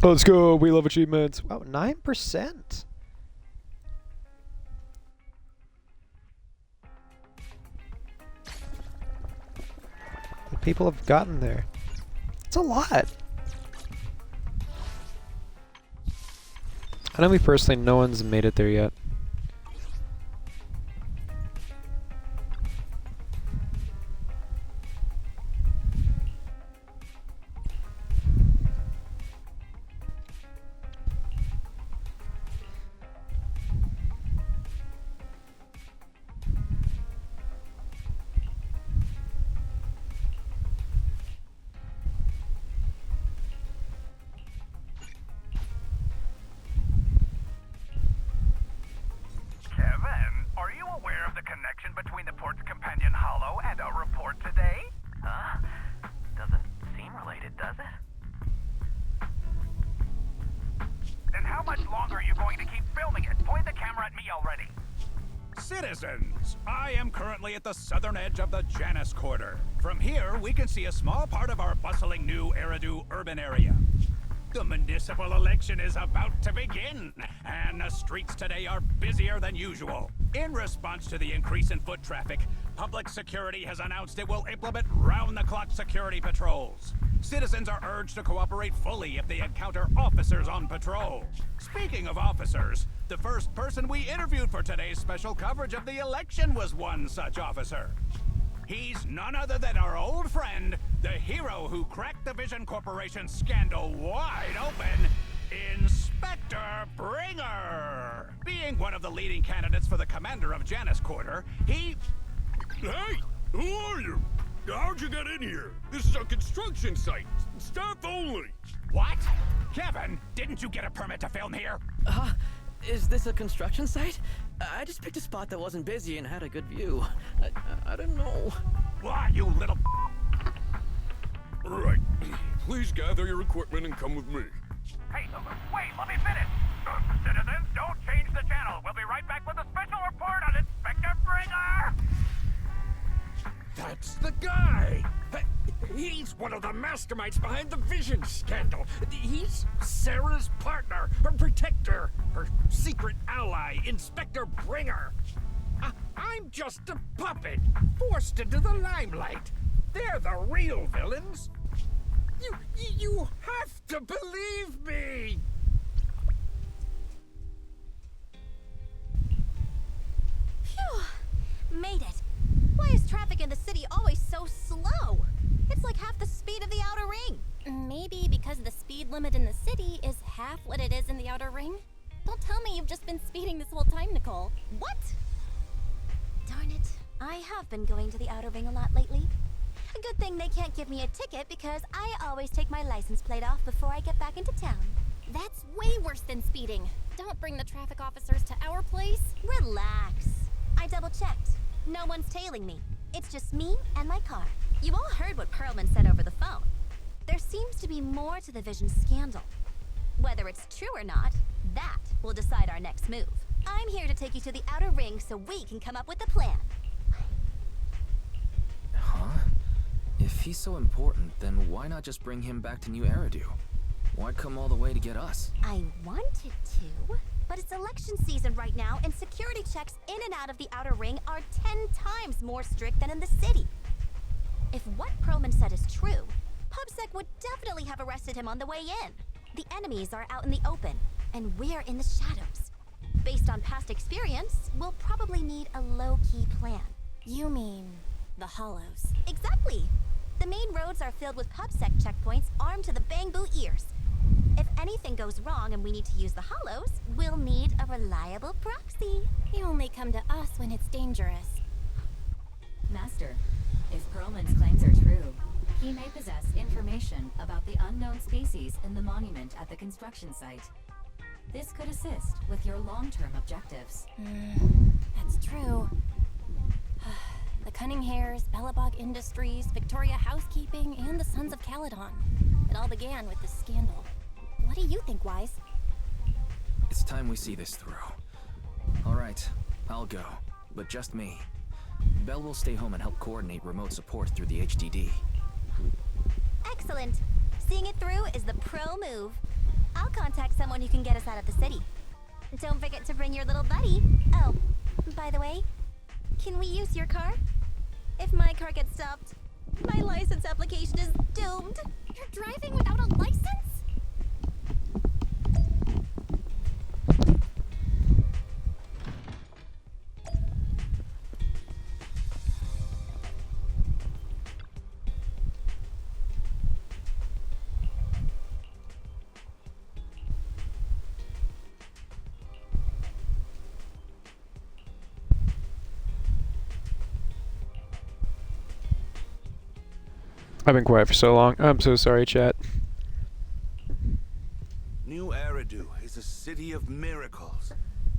Let's go. We love achievements. Wow, 9%. What people have gotten there. It's a lot. I know me personally, no one's made it there yet. Citizens, I am currently at the southern edge of the Janus Quarter. From here, we can see a small part of our bustling new Eridu urban area. The municipal election is about to begin, and the streets today are busier than usual. In response to the increase in foot traffic, public security has announced it will implement round-the-clock security patrols. Citizens are urged to cooperate fully if they encounter officers on patrol. Speaking of officers, the first person we interviewed for today's special coverage of the election was one such officer. He's none other than our old friend, the hero who cracked the Vision Corporation scandal wide open, Inspector Bringer. Being one of the leading candidates for the commander of Janus Quarter, he... Hey, who are you? How'd you get in here? This is a construction site. Staff only. What? Kevin, didn't you get a permit to film here? Is this a construction site? I just picked a spot that wasn't busy and had a good view. I don't know. Why, you little... Right. Please gather your equipment and come with me. Hey, wait, let me finish. Citizens, don't change the channel. We'll be right back with a special report on Inspector Bringer. That's the guy! He's one of the masterminds behind the Vision scandal. He's Sarah's partner, her protector, her secret ally, Inspector Bringer. I'm just a puppet, forced into the limelight. They're the real villains. You have to believe me! Phew! Made it. Why is traffic in the city always so slow? It's like half the speed of the outer ring. Maybe because the speed limit in the city is half what it is in the outer ring? Don't tell me you've just been speeding this whole time, Nicole. What? Darn it. I have been going to the outer ring a lot lately. A good thing they can't give me a ticket because I always take my license plate off before I get back into town. That's way worse than speeding. Don't bring the traffic officers to our place. Relax. I double-checked. No one's tailing me. It's just me and my car. You all heard what Perlman said over the phone. There seems to be more to the Vision scandal. Whether it's true or not, that will decide our next move. I'm here to take you to the outer ring so we can come up with a plan. Huh? If he's so important, then why not just bring him back to New Eridu? Why come all the way to get us? I wanted to, but it's election season right now, and security checks in and out of the outer ring are 10 times more strict than in the city. If what Perlman said is true, PubSec would definitely have arrested him on the way in. The enemies are out in the open, and we're in the shadows. Based on past experience, we'll probably need a low-key plan. You mean the Hollows? Exactly! The main roads are filled with PubSec checkpoints armed to the bang-boo ears. If anything goes wrong and we need to use the Hollows, we'll need a reliable proxy. You only come to us when it's dangerous. Master, if Perlman's claims are true, he may possess information about the unknown species in the monument at the construction site. This could assist with your long-term objectives. That's true. The Cunning Hares, Bellabog Industries, Victoria Housekeeping, and the Sons of Caledon. It all began with this scandal. What do you think, Wise? It's time we see this through. Alright, I'll go, but just me. Belle will stay home and help coordinate remote support through the HDD. Excellent. Seeing it through is the pro move. I'll contact someone who can get us out of the city. Don't forget to bring your little buddy. Oh, by the way, can we use your car? If my car gets stopped, my license application is doomed. You're driving without a license? I've been quiet for so long. I'm so sorry, chat. New Eridu is a city of miracles.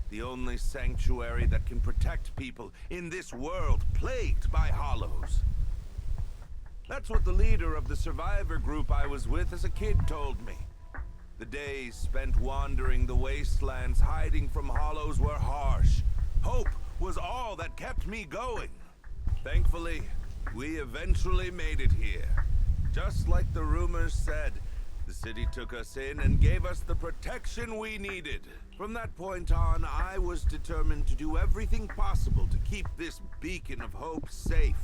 The only sanctuary that can protect people in this world plagued by hollows. That's what the leader of the survivor group I was with as a kid told me. The days spent wandering the wastelands hiding from hollows were harsh. Hope was all that kept me going. Thankfully, we eventually made it here. Just like the rumors said, the city took us in and gave us the protection we needed. From that point on, I was determined to do everything possible to keep this beacon of hope safe.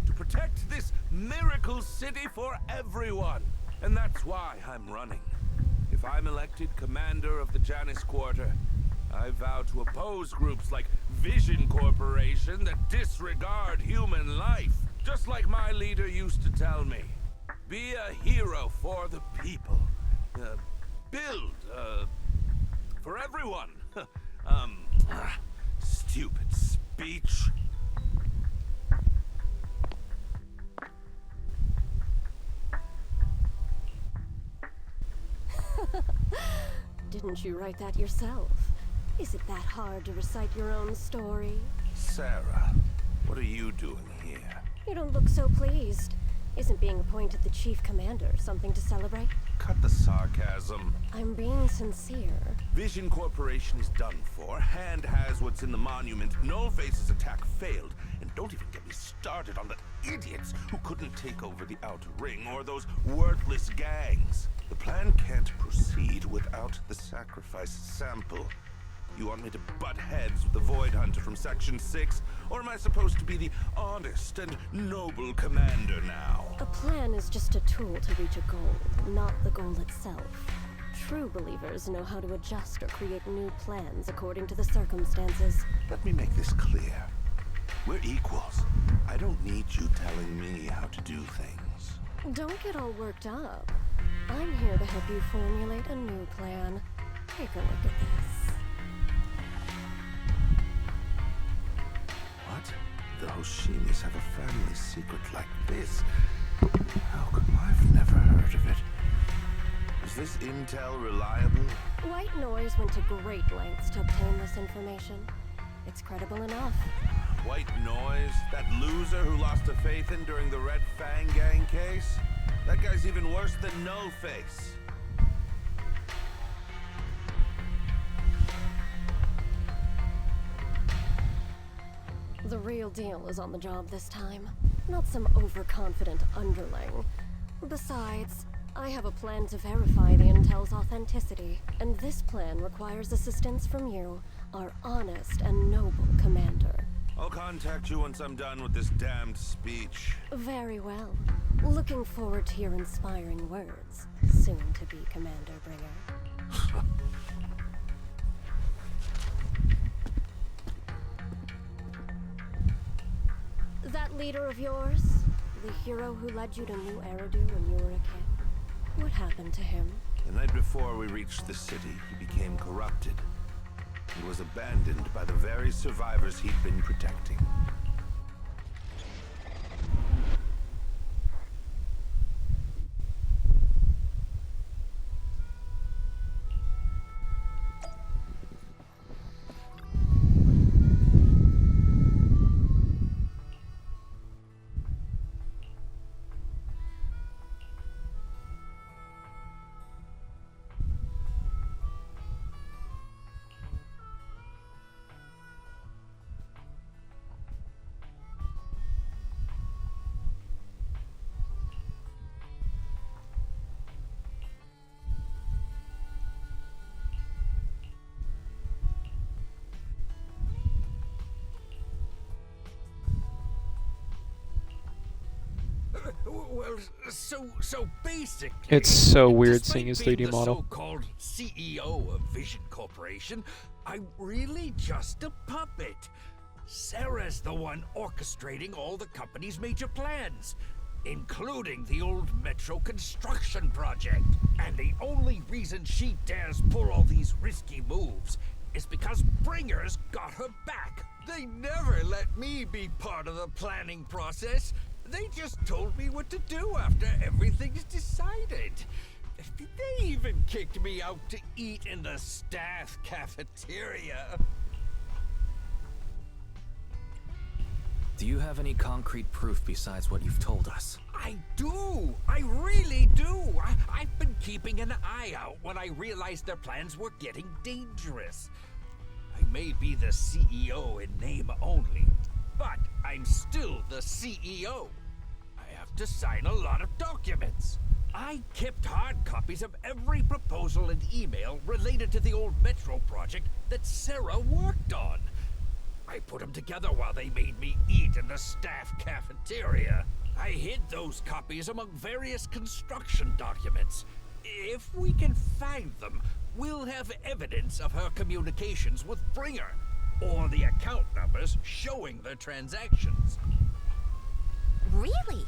To protect this miracle city for everyone. And that's why I'm running. If I'm elected commander of the Janus Quarter, I vow to oppose groups like Vision Corporation that disregard human life. Just like my leader used to tell me. Be a hero for the people. Build, for everyone. Stupid speech. Didn't you write that yourself? Is it that hard to recite your own story? Sarah, what are you doing here? You don't look so pleased. Isn't being appointed the chief commander something to celebrate? Cut the sarcasm. I'm being sincere. Vision Corporation is done for. Hand has what's in the monument. Nullface's attack failed. And don't even get me started on the idiots who couldn't take over the Outer Ring or those worthless gangs. The plan can't proceed without the sacrifice sample. You want me to butt heads with the Void Hunter from Section 6? Or am I supposed to be the honest and noble commander now? A plan is just a tool to reach a goal, not the goal itself. True believers know how to adjust or create new plans according to the circumstances. Let me make this clear. We're equals. I don't need you telling me how to do things. Don't get all worked up. I'm here to help you formulate a new plan. Take a look at this. What? The Hoshimis have a family secret like this? How come I've never heard of it? Is this intel reliable? White Noise went to great lengths to obtain this information. It's credible enough. White Noise? That loser who lost a faith in during the Red Fang Gang case? That guy's even worse than No Face. The real deal is on the job this time, not some overconfident underling. Besides, I have a plan to verify the intel's authenticity, and this plan requires assistance from you, our honest and noble commander. I'll contact you once I'm done with this damned speech. Very well. Looking forward to your inspiring words, soon to be Commander Bringer. That leader of yours, the hero who led you to New Eridu when you were a kid, what happened to him? The night before we reached the city, he became corrupted. He was abandoned by the very survivors he'd been protecting. Well, so basically, It's so weird despite seeing his being 3D the model. so-called CEO of Vision Corporation, I'm really just a puppet. Sarah's the one orchestrating all the company's major plans, including the old metro construction project. And the only reason she dares pull all these risky moves is because Bringer's got her back. They never let me be part of the planning process. They just told me what to do after everything's decided. They even kicked me out to eat in the staff cafeteria. Do you have any concrete proof besides what you've told us? I do! I really do! I've been keeping an eye out when I realized their plans were getting dangerous. I may be the CEO in name only, but I'm still the CEO. I have to sign a lot of documents. I kept hard copies of every proposal and email related to the old metro project that Sarah worked on. I put them together while they made me eat in the staff cafeteria. I hid those copies among various construction documents. If we can find them, we'll have evidence of her communications with Bringer, or the account numbers showing the transactions. Really?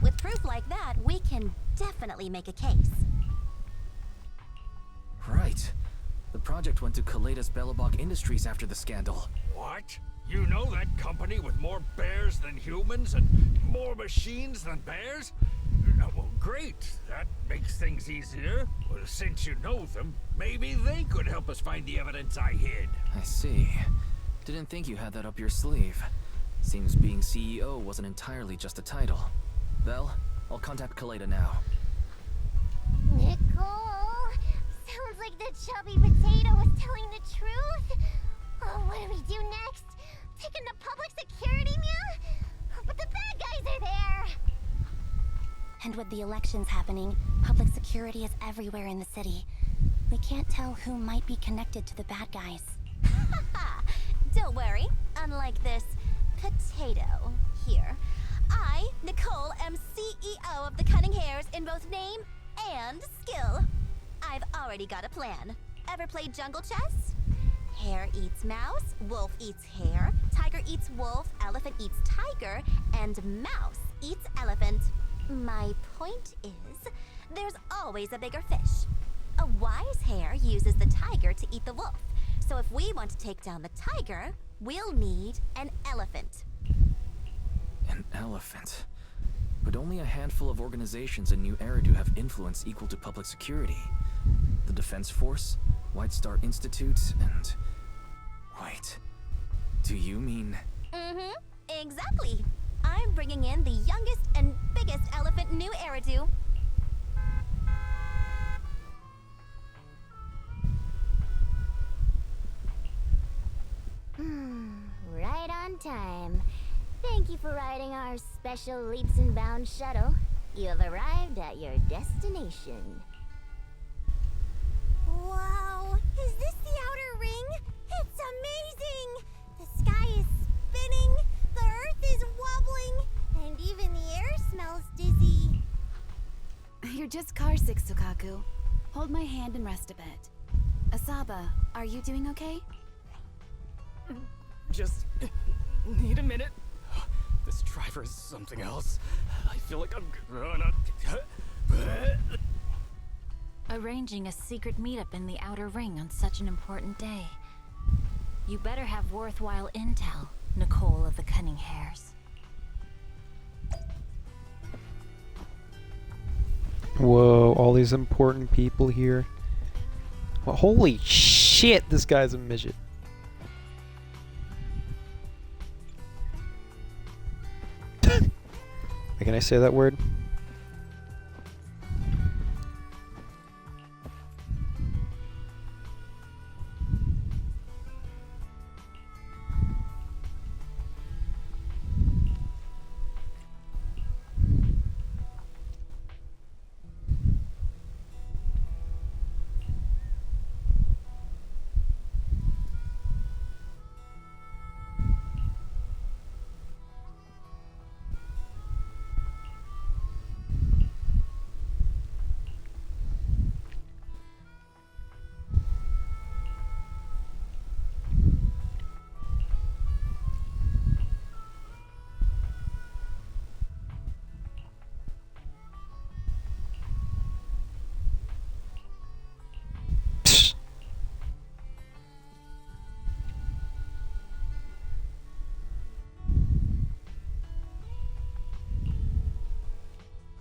With proof like that, we can definitely make a case. Right. The project went to Kaleda's Belobog Industries after the scandal. What? You know that company with more bears than humans and more machines than bears? Well, great. That makes things easier. Well, since you know them, maybe they could help us find the evidence I hid. I see. Didn't think you had that up your sleeve. Seems being CEO wasn't entirely just a title. Well, I'll contact Kaleda now. Nicole! Sounds like the chubby potato was telling the truth. Oh, what do we do next? Take him to public security, meow? But the bad guys are there! And with the elections happening, public security is everywhere in the city. We can't tell who might be connected to the bad guys. Don't worry. Unlike this potato here, I, Nicole, am CEO of the Cunning Hares in both name and skill. I've already got a plan. Ever played jungle chess? Hare eats mouse, wolf eats hare, tiger eats wolf, elephant eats tiger, and mouse eats elephant. My point is, there's always a bigger fish. A wise hare uses the tiger to eat the wolf. So if we want to take down the tiger, we'll need an elephant. An elephant? But only a handful of organizations in New Eridu have influence equal to public security. The Defense Force, White Star Institute, and... Wait, do you mean... Mm-hmm, exactly. I'm bringing in the youngest and biggest elephant in New Eridu. Right on time. Thank you for riding our special leaps and bounds shuttle. You have arrived at your destination. Wow, is this the outer ring? It's amazing! The sky is spinning, the earth is wobbling, and even the air smells dizzy. You're just car sick, Sukaku. Hold my hand and rest a bit. Asaba, are you doing okay? Just need a minute. This driver is something else. I feel like I'm gonna... Arranging a secret meetup in the outer ring on such an important day. You better have worthwhile intel, Nicole of the Cunning Hares. Whoa, all these important people here. Well, holy shit, this guy's a midget. Can I say that word?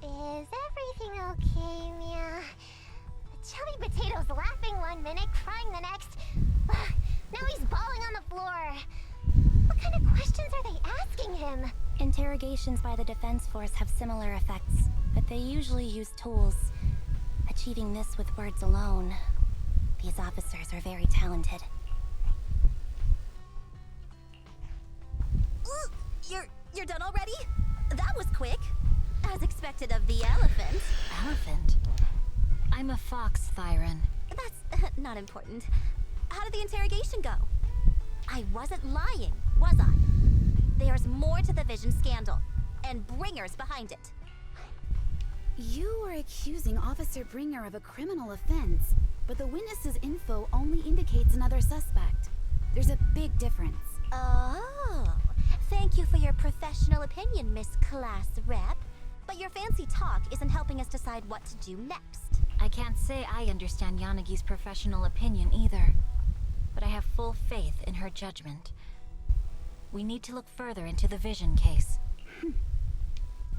Is everything okay, Mia? Chubby Potato's laughing one minute, crying the next. Now he's bawling on the floor. What kind of questions are they asking him? Interrogations by the Defense Force have similar effects, but they usually use tools. Achieving this with words alone. These officers are very talented. Ooh, you're done already? That was quick. As expected of the elephant. Elephant? I'm a fox, Thyron. That's not important. How did the interrogation go? I wasn't lying, was I? There's more to the Vision scandal, and Bringer's behind it. You were accusing Officer Bringer of a criminal offense, but the witness's info only indicates another suspect. There's a big difference. Oh, thank you for your professional opinion, Miss Class Rep. But your fancy talk isn't helping us decide what to do next. I can't say I understand Yanagi's professional opinion either, but I have full faith in her judgment. We need to look further into the Vision case.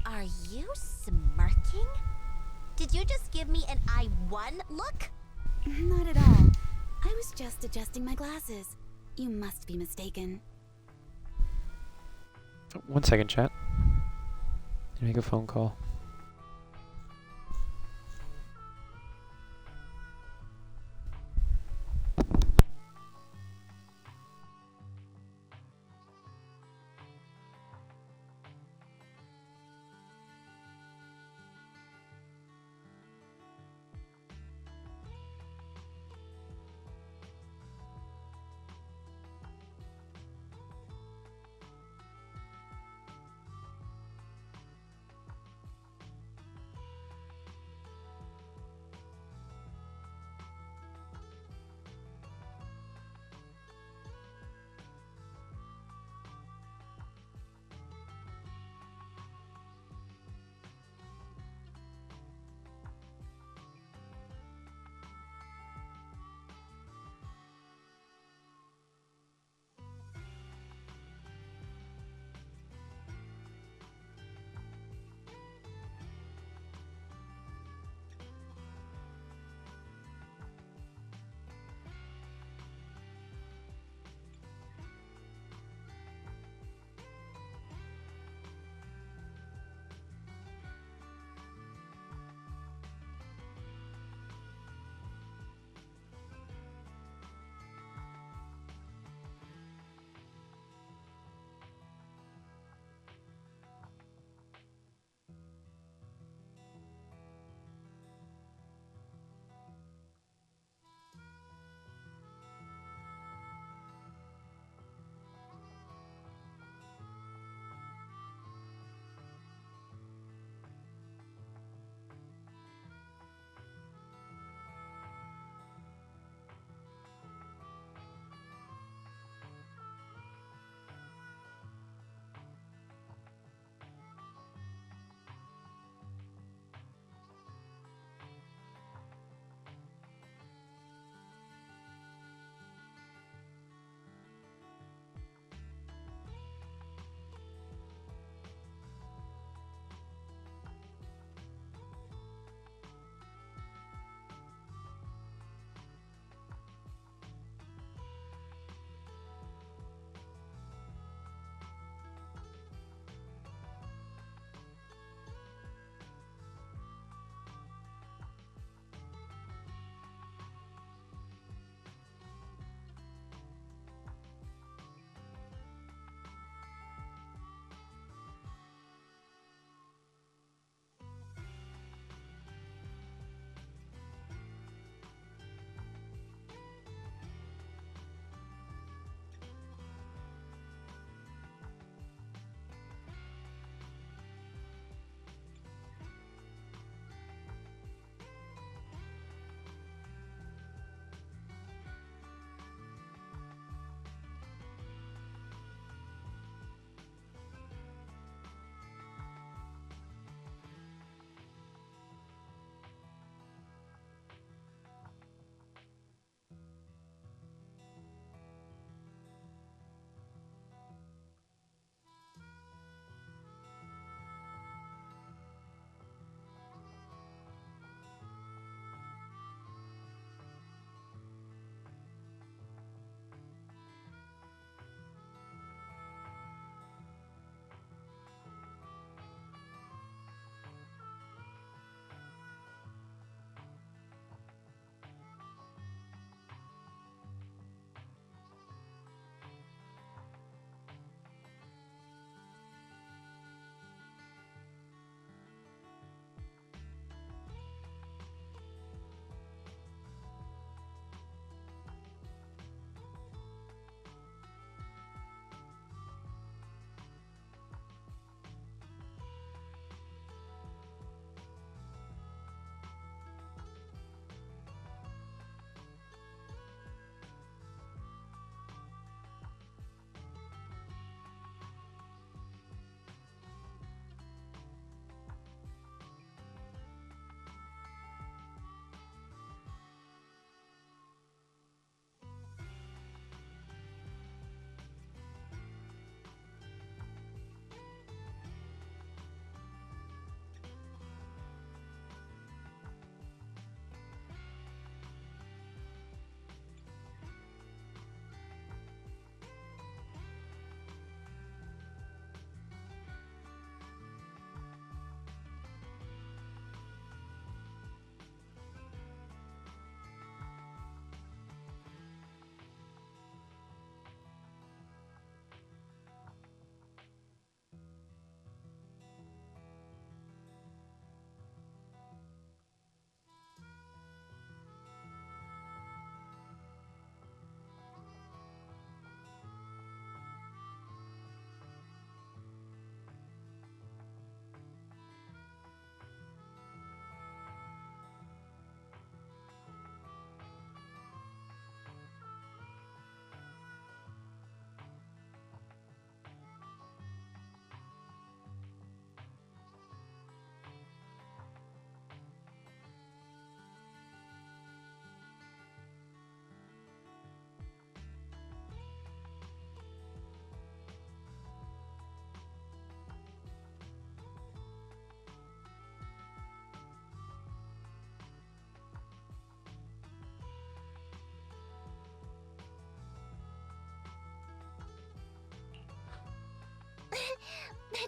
Are you smirking? Did you just give me an I won look? Not at all. I was just adjusting my glasses. You must be mistaken. Oh, 1 second, chat. Make a phone call.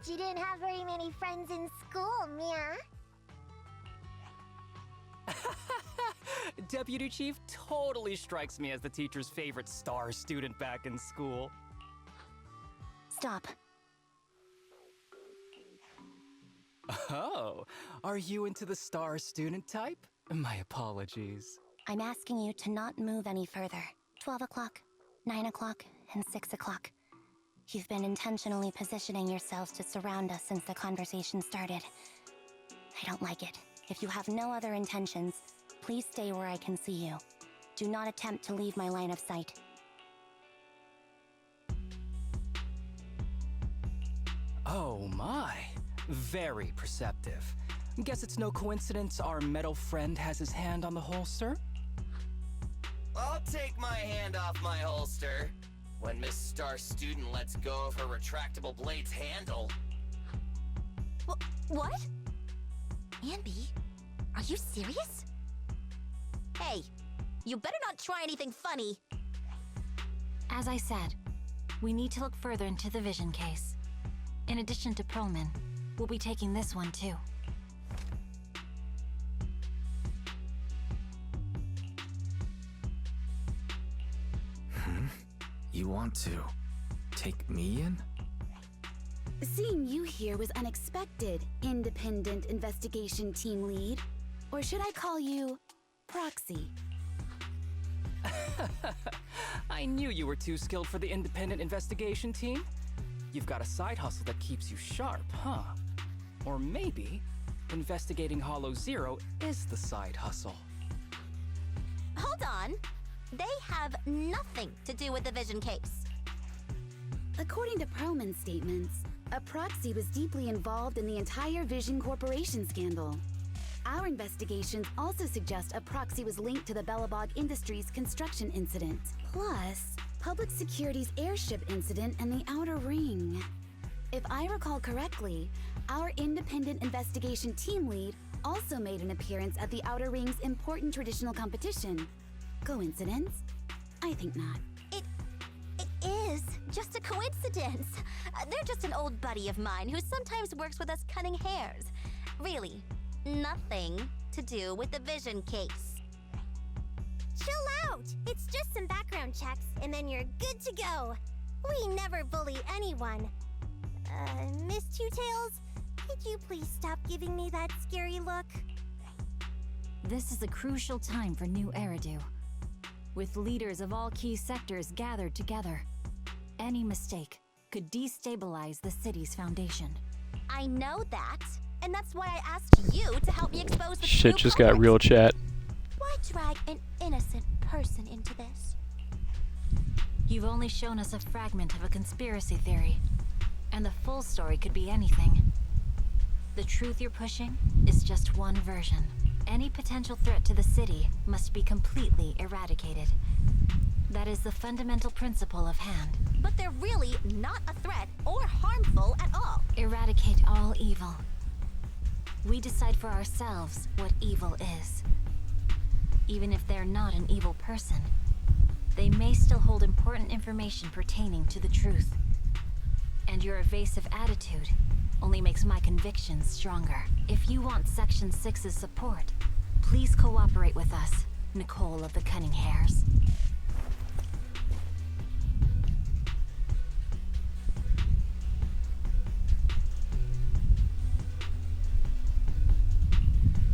Bet you didn't have very many friends in school, Mia. Deputy Chief totally strikes me as the teacher's favorite star student back in school. Stop. Oh, are you into the star student type? My apologies. I'm asking you to not move any further. 12 o'clock, 9 o'clock, and 6 o'clock. You've been intentionally positioning yourselves to surround us since the conversation started. I don't like it. If you have no other intentions, please stay where I can see you. Do not attempt to leave my line of sight. Oh my, very perceptive. Guess it's no coincidence our metal friend has his hand on the holster? I'll take my hand off my holster when Miss Star Student lets go of her retractable blade's handle. What? Anby, are you serious? Hey, you better not try anything funny. As I said, we need to look further into the vision case. In addition to Perlman, we'll be taking this one too. You want to take me in? Seeing you here was unexpected, Independent Investigation Team Lead. Or should I call you Proxy? I knew you were too skilled for the independent investigation team. You've got a side hustle that keeps you sharp, huh? Or maybe investigating Hollow Zero is the side hustle. Hold on. They have nothing to do with the vision case. According to Perlman's statements, a proxy was deeply involved in the entire Vision Corporation scandal. Our investigations also suggest a proxy was linked to the Belobog Industries construction incident, plus Public Security's airship incident and the Outer Ring. If I recall correctly, our independent investigation team lead also made an appearance at the Outer Ring's important traditional competition. Coincidence? I think not. It is just a coincidence. They're just an old buddy of mine who sometimes works with us cunning hares. Really, nothing to do with the vision case. Chill out! It's just some background checks, and then you're good to go. We never bully anyone. Miss Two Tails, could you please stop giving me that scary look? This is a crucial time for New Eridu. With leaders of all key sectors gathered together, any mistake could destabilize the city's foundation. I know that, and that's why I asked you to help me expose the Shit true just culprit. got real, chat. Why drag an innocent person into this? You've only shown us a fragment of a conspiracy theory, and the full story could be anything. The truth you're pushing is just one version. Any potential threat to the city must be completely eradicated. That is the fundamental principle of Hand. But they're really not a threat or harmful at all. Eradicate all evil. We decide for ourselves what evil is. Even if they're not an evil person, they may still hold important information pertaining to the truth. And your evasive attitude only makes my convictions stronger. If you want Section 6's support, please cooperate with us, Nicole of the Cunning Hares.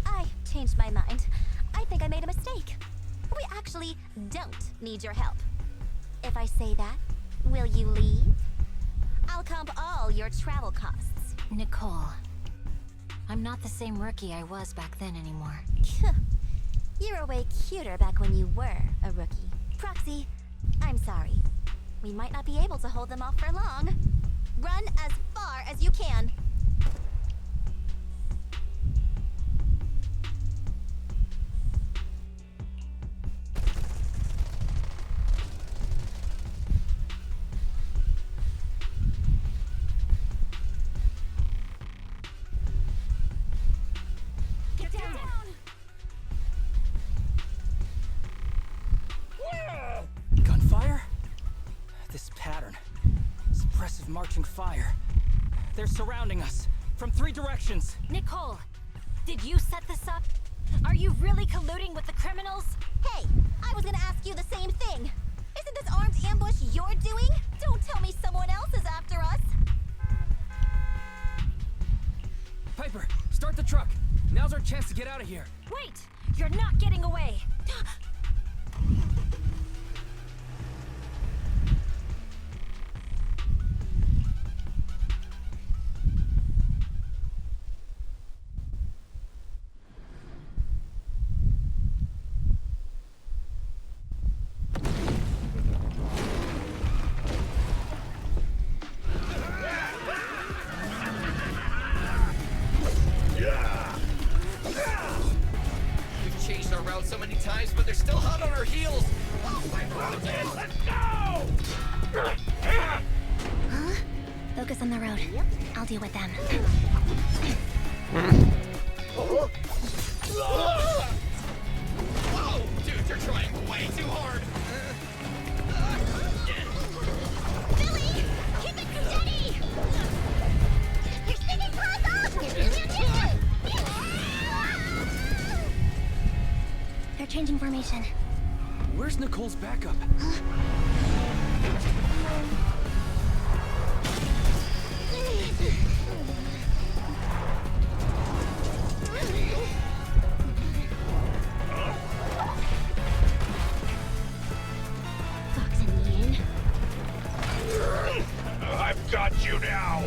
I changed my mind. I think I made a mistake. We actually don't need your help. If I say that, will you leave? I'll comp all your travel costs. Nicole, I'm not the same rookie I was back then anymore. You were way cuter back when you were a rookie. Proxy, I'm sorry. We might not be able to hold them off for long. Run as far as you can. Gunfire? This pattern. Suppressive marching fire. They're surrounding us from 3 directions. Nicole, did you set this up? Are you really colluding with the criminals? Hey, I was gonna ask you the same thing. Isn't this armed ambush you're doing? Don't tell me someone else is after us. Piper, start the truck. Now's our chance to get out of here. Wait! You're not getting away! We've changed our route so many times, but they're still hot on our heels. Oh my God, let's go! Huh? Focus on the road. I'll deal with them. Whoa, dude, you're trying way too hard. Billy, keep it steady! You're sticking close up! They're changing formation. Where's Nicole's backup? Fox and Yin. I've got you now!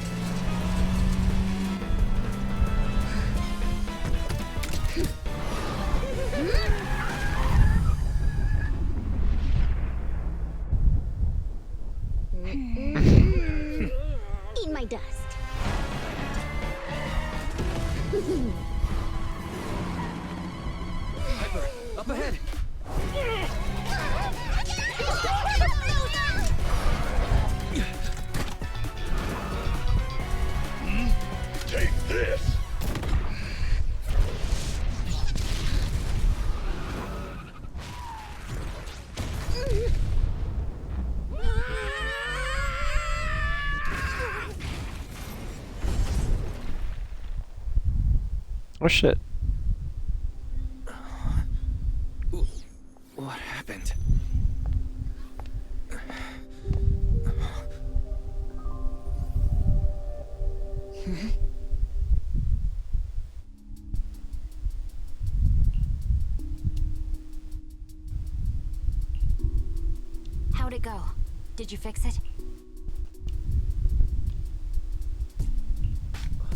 Eat my dust. Piper, up ahead. Take this! Oh shit. What happened? How'd it go? Did you fix it?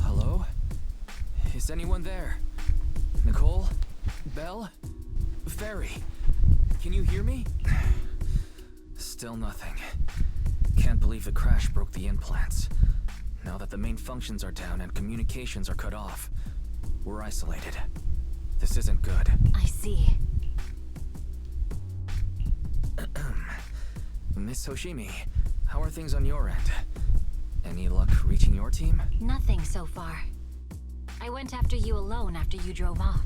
Hello? Is anyone there? Nicole? Belle? Ferry? Can you hear me? Still nothing. Can't believe the crash broke the implants. Now that the main functions are down and communications are cut off, we're isolated. This isn't good. I see. Miss Hoshimi, how are things on your end? Any luck reaching your team? Nothing so far. I went after you alone after you drove off.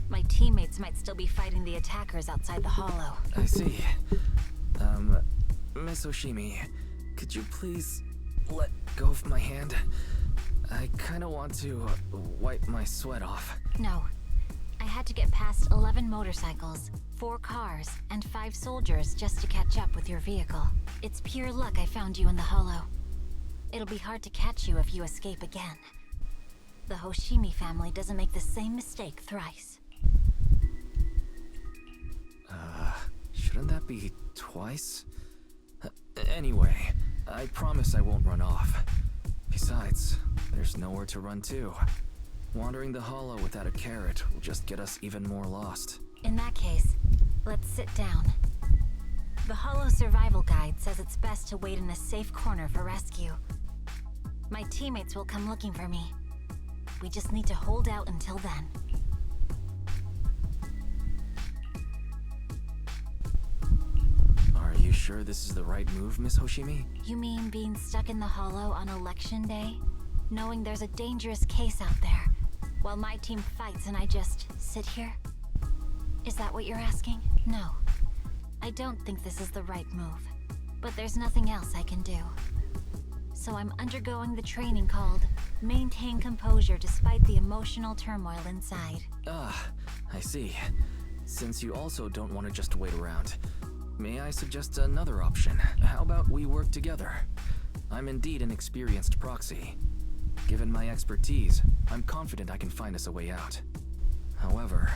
My teammates might still be fighting the attackers outside the hollow. I see. Miss Hoshimi, could you please let go of my hand? I kinda want to wipe my sweat off. No. I had to get past 11 motorcycles, 4 cars, and 5 soldiers just to catch up with your vehicle. It's pure luck I found you in the hollow. It'll be hard to catch you if you escape again. The Hoshimi family doesn't make the same mistake thrice. Shouldn't that be twice? Anyway, I promise I won't run off. Besides, there's nowhere to run to. Wandering the hollow without a carrot will just get us even more lost. In that case, let's sit down. The hollow survival guide says it's best to wait in a safe corner for rescue. My teammates will come looking for me. We just need to hold out until then. Are you sure this is the right move, Miss Hoshimi? You mean being stuck in the hollow on election day? Knowing there's a dangerous case out there, while my team fights and I just sit here? Is that what you're asking? No. I don't think this is the right move. But there's nothing else I can do. So I'm undergoing the training called Maintain Composure Despite the Emotional Turmoil Inside. Ah, I see. Since you also don't want to just wait around, may I suggest another option? How about we work together? I'm indeed an experienced proxy. Given my expertise, I'm confident I can find us a way out. However,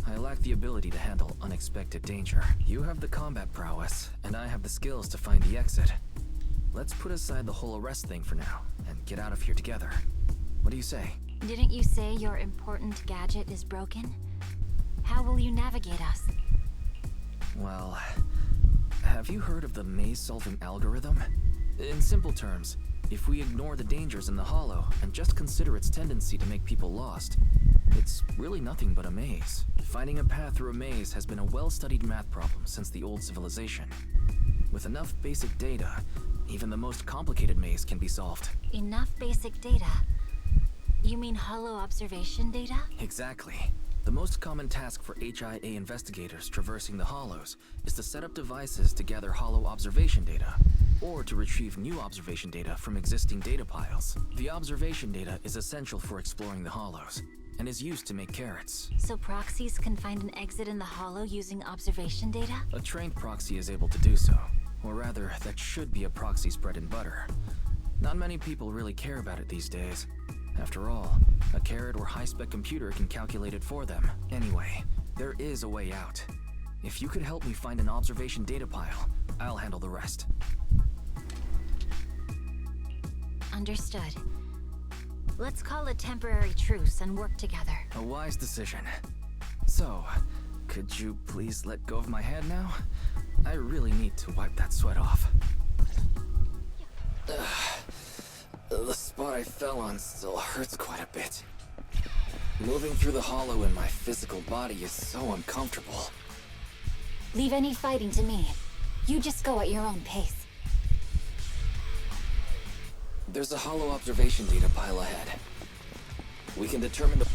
I lack the ability to handle unexpected danger. You have the combat prowess, and I have the skills to find the exit. Let's put aside the whole arrest thing for now, and get out of here together. What do you say? Didn't you say your important gadget is broken? How will you navigate us? Well, have you heard of the maze-solving algorithm? In simple terms, if we ignore the dangers in the Hollow and just consider its tendency to make people lost, it's really nothing but a maze. Finding a path through a maze has been a well-studied math problem since the old civilization. With enough basic data, even the most complicated maze can be solved. Enough basic data? You mean hollow observation data? Exactly. The most common task for HIA investigators traversing the Hollows is to set up devices to gather hollow observation data, or to retrieve new observation data from existing data piles. The observation data is essential for exploring the Hollows, and is used to make carrots. So proxies can find an exit in the Hollow using observation data? A trained proxy is able to do so. Or rather, that should be a proxy's bread and butter. Not many people really care about it these days. After all, a carrot or high-spec computer can calculate it for them. Anyway, there is a way out. If you could help me find an observation data pile, I'll handle the rest. Understood. Let's call a temporary truce and work together. A wise decision. So, could you please let go of my hand now? I really need to wipe that sweat off. The spot I fell on still hurts quite a bit. Moving through the Hollow in my physical body is so uncomfortable. Leave any fighting to me. You just go at your own pace. There's a Hollow observation data pile ahead. We can determine the...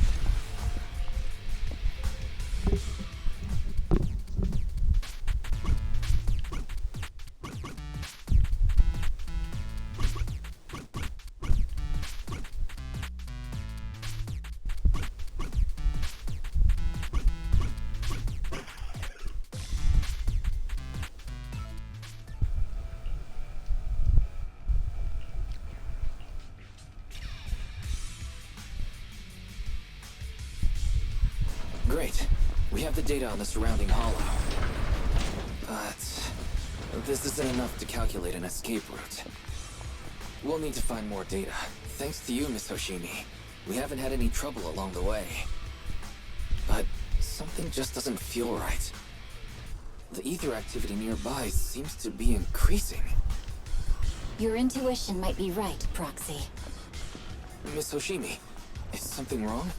Great. We have the data on the surrounding Hollow. But this isn't enough to calculate an escape route. We'll need to find more data. Thanks to you, Miss Hoshimi, we haven't had any trouble along the way. But something just doesn't feel right. The ether activity nearby seems to be increasing. Your intuition might be right, Proxy. Miss Hoshimi, is something wrong?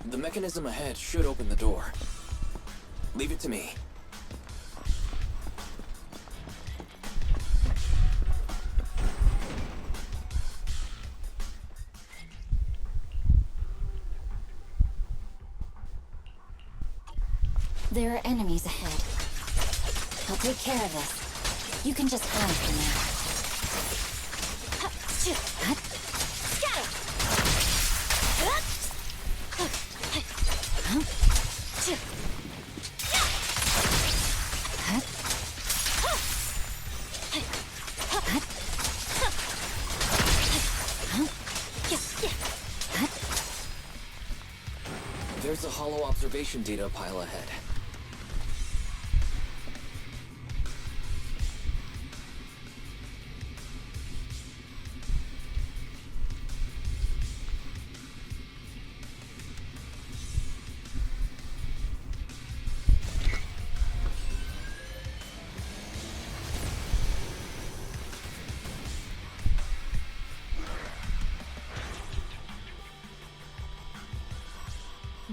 The mechanism ahead should open the door. Leave it to me. There are enemies ahead. I'll take care of this. You can just hide for now. Scatter! There's a Hollow observation data pile ahead.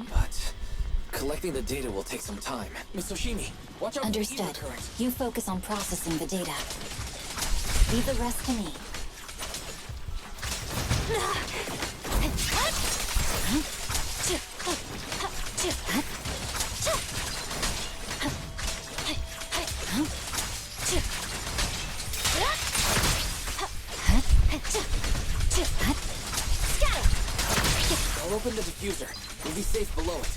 But collecting the data will take some time. Miss Hoshimi, watch out. Understood. You focus on processing the data. Leave the rest to me. open the diffuser. We'll be safe below it.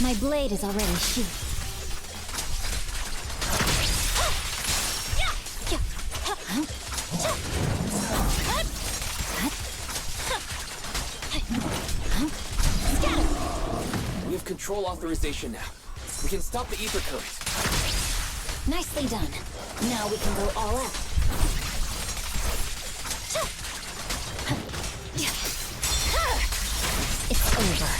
My blade is already sheathed. We have control authorization now. We can stop the ether current. Nicely done. Now we can go all out. It's over.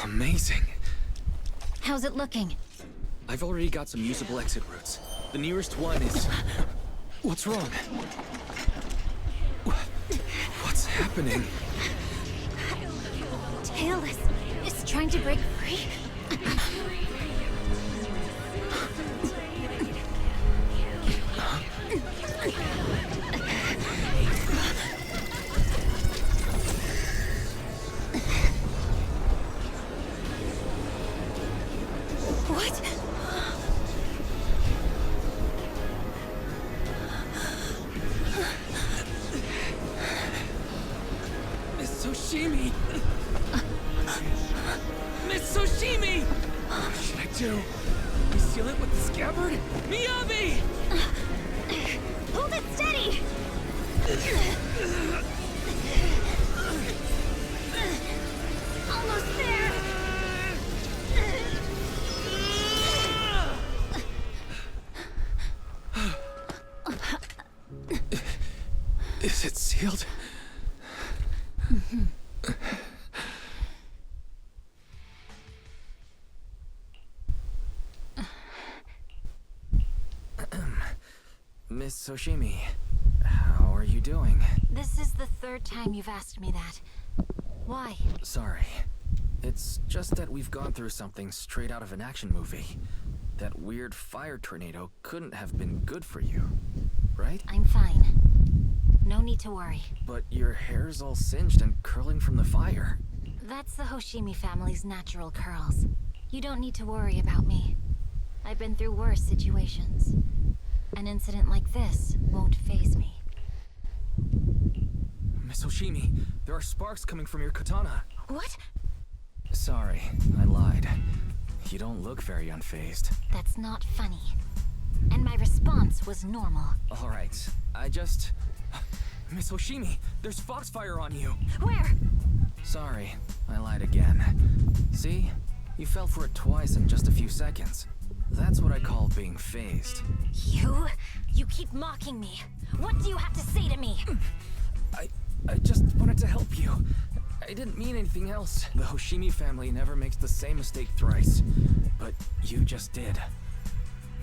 Amazing. How's it looking? I've already got some usable exit routes. The nearest one is... What's wrong? What's happening? Tailless is trying to break free? What? Miss Soshimi! Miss Soshimi! What should I do? We seal it with the scabbard? Miyabi! Hold it steady! Almost there! Is it sealed? Miss Soshimi, how are you doing? This is the third time you've asked me that. Why? Sorry. It's just that we've gone through something straight out of an action movie. That weird fire tornado couldn't have been good for you, right? I'm fine. No need to worry. But your hair's all singed and curling from the fire. That's the Hoshimi family's natural curls. You don't need to worry about me. I've been through worse situations. An incident like this won't faze me. Miss Hoshimi, there are sparks coming from your katana. What? Sorry, I lied. You don't look very unfazed. That's not funny. And my response was normal. All right, I just... Miss Hoshimi, there's foxfire on you. Where? Sorry, I lied again. See? You fell for it twice in just a few seconds. That's what I call being phased. You keep mocking me. What do you have to say to me? I just wanted to help you. I didn't mean anything else. The Hoshimi family never makes the same mistake thrice. But you just did.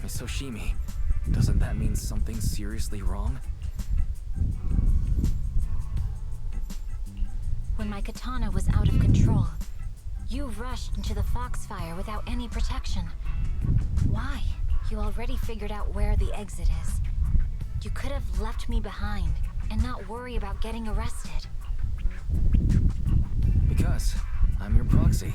Miss Hoshimi, doesn't that mean something seriously wrong? When my katana was out of control, you rushed into the foxfire without any protection. Why? You already figured out where the exit is. You could have left me behind and not worry about getting arrested. Because I'm your proxy.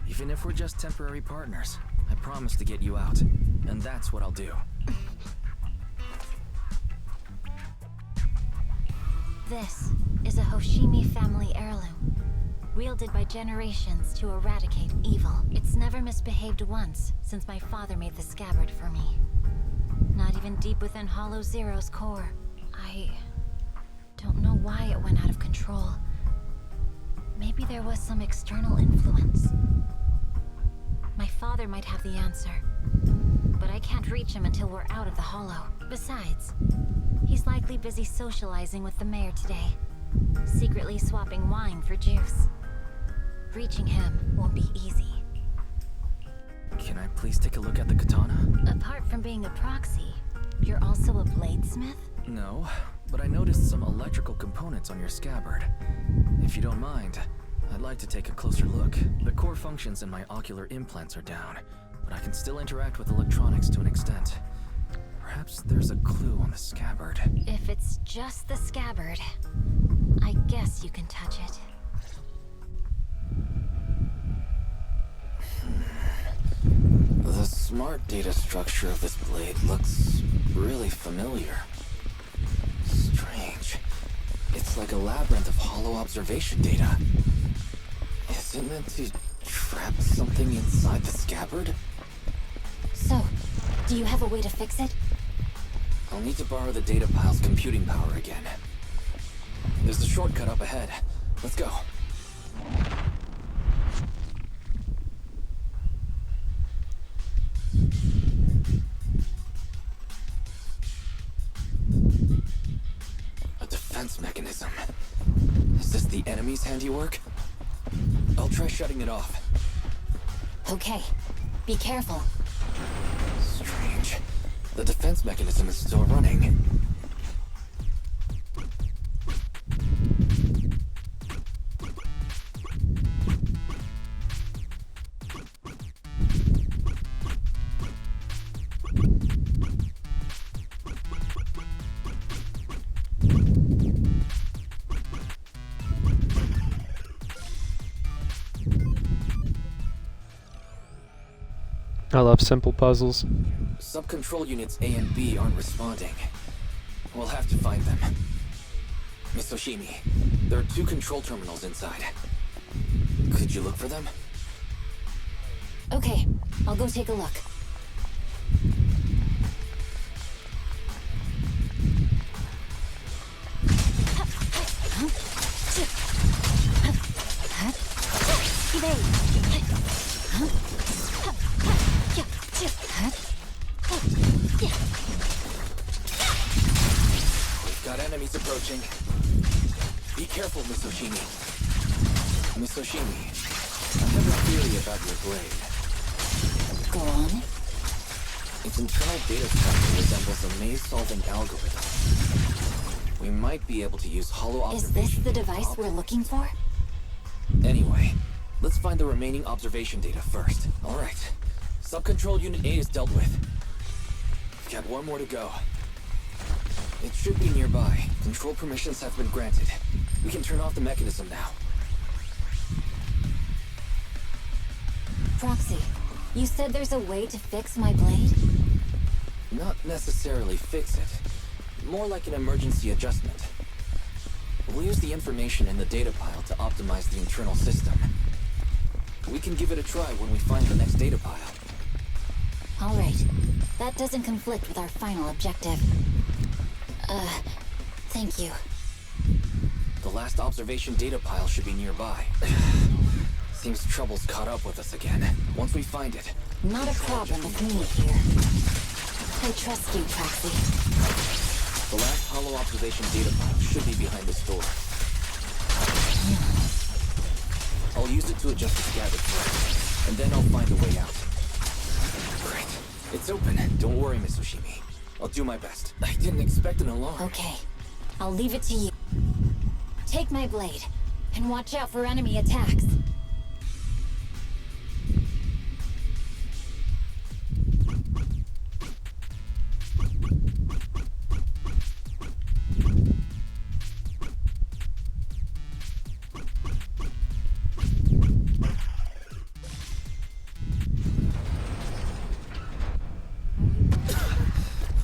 Even if we're just temporary partners, I promise to get you out. And that's what I'll do. This is a Hoshimi family heirloom, wielded by generations to eradicate evil. It's never misbehaved once since my father made the scabbard for me. Not even deep within Hollow Zero's core. I don't know why it went out of control. Maybe there was some external influence. My father might have the answer, but I can't reach him until we're out of the Hollow. Besides, he's likely busy socializing with the mayor today, secretly swapping wine for juice. Reaching him won't be easy. Can I please take a look at the katana? Apart from being a proxy, you're also a bladesmith? No, but I noticed some electrical components on your scabbard. If you don't mind, I'd like to take a closer look. The core functions in my ocular implants are down, but I can still interact with electronics to an extent. Perhaps there's a clue on the scabbard. If it's just the scabbard, I guess you can touch it. The smart data structure of this blade looks really familiar. Strange. It's like a labyrinth of hollow observation data. Is it meant to trap something inside the scabbard? So, do you have a way to fix it? I'll need to borrow the data pile's computing power again. There's a shortcut up ahead. Let's go. A defense mechanism. Is this the enemy's handiwork? I'll try shutting it off. Okay. Be careful. Strange. The defense mechanism is still running. I love simple puzzles. Sub-control units A and B aren't responding. We'll have to find them. Miss Oshimi, there are 2 control terminals inside. Could you look for them? Okay, I'll go take a look. We've got enemies approaching. Be careful, Miss Oshimi. Miss Oshimi, I have a theory about your blade. Go on. Its internal data structure resembles a maze-solving algorithm. We might be able to use hollow observation. Is this the device we're looking for? Anyway, let's find the remaining observation data first. Alright. Sub-control unit A is dealt with. We've got 1 more to go. It should be nearby. Control permissions have been granted. We can turn off the mechanism now. Proxy, you said there's a way to fix my blade? Not necessarily fix it. More like an emergency adjustment. We'll use the information in the data pile to optimize the internal system. We can give it a try when we find the next data pile. All right. That doesn't conflict with our final objective. Thank you. The last observation data pile should be nearby. Seems trouble's caught up with us again. Once we find it... Not a problem with me here. I trust you, Proxy. The last hollow observation data pile should be behind this door. I'll use it to adjust the scabbard first, and then I'll find a way out. Great. It's open. Don't worry, Miss Oshimi. I'll do my best. I didn't expect an alarm. Okay. I'll leave it to you. Take my blade, and watch out for enemy attacks.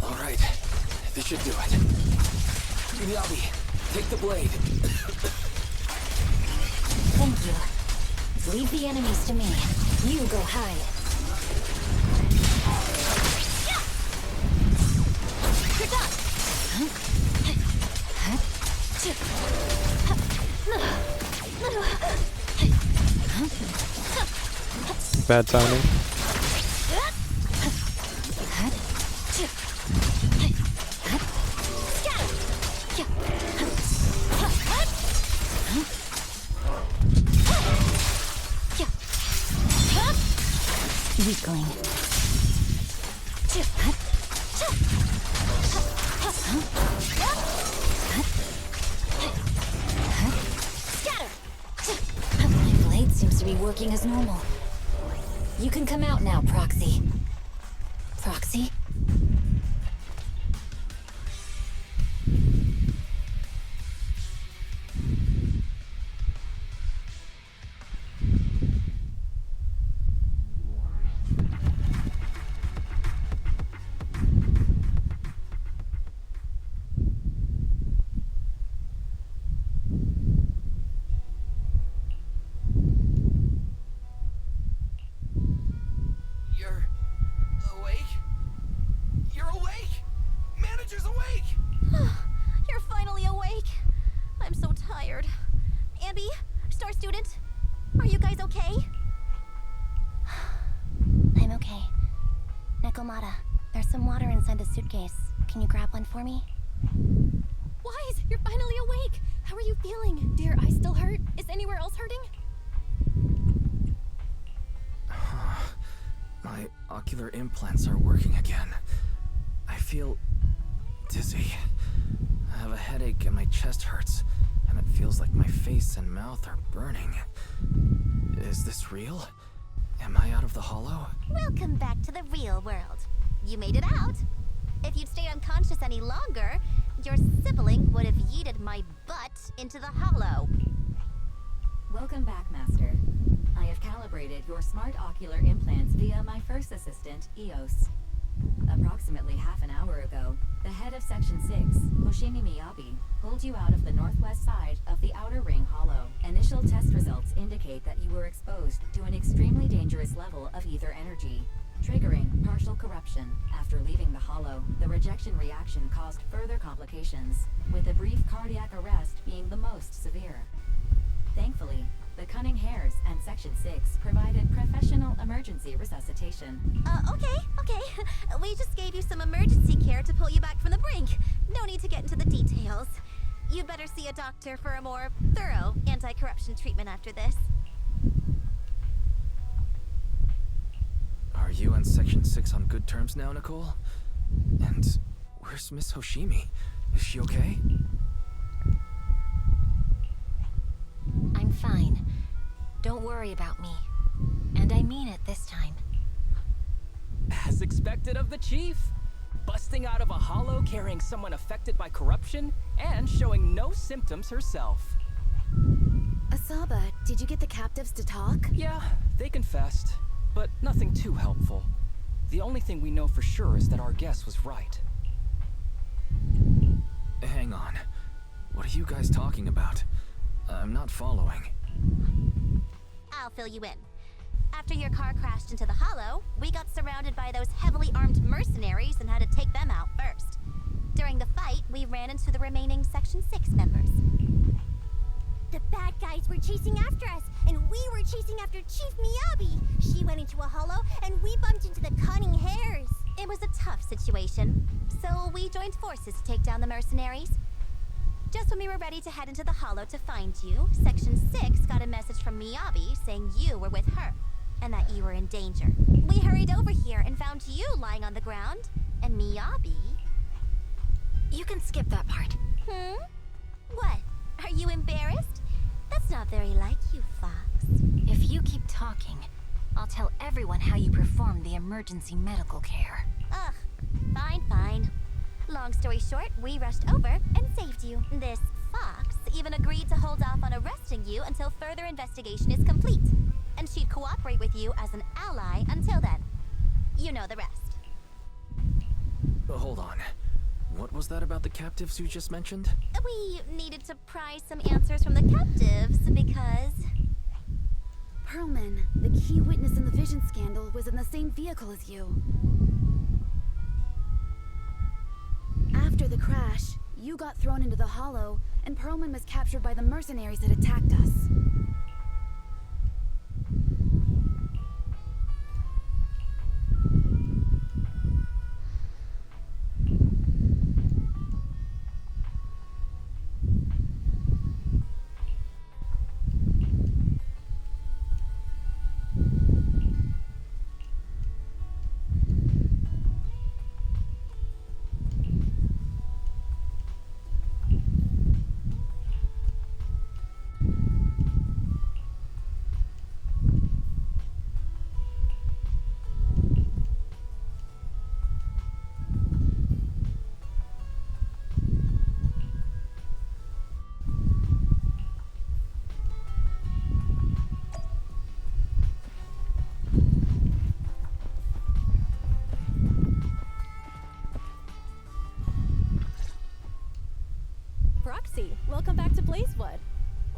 Alright. This should do it. Miyabi, take the blade. Thank you. Leave the enemies to me. You go hide. You're done. Bad timing. Weakling. Scatter! working as normal. You can come out now, Proxy. Proxy? You're awake? You're awake! Manager's awake! You're finally awake. I'm so tired. Ambi, Star Student, are you guys okay? I'm okay. Nekomata, there's some water inside the suitcase. Can you grab one for me? Wise, you're finally awake. How are you feeling? Do your eyes still hurt? Is anywhere else hurting? My ocular implants are working again. I feel dizzy. I have a headache and my chest hurts, and it feels like my face and mouth are burning. Is this real? Am I out of the hollow? Welcome back to the real world. You made it out. If you'd stayed unconscious any longer, your sibling would have yeeted my butt into the hollow. Welcome back, Master. I have calibrated your smart ocular implants via my first assistant, EOS. Approximately half an hour ago, the head of Section 6, Hoshimi Miyabi, pulled you out of the northwest side of the Outer Ring Hollow. Initial test results indicate that you were exposed to an extremely dangerous level of ether energy, triggering partial corruption. After leaving the hollow, the rejection reaction caused further complications, with a brief cardiac arrest being the most severe. Thankfully, the Cunning Hares and Section 6 provided professional emergency resuscitation. Okay. We just gave you some emergency care to pull you back from the brink. No need to get into the details. You'd better see a doctor for a more thorough anti-corruption treatment after this. Are you and Section 6 on good terms now, Nicole? And where's Miss Hoshimi? Is she okay? I'm fine. Don't worry about me. And I mean it this time. As expected of the Chief. Busting out of a hollow carrying someone affected by corruption and showing no symptoms herself. Asaba, did you get the captives to talk? Yeah, they confessed, but nothing too helpful. The only thing we know for sure is that our guess was right. Hang on. What are you guys talking about? I'm not following. I'll fill you in. After your car crashed into the hollow, we got surrounded by those heavily armed mercenaries and had to take them out first. During the fight, we ran into the remaining Section 6 members. The bad guys were chasing after us, and we were chasing after Chief Miyabi. She went into a hollow, and we bumped into the Cunning Hares. It was a tough situation, so we joined forces to take down the mercenaries. Just when we were ready to head into the hollow to find you, Section 6 got a message from Miyabi saying you were with her, and that you were in danger. We hurried over here and found you lying on the ground, and Miyabi... You can skip that part. What? Are you embarrassed? That's not very like you, Fox. If you keep talking, I'll tell everyone how you performed the emergency medical care. Ugh, fine. Long story short, we rushed over and saved you. This Fox even agreed to hold off on arresting you until further investigation is complete. And she'd cooperate with you as an ally until then. You know the rest. Hold on. What was that about the captives you just mentioned? We needed to pry some answers from the captives because... Perlman, the key witness in the Vision scandal, was in the same vehicle as you. After the crash, you got thrown into the hollow, and Perlman was captured by the mercenaries that attacked us. Proxy, welcome back to Blazewood.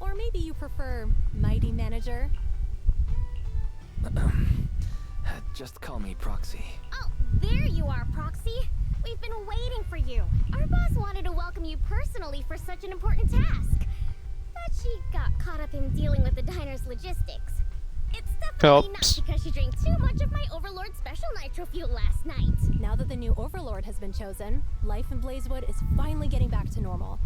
Or maybe you prefer Mighty Manager. Just call me Proxy. Oh, there you are, Proxy. We've been waiting for you. Our boss wanted to welcome you personally for such an important task. But she got caught up in dealing with the diner's logistics. It's definitely not because she drank too much of my Overlord Special Nitro Fuel last night. Now that the new Overlord has been chosen, life in Blazewood is finally getting back to normal.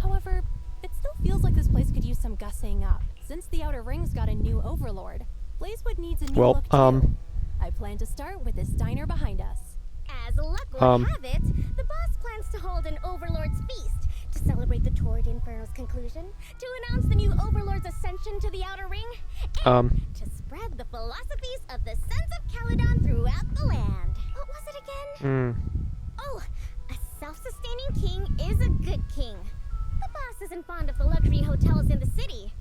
However, it still feels like this place could use some gussying up. Since the Outer Rings got a new Overlord, Blazewood needs a new look too. I plan to start with this diner behind us. As luck would have it, the boss plans to hold an Overlord's Feast to celebrate the Torrid Inferno's conclusion, to announce the new Overlord's ascension to the Outer Ring, and to spread the philosophies of the Sons of Caledon throughout the land. What was it again? Oh, a self-sustaining king is a good king. The boss isn't fond of the luxury hotels in the city.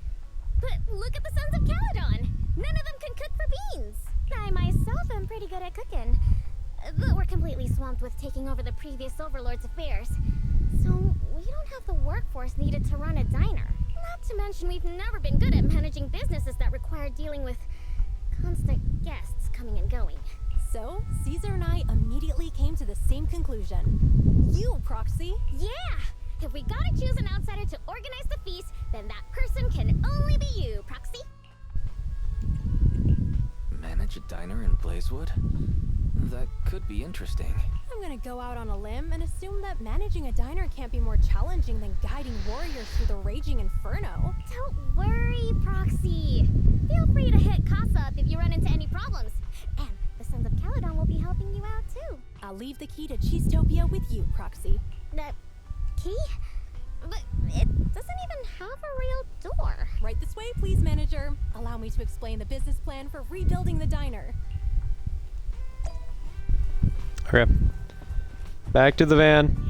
But look at the Sons of Caledon. None of them can cook for beans. I myself am pretty good at cooking, but we're completely swamped with taking over the previous Overlord's affairs. So we don't have the workforce needed to run a diner. Not to mention we've never been good at managing businesses that require dealing with constant guests coming and going. So, Caesar and I immediately came to the same conclusion. You, Proxy! Yeah! If we gotta choose an outsider to organize the feast, then that person can only be you, Proxy. Manage a diner in Blazewood? That could be interesting. I'm gonna go out on a limb and assume that managing a diner can't be more challenging than guiding warriors through the raging inferno. Don't worry, Proxy. Feel free to hit Caeser up if you run into any problems. And the Sons of Caledon will be helping you out too. I'll leave the key to Cheesetopia with you, Proxy. The key? But it doesn't even have a real door. Right this way, please, manager. Allow me to explain the business plan for rebuilding the diner. Okay. Back to the van.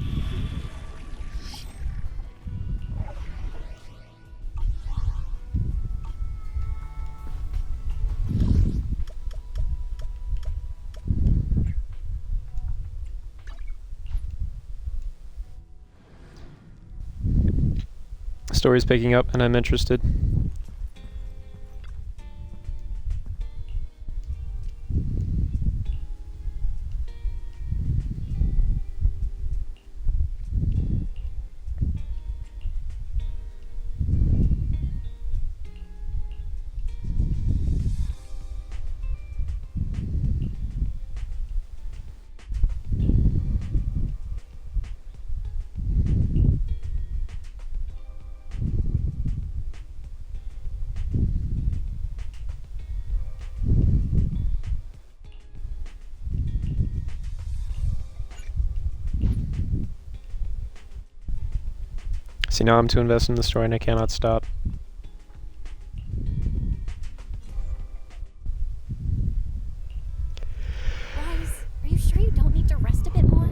Story's picking up and I'm interested. See, now I'm too invested in the story and I cannot stop. Rise, are you sure you don't need to rest a bit more?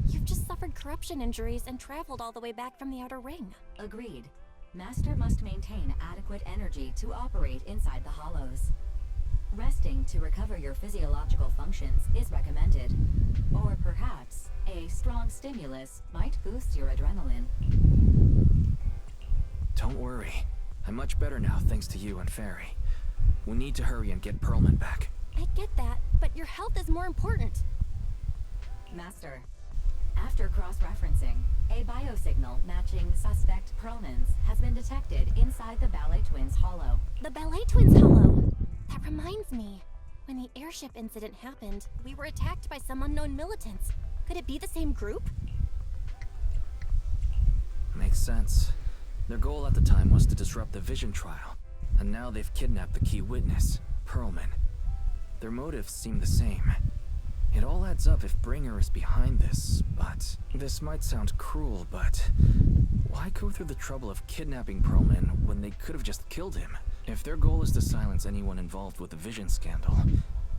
You've just suffered corruption injuries and traveled all the way back from the Outer Ring. Agreed. Master must maintain adequate energy to operate inside the hollows. Resting to recover your physiological functions is recommended. Or perhaps, a strong stimulus might boost your adrenaline. Don't worry. I'm much better now thanks to you and Fairy. We need to hurry and get Perlman back. I get that, but your health is more important. Master, after cross-referencing, a biosignal matching suspect Perlman's has been detected inside the Ballet Twins hollow. The Ballet Twins hollow! That reminds me. When the airship incident happened, we were attacked by some unknown militants. Could it be the same group? Makes sense. Their goal at the time was to disrupt the Vision trial, and now they've kidnapped the key witness, Perlman. Their motives seem the same. It all adds up if Bringer is behind this, but... This might sound cruel, but... Why go through the trouble of kidnapping Perlman when they could have just killed him? If their goal is to silence anyone involved with the Vision scandal,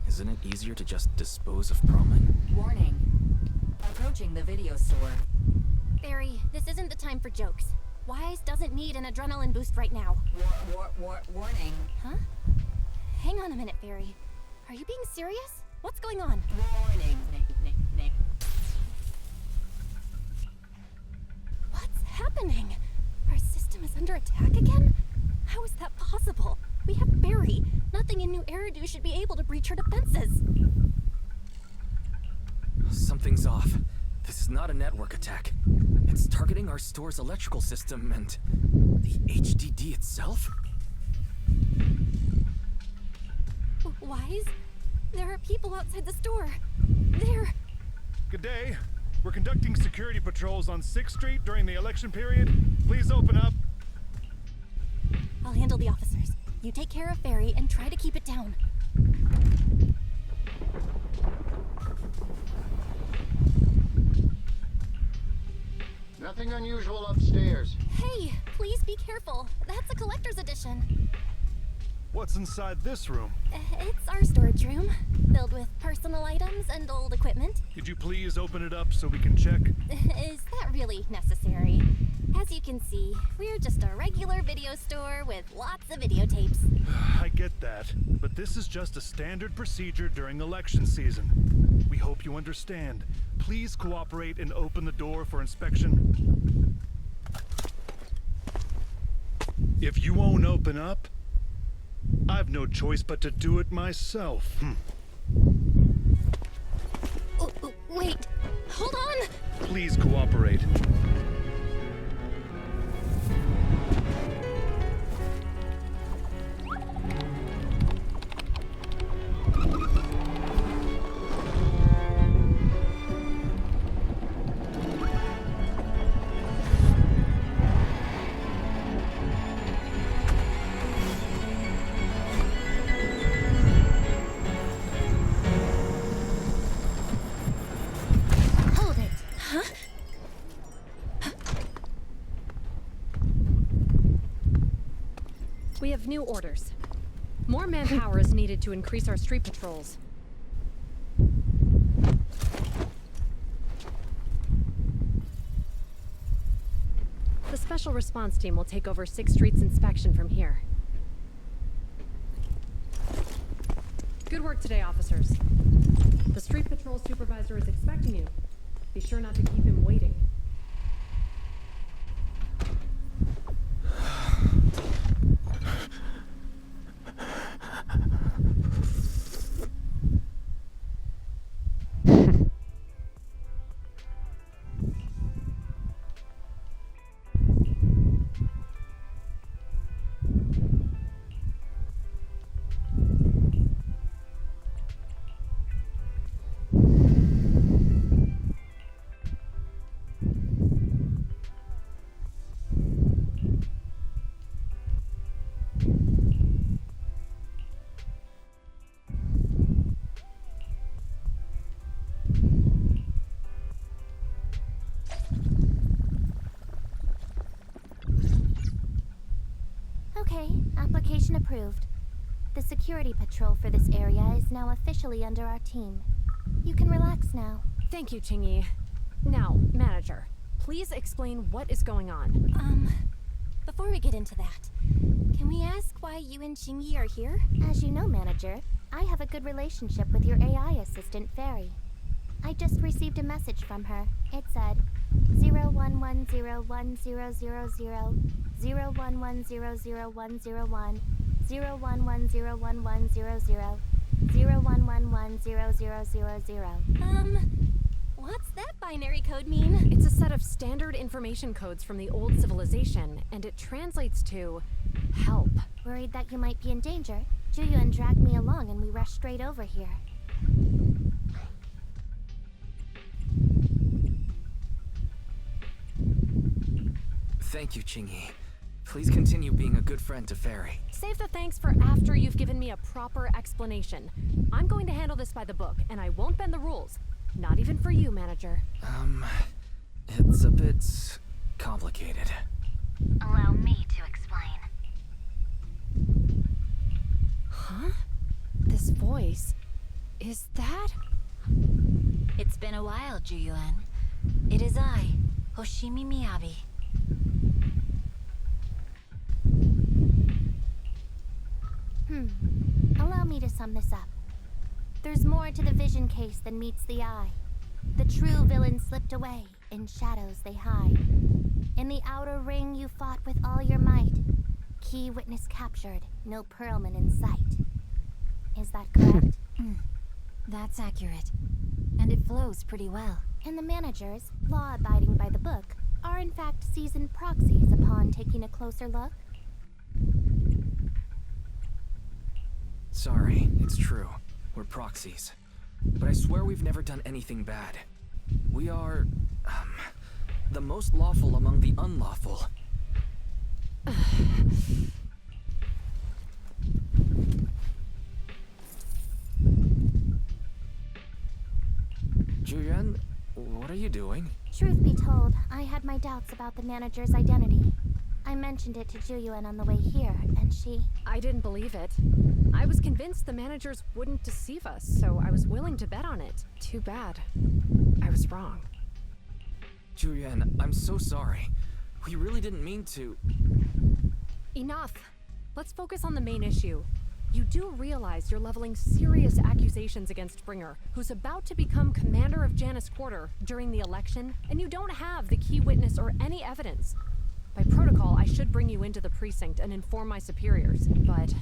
isn't it easier to just dispose of Perlman? Warning. Approaching the video store. Barry, this isn't the time for jokes. Wise doesn't need an adrenaline boost right now. Warning. Huh? Hang on a minute, Barry. Are you being serious? What's going on? Warning. What's happening? under attack again? How is that possible? We have Barry. Nothing in New Eridu should be able to breach her defenses. Something's off. This is not a network attack. It's targeting our store's electrical system and the HDD itself? Wise? There are people outside the store. They're... Good day. We're conducting security patrols on 6th Street during the election period. Please open up. I'll handle the officers. You take care of Barry and try to keep it down. Nothing unusual upstairs. Hey, please be careful. That's a collector's edition. What's inside this room? It's our storage room, filled with personal items and old equipment. Could you please open it up so we can check? Is that really necessary? As you can see, we're just a regular video store with lots of videotapes. I get that, but this is just a standard procedure during election season. We hope you understand. Please cooperate and open the door for inspection. If you won't open up, I've no choice but to do it myself. Wait, hold on! Please cooperate. We have new orders. More manpower is needed to increase our street patrols. The special response team will take over 6th Street's inspection from here. Good work today, officers. The street patrol supervisor is expecting you. Be sure not to keep him waiting. Okay, application approved. The security patrol for this area is now officially under our team. You can relax now. Thank you, Qingyi. Now, manager, please explain what is going on. Before we get into that, can we ask why you and Qingyi are here? As you know, manager, I have a good relationship with your AI assistant, Fairy. I just received a message from her. It said, 01101000, 01100101, 01101100, 01110000. What's that binary code mean? It's a set of standard information codes from the old civilization, and it translates to help. Worried that you might be in danger, Juyuan dragged me along and we rushed straight over here. Thank you, Qingyi. Please continue being a good friend to Fairy. Save the thanks for after you've given me a proper explanation. I'm going to handle this by the book, and I won't bend the rules. Not even for you, manager. It's a bit complicated. Allow me to explain. Huh? This voice... is that... It's been a while, Juyuan. It is I, Hoshimi Miyabi. Allow me to sum this up. There's more to the vision case than meets the eye. The true villain slipped away, in shadows they hide. In the the outer ring you fought with all your might. Key witness captured, no Pearlman in sight. Is that correct? That's accurate. And it flows pretty well. And the managers, law-abiding by the book, are in fact seasoned proxies upon taking a closer look? Sorry, it's true. We're proxies. But I swear we've never done anything bad. We are, the most lawful among the unlawful. Zhuyuan, what are you doing? Truth be told, I had my doubts about the manager's identity. I mentioned it to Zhuyuan on the way here, and she... I didn't believe it. I was convinced the managers wouldn't deceive us, so I was willing to bet on it. Too bad. I was wrong. Zhuyuan, I'm so sorry. We really didn't mean to... Enough! Let's focus on the main issue. You do realize you're leveling serious accusations against Springer, who's about to become commander of Janus Quarter during the election, and you don't have the key witness or any evidence. By protocol, I should bring you into the precinct and inform my superiors, but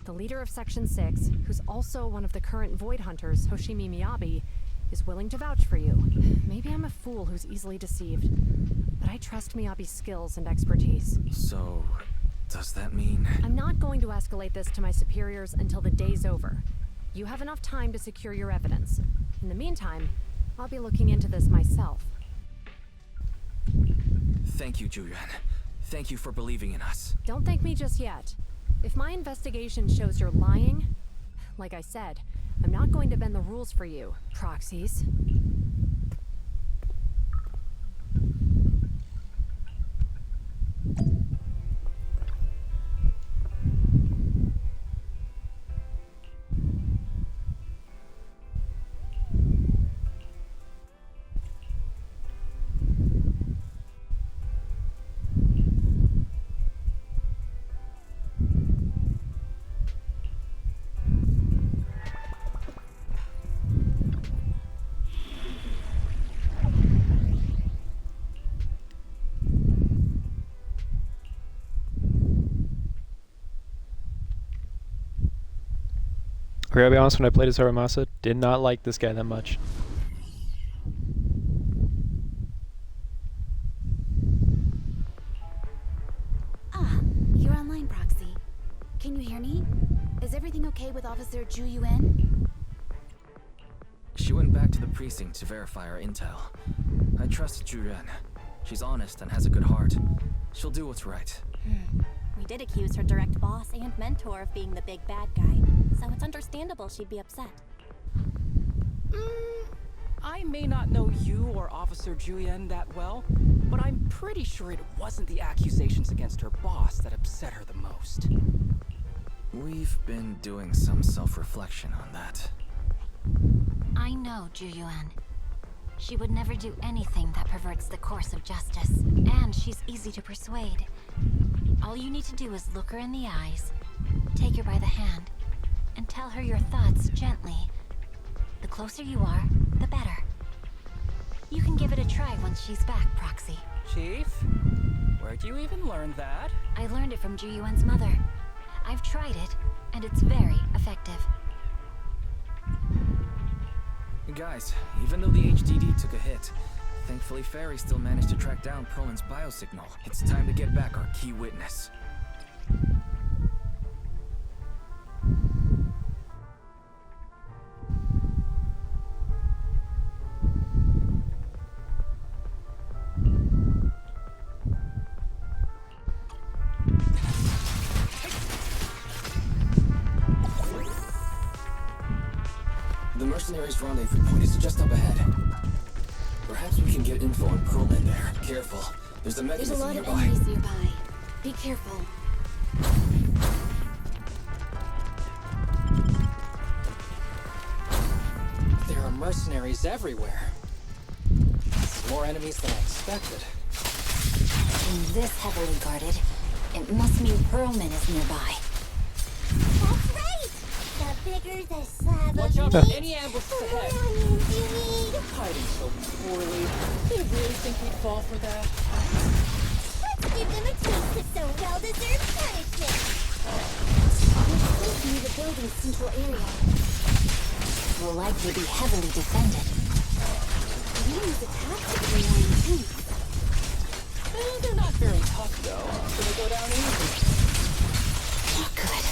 the leader of Section 6, who's also one of the current Void Hunters, Hoshimi Miyabi, is willing to vouch for you. Maybe I'm a fool who's easily deceived, but I trust Miyabi's skills and expertise. So, does that mean... I'm not going to escalate this to my superiors until the day's over. You have enough time to secure your evidence. In the meantime, I'll be looking into this myself. Thank you, Zhuyuan. Thank you for believing in us. Don't thank me just yet. If my investigation shows you're lying, like I said, I'm not going to bend the rules for you, proxies. Okay, I'll be honest, when I played as Haramasa, did not like this guy that much. Ah, you're online, Proxy. Can you hear me? Is everything okay with Officer Zhuyuan? She went back to the precinct to verify our intel. I trust Zhuyuan. She's honest and has a good heart. She'll do what's right. We did accuse her direct boss and mentor of being the big bad guy, so it's understandable she'd be upset. I may not know you or Officer Zhuyuan that well, but I'm pretty sure it wasn't the accusations against her boss that upset her the most. We've been doing some self-reflection on that. I know Zhuyuan. She would never do anything that perverts the course of justice, and she's easy to persuade. All you need to do is look her in the eyes, take her by the hand, and tell her your thoughts gently. The closer you are, the better. You can give it a try once she's back, Proxy. Chief? Where'd you even learn that? I learned it from Zhuyuan's mother. I've tried it, and it's very effective. Guys, even though the HDD took a hit, thankfully Fairy still managed to track down Perlman's biosignal. It's time to get back our key witness. The mercenaries' rendezvous point is just up ahead. Perhaps we can get info on Perlman there. Careful. There's a There's a mechanism lot of nearby. enemies nearby. Be careful. There are mercenaries everywhere. This is more enemies than I expected. And this heavily guarded, it must mean Perlman is nearby. That's right! The bigger the slab Watch of out for meat, any ambushes the ahead. more onions you need. Hiding so poorly. They really think we'd fall for that? Let's give them a taste of some well-deserved punishment. This could be the building's central area. Will likely be heavily defended. The enemy's attacks are more intense. They're not very tough, though, so they go down easy. Not good.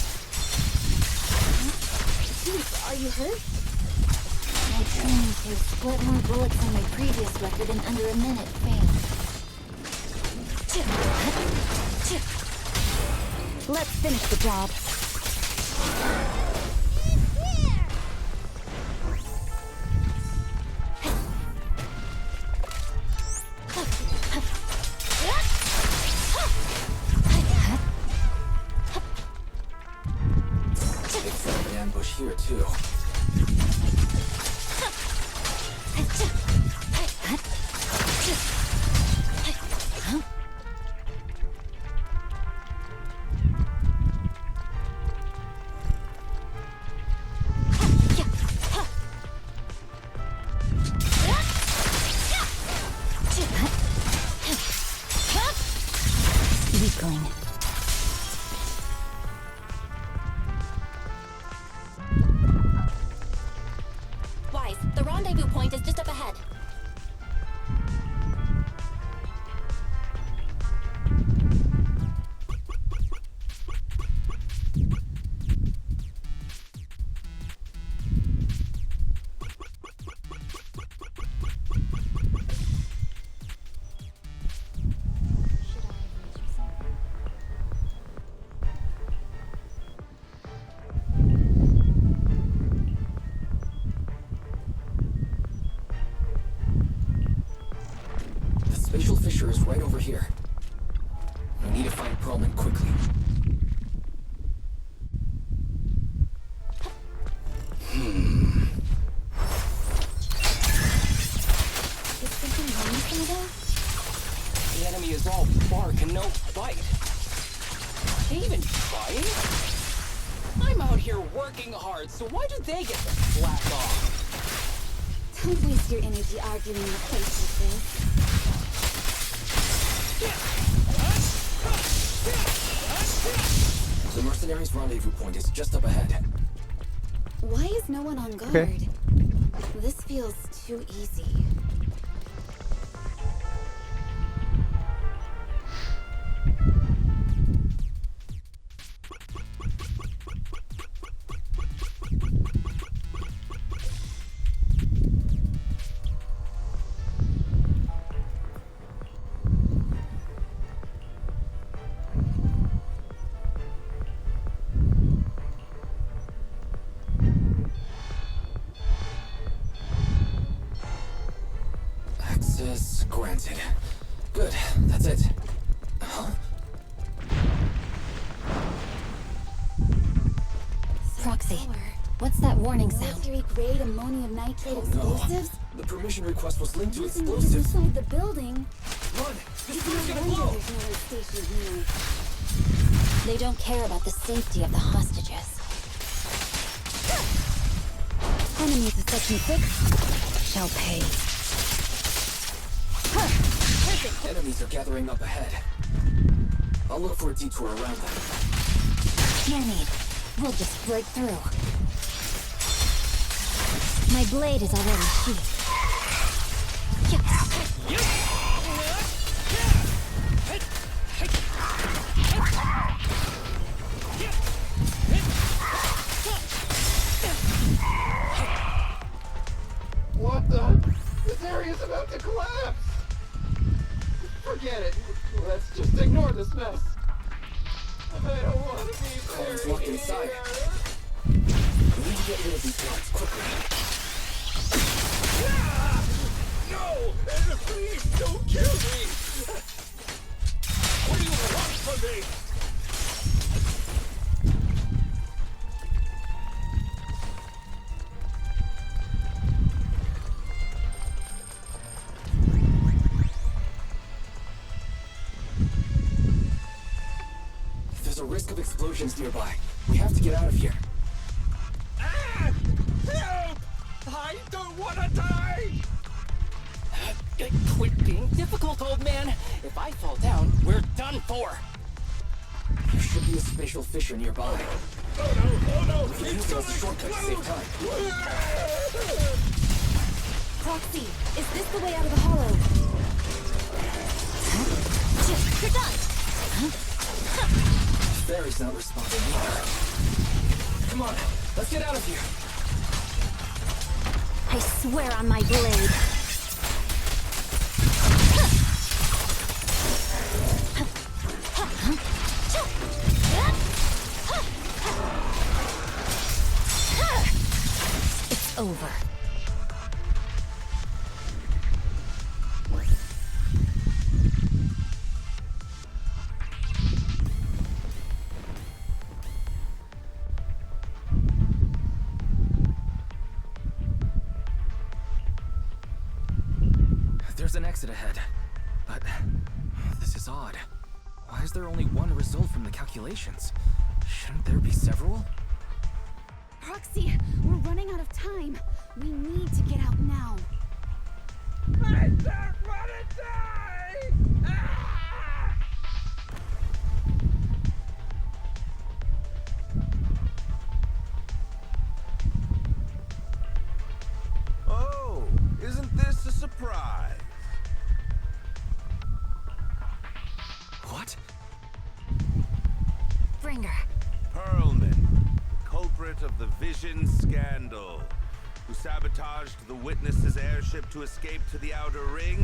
Chief, are you hurt? My training to split more bullets than my previous record in under a minute failed. Let's finish the job. Ambush here too. Weakling. Wise, the rendezvous point is just up ahead. The spatial fissure is right over here. We need to find Perlman quickly. Is something wrong, Shadow? The enemy is all bark and no bite. Are they even trying? I'm out here working hard, so why do they get to slack off? Don't waste your energy arguing the place with this. The mercenaries' rendezvous point is just up ahead. Why is no one on guard? Okay. This feels too easy. Access granted. Good, that's it. Huh? Proxy, what's that warning sound? Military-grade ammonium nitrate explosives? The permission request was linked to Nothing was explosives. inside the building. Run! This It's thing's no gonna wonder blow! there's no one stationed here. They don't care about the safety of the hostages. Enemies of Section 6 shall pay. Enemies are gathering up ahead. I'll look for a detour around them. No need. We'll just break through. My blade is already sheathed. What the? This area's about to collapse! Forget it. Let's just ignore this mess. I don't want to be Colin's buried locked inside. here. We need to get rid of these guards quickly. No! Please don't kill me! What do you want from me? There's a risk of explosions nearby. We have to get out of here. Ah! Help! I don't want to die! Quit being difficult, old man. If I fall down, we're done for. There should be a spatial fissure nearby. Oh no! We can use it as a shortcut to save time. Proxy, is this the way out of the hollow? You're done! Barry's not responding either. Come on, let's get out of here. I swear on my blade. It's over. There's an exit ahead, but this is odd. Why is there only one result from the calculations? Shouldn't there be several? Proxy, we're running out of time. We need to get out now. I don't want to die! Ah! Oh, isn't this a surprise? What? Bringer. Perlman, culprit of the Vision scandal, who sabotaged the Witness's airship to escape to the Outer Ring,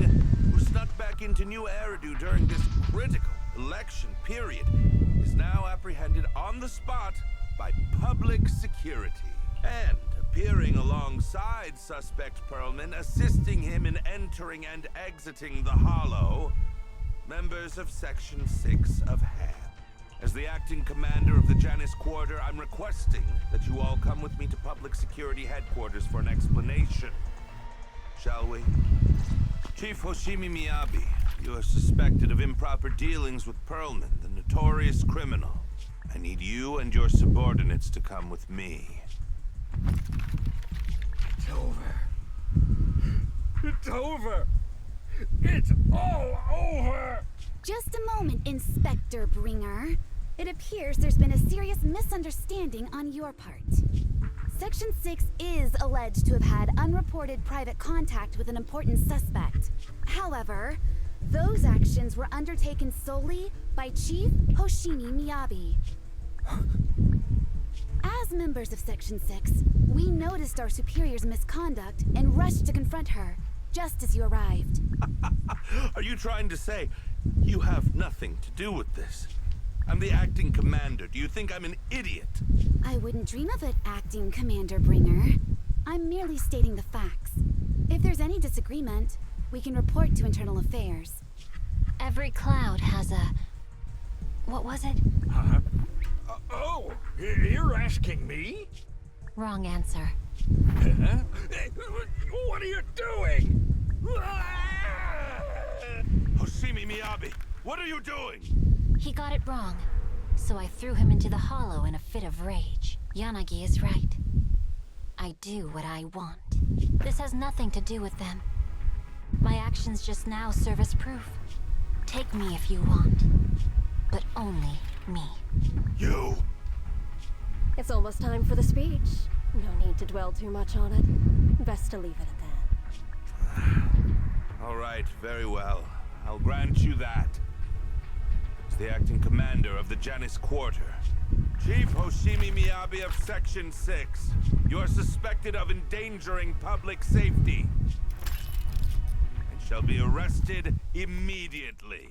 who snuck back into New Eridu during this critical election period, is now apprehended on the spot by public security. And appearing alongside suspect Perlman, assisting him in entering and exiting the Hollow, members of Section 6 of HAM. As the acting commander of the Janus Quarter, I'm requesting that you all come with me to Public Security Headquarters for an explanation. Shall we? Chief Hoshimi Miyabi, you are suspected of improper dealings with Perlman, the notorious criminal. I need you and your subordinates to come with me. It's over. It's over. It's all over! Just a moment, Inspector Bringer. It appears there's been a serious misunderstanding on your part. Section 6 is alleged to have had unreported private contact with an important suspect. However, those actions were undertaken solely by Chief Hoshimi Miyabi. As members of Section 6, we noticed our superior's misconduct and rushed to confront her, just as you arrived. Are you trying to say you have nothing to do with this? I'm the acting commander. Do you think I'm an idiot? I wouldn't dream of it, Acting Commander Bringer. I'm merely stating the facts. If there's any disagreement, we can report to Internal Affairs. Every cloud has a... What was it? Huh? Oh, you're asking me? Wrong answer. Huh? What are you doing? Hoshimi Miyabi, what are you doing? He got it wrong, so I threw him into the hollow in a fit of rage. Yanagi is right. I do what I want. This has nothing to do with them. My actions just now serve as proof. Take me if you want, but only me. You! It's almost time for the speech. No need to dwell too much on it. Best to leave it at that. All right, very well. I'll grant you that. As the acting commander of the Janus Quarter, Chief Hoshimi Miyabi of Section 6, you are suspected of endangering public safety and shall be arrested immediately.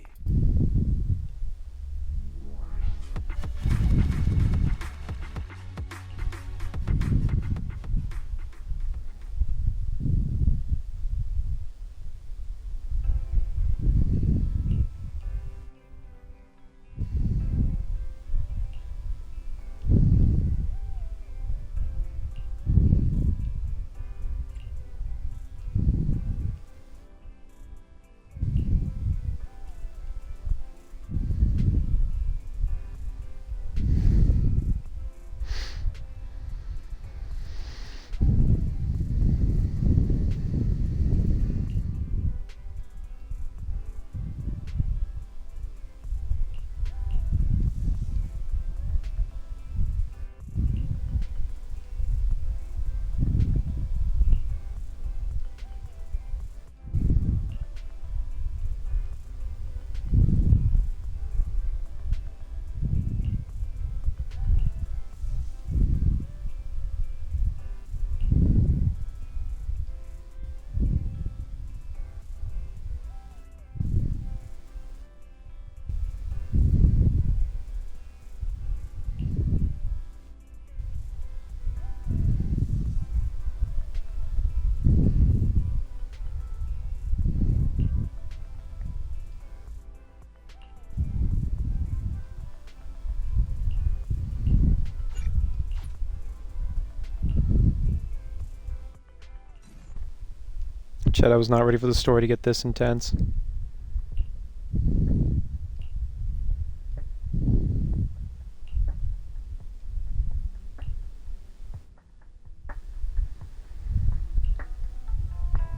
Shit, I was not ready for the story to get this intense.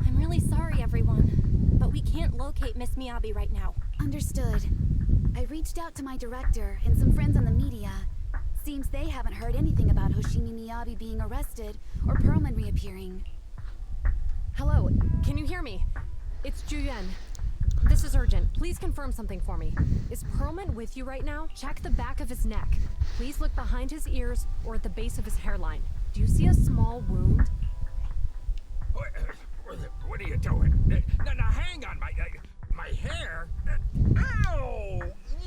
I'm really sorry, everyone, but we can't locate Miss Miyabi right now. Understood. I reached out to my director and some friends on the media. Seems they haven't heard anything about Hoshimi Miyabi being arrested or Perlman reappearing. Hello, can you hear me? It's Juyen. This is urgent. Please confirm something for me. Is Perlman with you right now? Check the back of his neck. Please look behind his ears or at the base of his hairline. Do you see a small wound? What are you doing? Now hang on, my hair? Ow!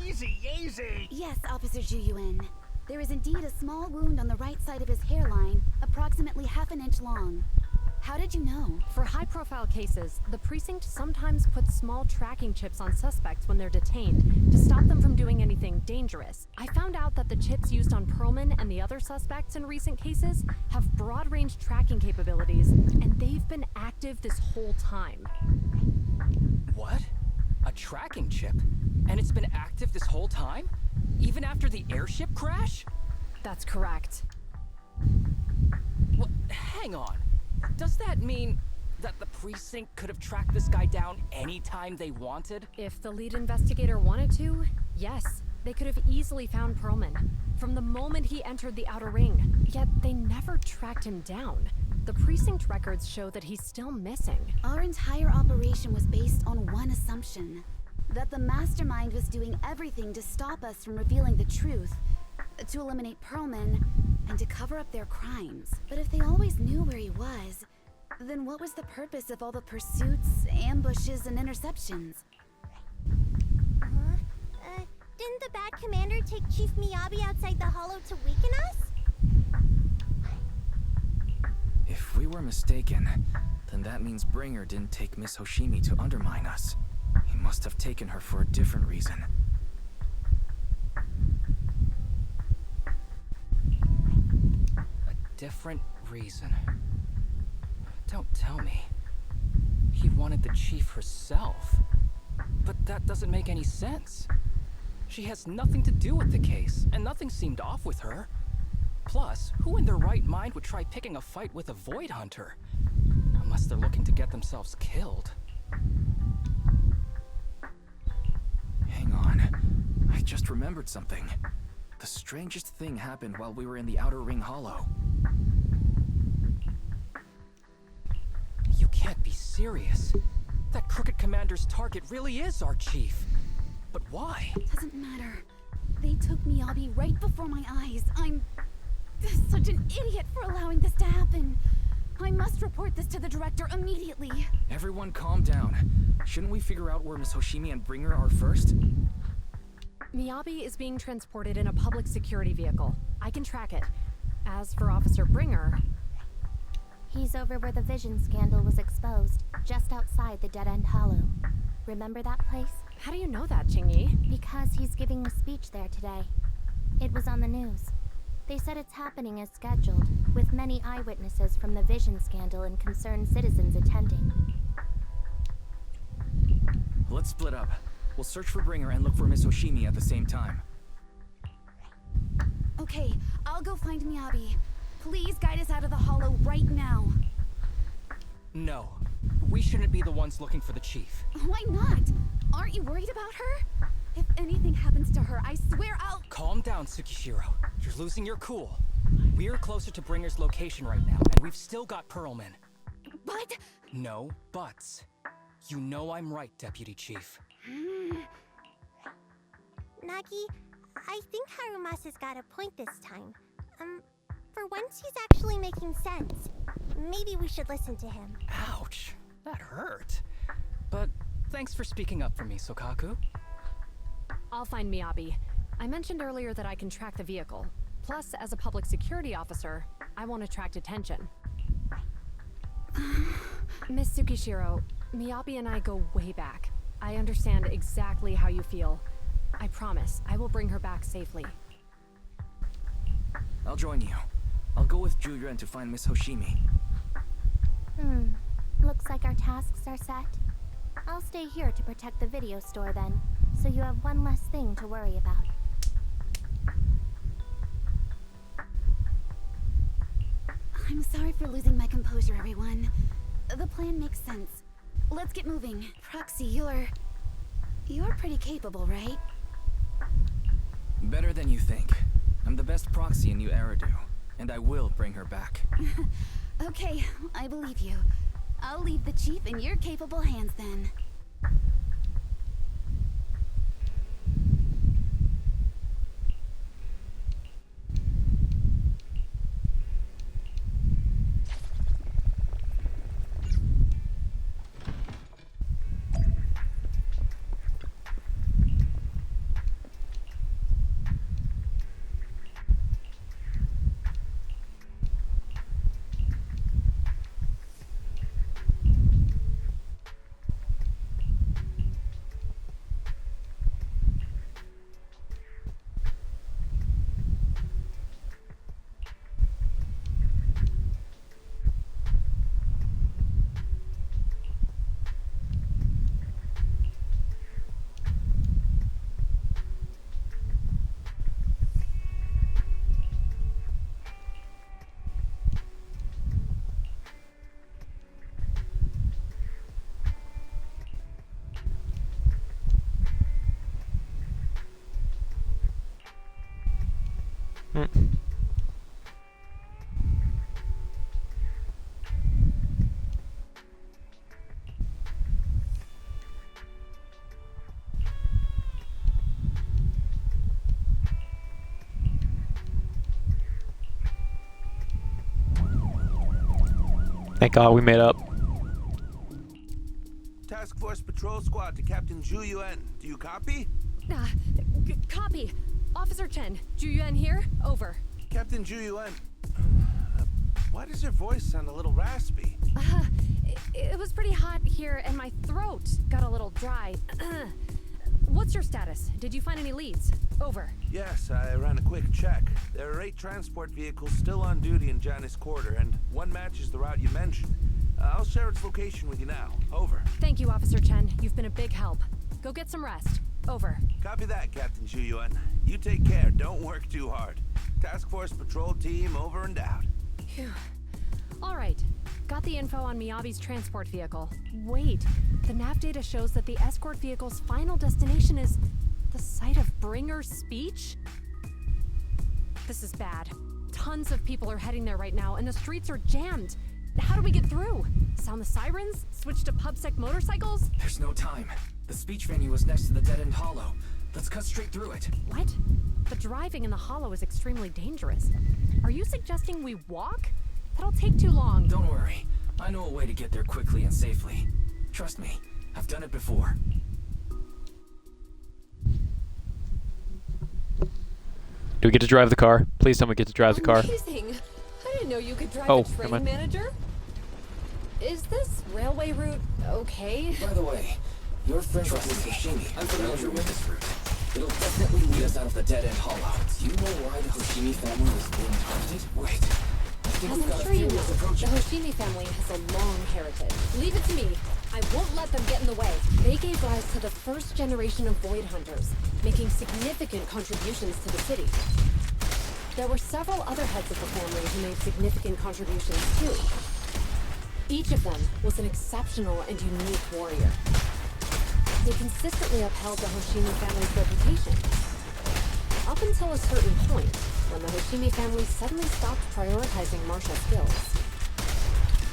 Easy, easy! Yes, Officer Juyuan. There is indeed a small wound on the right side of his hairline, approximately half an inch long. How did you know? For high-profile cases, the precinct sometimes puts small tracking chips on suspects when they're detained to stop them from doing anything dangerous. I found out that the chips used on Perlman and the other suspects in recent cases have broad-range tracking capabilities, and they've been active this whole time. What? A tracking chip? And it's been active this whole time? Even after the airship crash? That's correct. What? Hang on. Does that mean that the precinct could have tracked this guy down anytime they wanted? If the lead investigator wanted to, yes. They could have easily found Perlman from the moment he entered the outer ring. Yet they never tracked him down. The precinct records show that he's still missing. Our entire operation was based on one assumption. That the mastermind was doing everything to stop us from revealing the truth, to eliminate Perlman, and to cover up their crimes. But if they always knew where he was, then what was the purpose of all the pursuits, ambushes, and interceptions? Didn't the bad commander take Chief Miyabi outside the hollow to weaken us? If we were mistaken, then that means Bringer didn't take Miss Hoshimi to undermine us. He must have taken her for a different reason. A different reason? Don't tell me. He wanted the chief herself. But that doesn't make any sense. She has nothing to do with the case, and nothing seemed off with her. Plus, who in their right mind would try picking a fight with a Void Hunter? Unless they're looking to get themselves killed. Hang on. I just remembered something. The strangest thing happened while we were in the Outer Ring Hollow. You can't be serious. That crooked commander's target really is our chief. But why? Doesn't matter. They took Miyabi right before my eyes. I'm such an idiot for allowing this to happen. I must report this to the director immediately. Everyone calm down. Shouldn't we figure out where Miss Hoshimi and Bringer are first? Miyabi is being transported in a public security vehicle. I can track it. As for Officer Bringer... He's over where the Vision scandal was exposed, just outside the Dead End Hollow. Remember that place? How do you know that, Qingyi? Because he's giving a speech there today. It was on the news. They said it's happening as scheduled, with many eyewitnesses from the Vision scandal and concerned citizens attending. Let's split up. We'll search for Bringer and look for Miss Hoshimi at the same time. Okay, I'll go find Miyabi. Please guide us out of the hollow right now. No. We shouldn't be the ones looking for the chief. Why not? Aren't you worried about her? If anything happens to her, I swear I'll... Calm down, Tsukishiro. You're losing your cool. We're closer to Bringer's location right now, and we've still got Perlman. But... No buts. You know I'm right, Deputy Chief. Nagi, I think Harumasa's got a point this time. For once he's actually making sense. Maybe we should listen to him. Ouch. That hurt. But thanks for speaking up for me, Sokaku. I'll find Miyabi. I mentioned earlier that I can track the vehicle. Plus, as a public security officer, I won't attract attention. Miss Tsukishiro, Miyabi and I go way back. I understand exactly how you feel. I promise I will bring her back safely. I'll join you. I'll go with Juyuan to find Miss Hoshimi. Looks like our tasks are set. I'll stay here to protect the video store then, so you have one less thing to worry about. I'm sorry for losing my composure, everyone. The plan makes sense. Let's get moving. Proxy, you're pretty capable, right? Better than you think. I'm the best proxy in New Eridu, and I will bring her back. Okay, I believe you. I'll leave the chief in your capable hands then. Thank God we made up. Task Force Patrol Squad to Captain Zhu Yuan. Do you copy? Copy. Officer Chen, Zhu Yuan here. Over. Captain Zhu Yuan. Why does your voice sound a little raspy? It was pretty hot here, and my throat got a little dry. What's your status? Did you find any leads? Over. Yes, I ran a quick check. There are 8 transport vehicles still on duty in Janus Quarter, and one matches the route you mentioned. I'll share its location with you now. Over. Thank you, Officer Chen. You've been a big help. Go get some rest. Over. Copy that, Captain Zhu Yuan. You take care. Don't work too hard. Task Force Patrol Team over and out. Phew. All right. Got the info on Miyabi's transport vehicle. Wait. The nav data shows that the escort vehicle's final destination is the site of Bringer's speech? This is bad. Tons of people are heading there right now, and the streets are jammed. How do we get through? Sound the sirens? Switch to PubSec motorcycles? There's no time. The speech venue was next to the dead-end hollow. Let's cut straight through it. What? But driving in the hollow is extremely dangerous. Are you suggesting we walk? That'll take too long. Don't worry. I know a way to get there quickly and safely. Trust me, I've done it before. Do we get to drive the car? Please tell me we get to drive the car. Amazing! I didn't know you could drive Oh, a train, never mind. manager. Is this railway route okay? By the way, your friend was Hoshimi. I'm familiar with this route. It'll definitely lead us out of the dead-end hollow. Do you know why the Hoshimi family is being targeted? Wait. I think As we've I'm got sure a you theory know, of the approaching. Hoshimi family has a long heritage. Leave it to me. I won't let them get in the way. They gave rise to the first generation of Void Hunters, making significant contributions to the city. There were several other heads of the family who made significant contributions too. Each of them was an exceptional and unique warrior. They consistently upheld the Hoshimi family's reputation. Up until a certain point, when the Hoshimi family suddenly stopped prioritizing martial skills.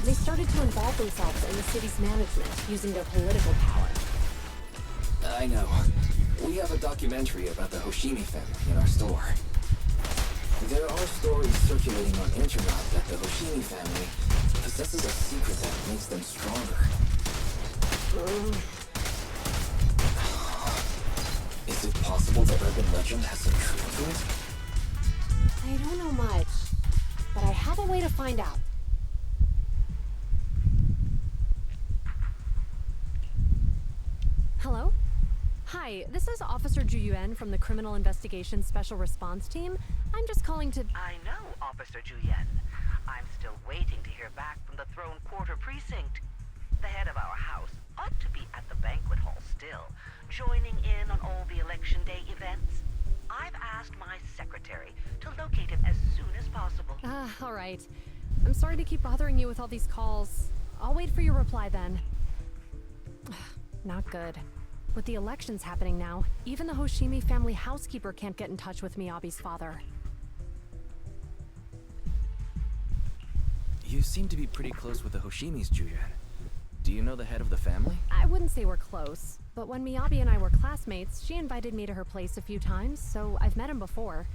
They started to involve themselves in the city's management, using their political power. I know. We have a documentary about the Hoshimi family in our store. There are stories circulating on internet that the Hoshimi family possesses a secret that makes them stronger. Is it possible the urban legend has some truth to it? I don't know much, but I have a way to find out. Hello? Hi, this is Officer Zhu Yuan from the Criminal Investigations Special Response Team. I'm just calling to... I know, Officer Julian. I'm still waiting to hear back from the Throne Quarter Precinct. the head of our house ought to be at the banquet hall still, joining in on all the election day events. I've asked my secretary to locate him as soon as possible. All right. I'm sorry to keep bothering you with all these calls. I'll wait for your reply then. Not good. With the elections happening now, even the Hoshimi family housekeeper can't get in touch with Miyabi's father. You seem to be pretty close with the Hoshimis, Julian. Do you know the head of the family? I wouldn't say we're close, but when Miyabi and I were classmates, she invited me to her place a few times, so I've met him before.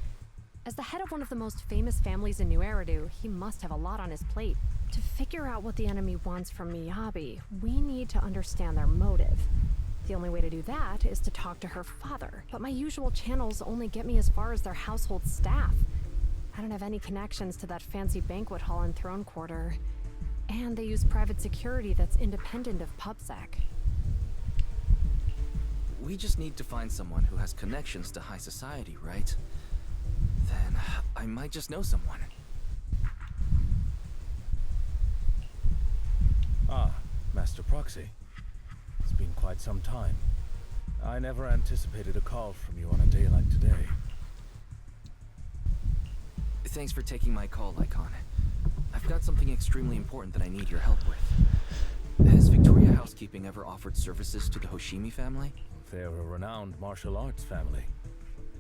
As the head of one of the most famous families in New Eridu, he must have a lot on his plate. To figure out what the enemy wants from Miyabi, we need to understand their motive. The only way to do that is to talk to her father, but my usual channels only get me as far as their household staff. I don't have any connections to that fancy banquet hall in Throne Quarter, and they use private security that's independent of PubSec. We just need to find someone who has connections to high society, right? Then I might just know someone. Ah, Master Proxy. It's been quite some time. I never anticipated a call from you on a day like today. Thanks for taking my call, Lycon. I've got something extremely important that I need your help with. Has Victoria Housekeeping ever offered services to the Hoshimi family? They're a renowned martial arts family.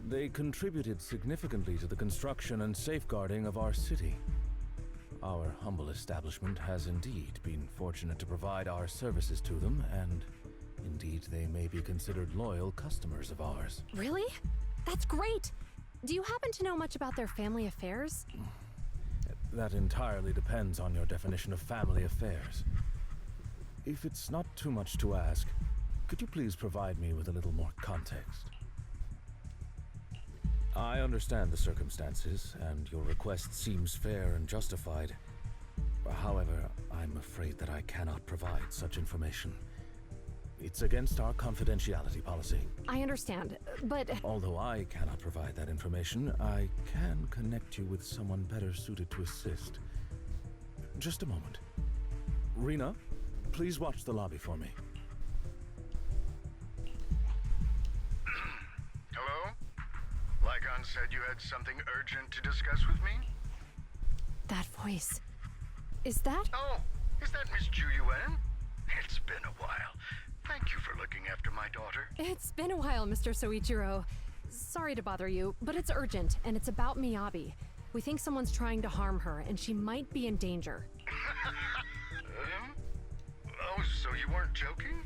They contributed significantly to the construction and safeguarding of our city. Our humble establishment has indeed been fortunate to provide our services to them, and indeed they may be considered loyal customers of ours. Really? That's great! Do you happen to know much about their family affairs? That entirely depends on your definition of family affairs. If it's not too much to ask, could you please provide me with a little more context? I understand the circumstances, and your request seems fair and justified. However, I'm afraid that I cannot provide such information. It's against our confidentiality policy. I understand, but... Although I cannot provide that information, I can connect you with someone better suited to assist. Just a moment. Rena, please watch the lobby for me. Hello? Lycon said you had something urgent to discuss with me? That voice... Is that... Oh, is that Miss Ju Yuan? It's been a while. Thank you for looking after my daughter. It's been a while, Mr. Soichiro. Sorry to bother you, but it's urgent, and it's about Miyabi. We think someone's trying to harm her, and she might be in danger. Oh, so you weren't joking?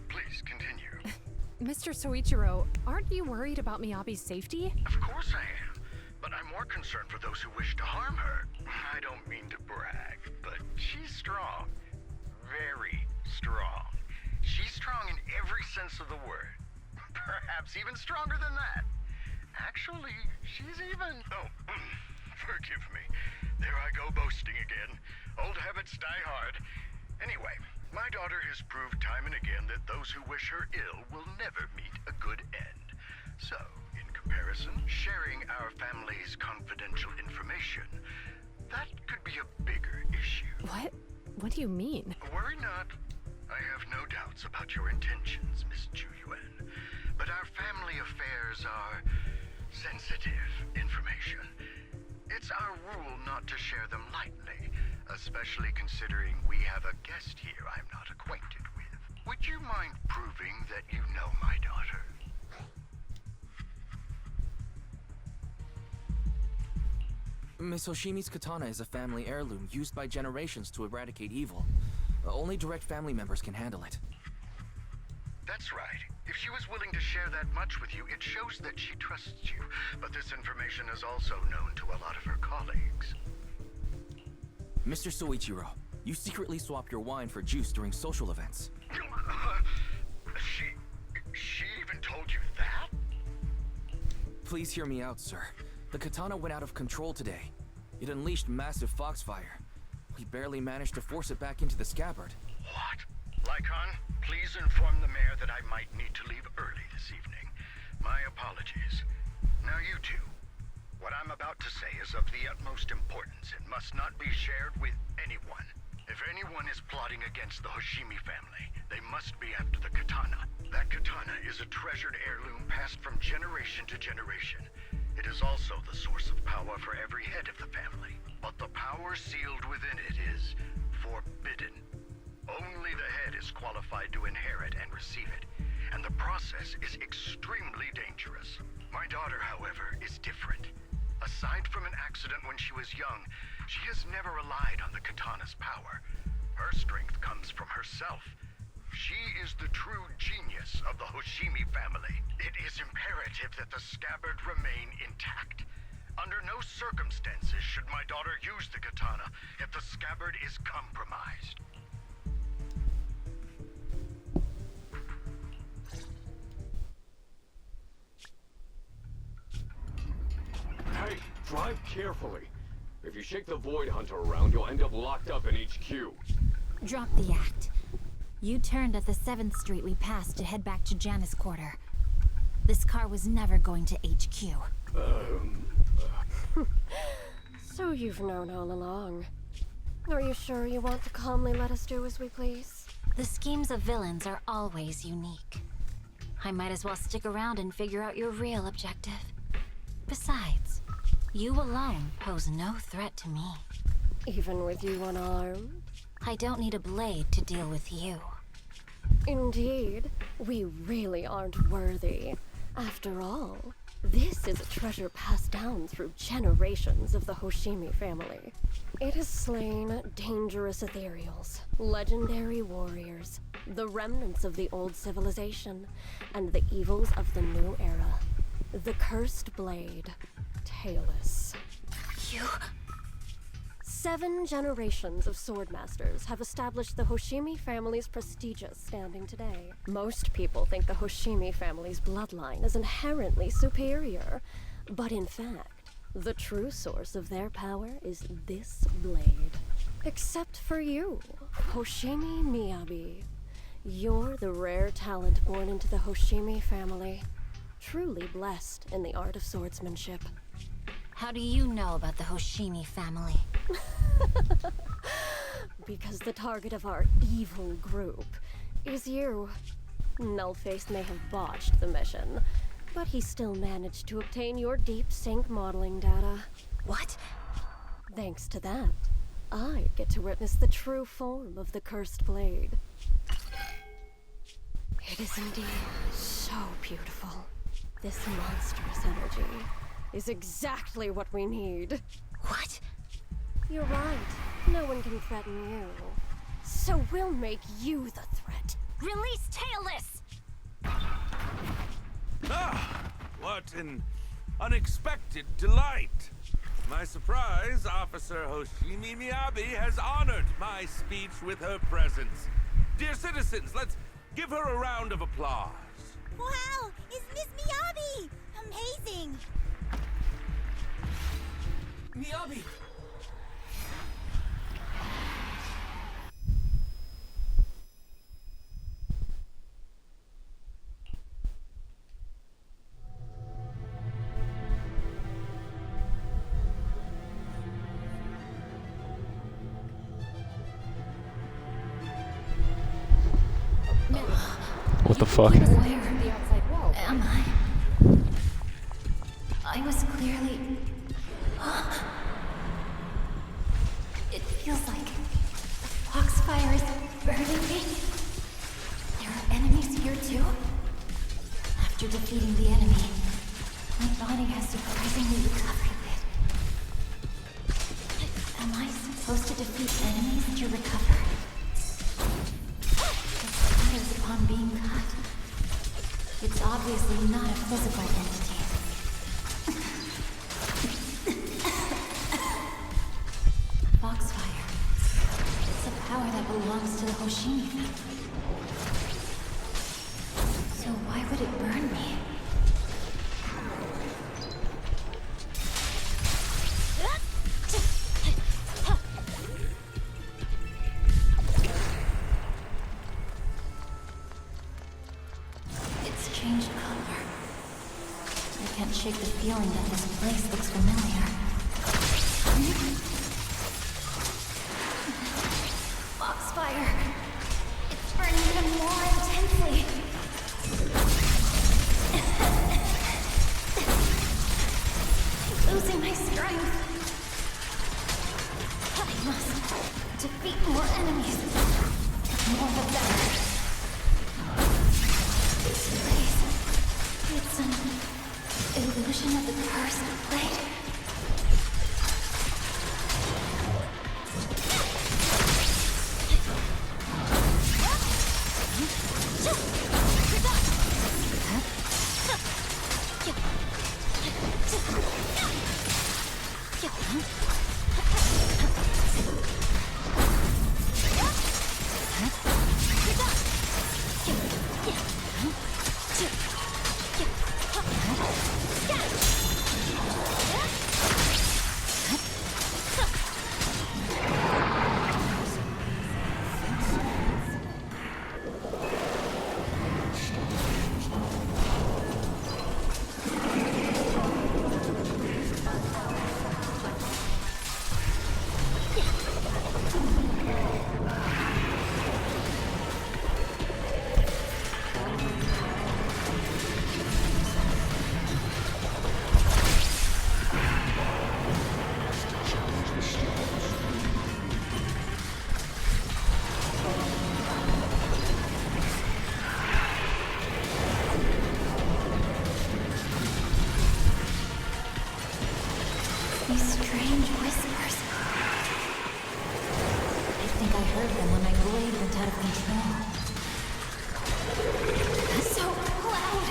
Please, continue. Mr. Soichiro, aren't you worried about Miyabi's safety? Of course I am, but I'm more concerned for those who wish to harm her. I don't mean to brag, but she's strong. Very strong. She's strong in every sense of the word. Perhaps even stronger than that. Actually, she's even... Oh, forgive me. There I go boasting again. Old habits die hard. Anyway, my daughter has proved time and again that those who wish her ill will never meet a good end. So, in comparison, sharing our family's confidential information, that could be a bigger issue. What? What do you mean? Worry not. I have no doubts about your intentions, Miss Ju Yuan. But our family affairs are sensitive information. It's our rule not to share them lightly, especially considering we have a guest here I'm not acquainted with. Would you mind proving that you know my daughter? Miss Hoshimi's katana is a family heirloom used by generations to eradicate evil. Only direct family members can handle it. That's right. If she was willing to share that much with you, it shows that she trusts you. But this information is also known to a lot of her colleagues. Mr. Soichiro, you secretly swap your wine for juice during social events. She even told you that? Please hear me out, sir. The katana went out of control today. It unleashed massive foxfire. We barely managed to force it back into the scabbard. What? Lycon, please inform the mayor that I might need to leave early this evening. My apologies. Now you two. What I'm about to say is of the utmost importance and must not be shared with anyone. If anyone is plotting against the Hoshimi family, they must be after the katana. That katana is a treasured heirloom passed from generation to generation. It is also the source of power for every head of the family. But the power sealed within it is forbidden. Only the head is qualified to inherit and receive it, and the process is extremely dangerous. My daughter, however, is different. Aside from an accident when she was young, she has never relied on the katana's power. Her strength comes from herself. She is the true genius of the Hoshimi family. It is imperative that the scabbard remain intact. Under no circumstances should my daughter use the katana if the scabbard is compromised. Hey, drive carefully. If you shake the Void Hunter around, you'll end up locked up in HQ. Drop the act. You turned at the 7th Street we passed to head back to Janus Quarter. This car was never going to HQ. So you've known all along. Are you sure you want to calmly let us do as we please? The schemes of villains are always unique. I might as well stick around and figure out your real objective. Besides, you alone pose no threat to me. Even with you unarmed? I don't need a blade to deal with you. Indeed, we really aren't worthy. After all, this is a treasure passed down through generations of the Hoshimi family. It has slain dangerous ethereals, legendary warriors, the remnants of the old civilization, and the evils of the new era. The cursed blade, Tailless. You... 7 generations of swordmasters have established the Hoshimi family's prestigious standing today. Most people think the Hoshimi family's bloodline is inherently superior, but in fact, the true source of their power is this blade. Except for you, Hoshimi Miyabi. You're the rare talent born into the Hoshimi family, truly blessed in the art of swordsmanship. How do you know about the Hoshimi family? Because the target of our evil group is you. Nullface may have botched the mission, but he still managed to obtain your deep sync modeling data. What? Thanks to that, I get to witness the true form of the cursed blade. It is indeed so beautiful. This monstrous energy is exactly what we need. What? You're right. No one can threaten you. So we'll make you the threat. Release Tailless! Ah! What an unexpected delight! To my surprise, Officer Hoshimi Miyabi has honored my speech with her presence. Dear citizens, let's give her a round of applause. Wow! It's Miss Miyabi! Amazing! Miyabi! What the fuck? Where am I? I was clearly... It feels like the foxfire is burning me. There are enemies here too? After defeating the enemy, my body has surprisingly recovered a bit. Am I supposed to defeat enemies to recover? Upon being cut. It's obviously not a physical entity. Foxfire. It's a power that belongs to the Hoshimi family. So why would it burn me? Shake the feeling that this place looks familiar. strength. I must defeat more enemies. The more the better. This place, it's an illusion of the cursed blade. These strange whispers. I think I heard them when my blade went out of control. So loud!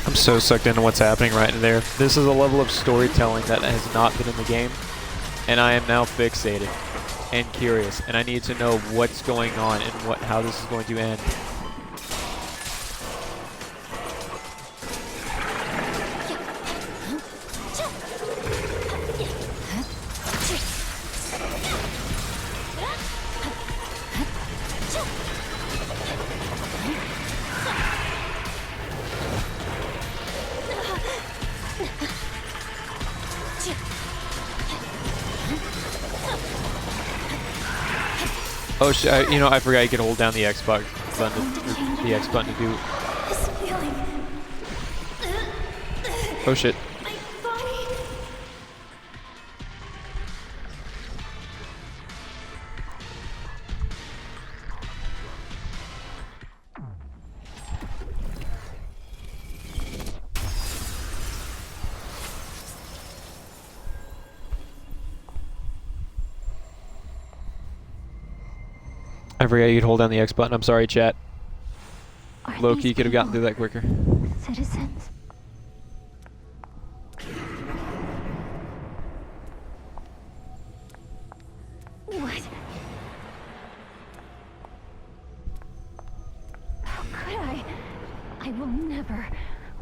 I'm so sucked into what's happening right there. This is a level of storytelling that has not been in the game, and I am now fixated and curious, and I need to know what's going on and how this is going to end. Oh shit! You know, I forgot you can hold down the X button, the X button to do. Oh shit! I forgot you could hold down the X button. I'm sorry, chat. Loki could have gotten through that quicker. Citizens? What? How could I? I will never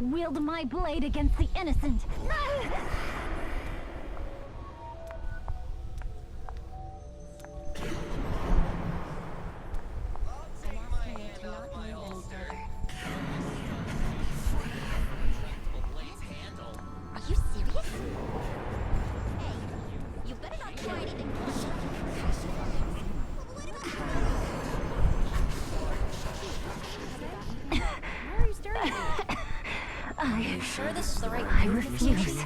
wield my blade against the innocent. Are you serious? Hey, you better not try anything. Why are you staring at me? Are you sure this is the right I refuse.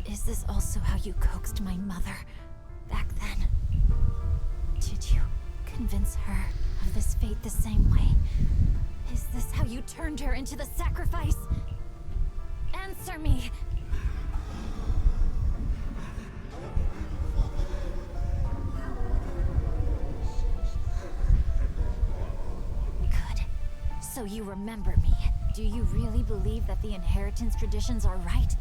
Is this also how you coaxed my mother back then? Did you convince her of this fate the same way? Is this how you turned her into the sacrifice? Answer me! Good. So you remember me. Do you really believe that the inheritance traditions are right?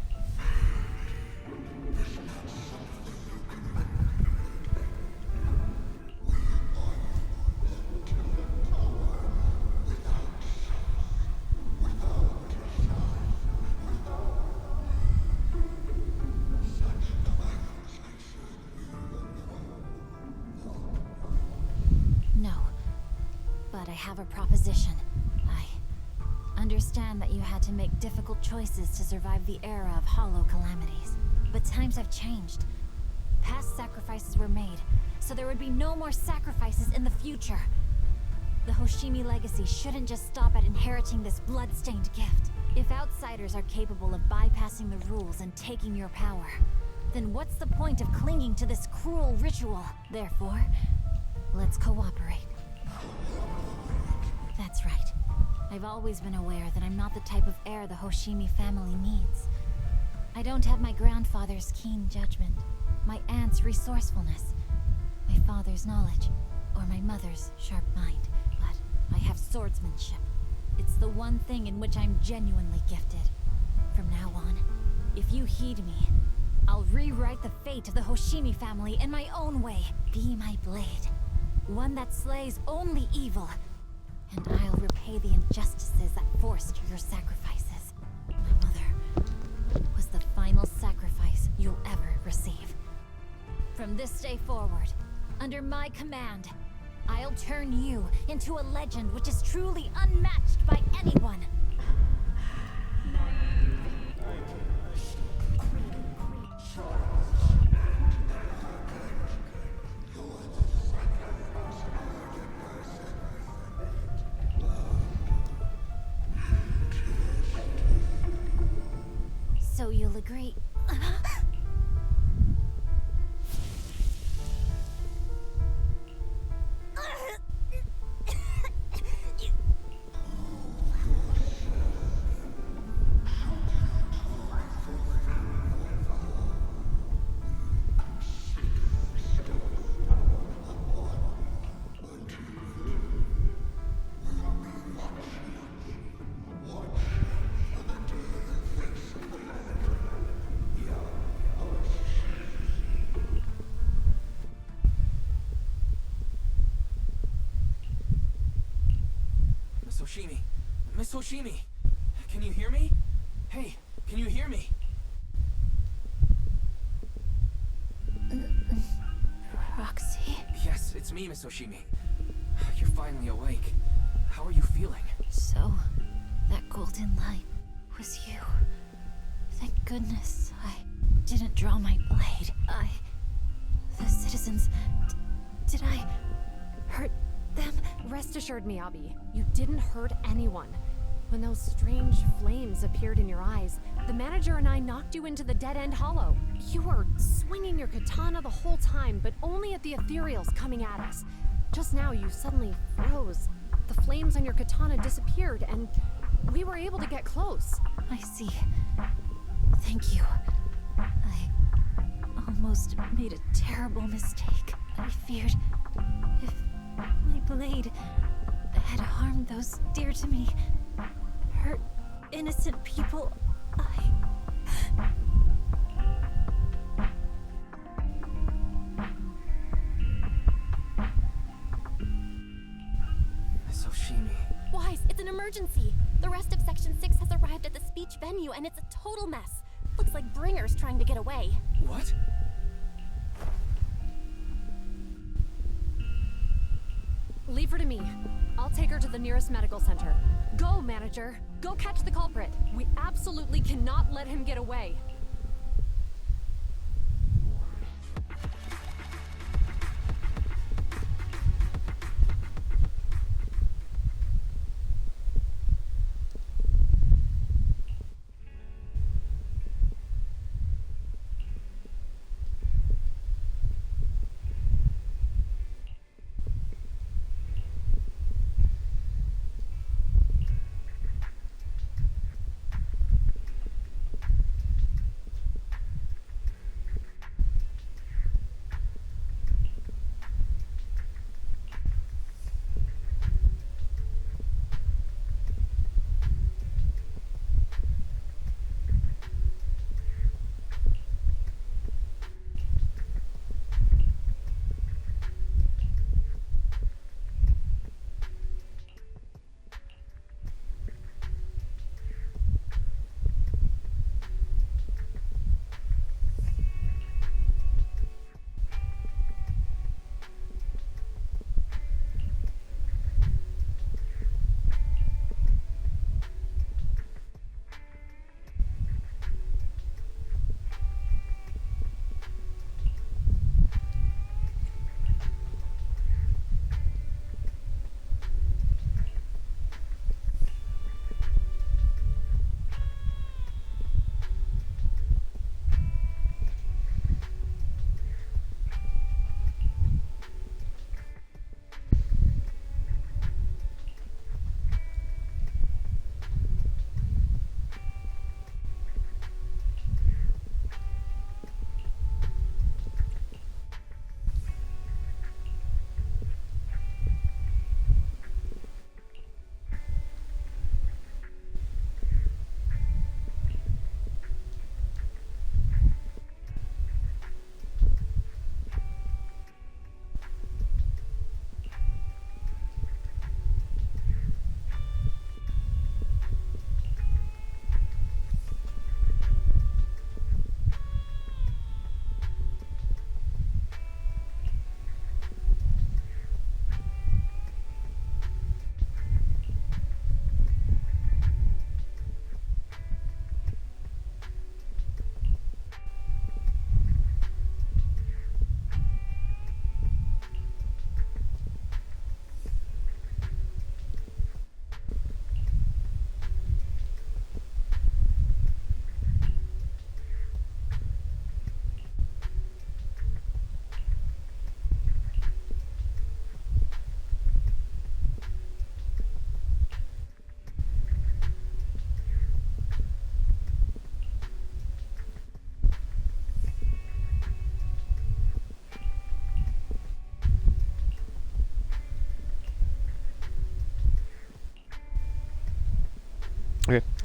No. But I have a proposition. I understand that you had to make difficult choices to survive the era of hollow calamities. But times have changed. Past sacrifices were made, so there would be no more sacrifices in the future. The Hoshimi legacy shouldn't just stop at inheriting this blood-stained gift. If outsiders are capable of bypassing the rules and taking your power, then what's the point of clinging to this cruel ritual? Therefore, let's cooperate. That's right. I've always been aware that I'm not the type of heir the Hoshimi family needs. I don't have my grandfather's keen judgment, my aunt's resourcefulness, my father's knowledge, or my mother's sharp mind, but I have swordsmanship. It's the one thing in which I'm genuinely gifted. From now on, if you heed me, I'll rewrite the fate of the Hoshimi family in my own way. Be my blade, one that slays only evil, and I'll repay the injustices that forced your sacrifices. My mother was the final sacrifice you'll ever receive. From this day forward, under my command, I'll turn you into a legend which is truly unmatched by anyone. So you'll agree? Miss Hoshimi, can you hear me? Hey, can you hear me? Roxy? Yes, it's me, Miss Hoshimi. You're finally awake. How are you feeling? So, that golden light was you. Thank goodness I didn't draw my blade. The citizens... did I hurt them? Rest assured, Miyabi, you didn't hurt anyone. When those strange flames appeared in your eyes, the manager and I knocked you into the dead-end hollow. You were swinging your katana the whole time, but only at the ethereals coming at us. Just now, you suddenly froze. The flames on your katana disappeared, and we were able to get close. I see. Thank you. I almost made a terrible mistake. I feared if my blade had harmed those dear to me, hurt innocent people, Miss Hoshimi. Wise, it's an emergency. The rest of Section 6 has arrived at the speech venue, and it's a total mess. Looks like Bringer's trying to get away. What? Leave her to me. I'll take her to the nearest medical center. Go, manager. Go catch the culprit. We absolutely cannot let him get away.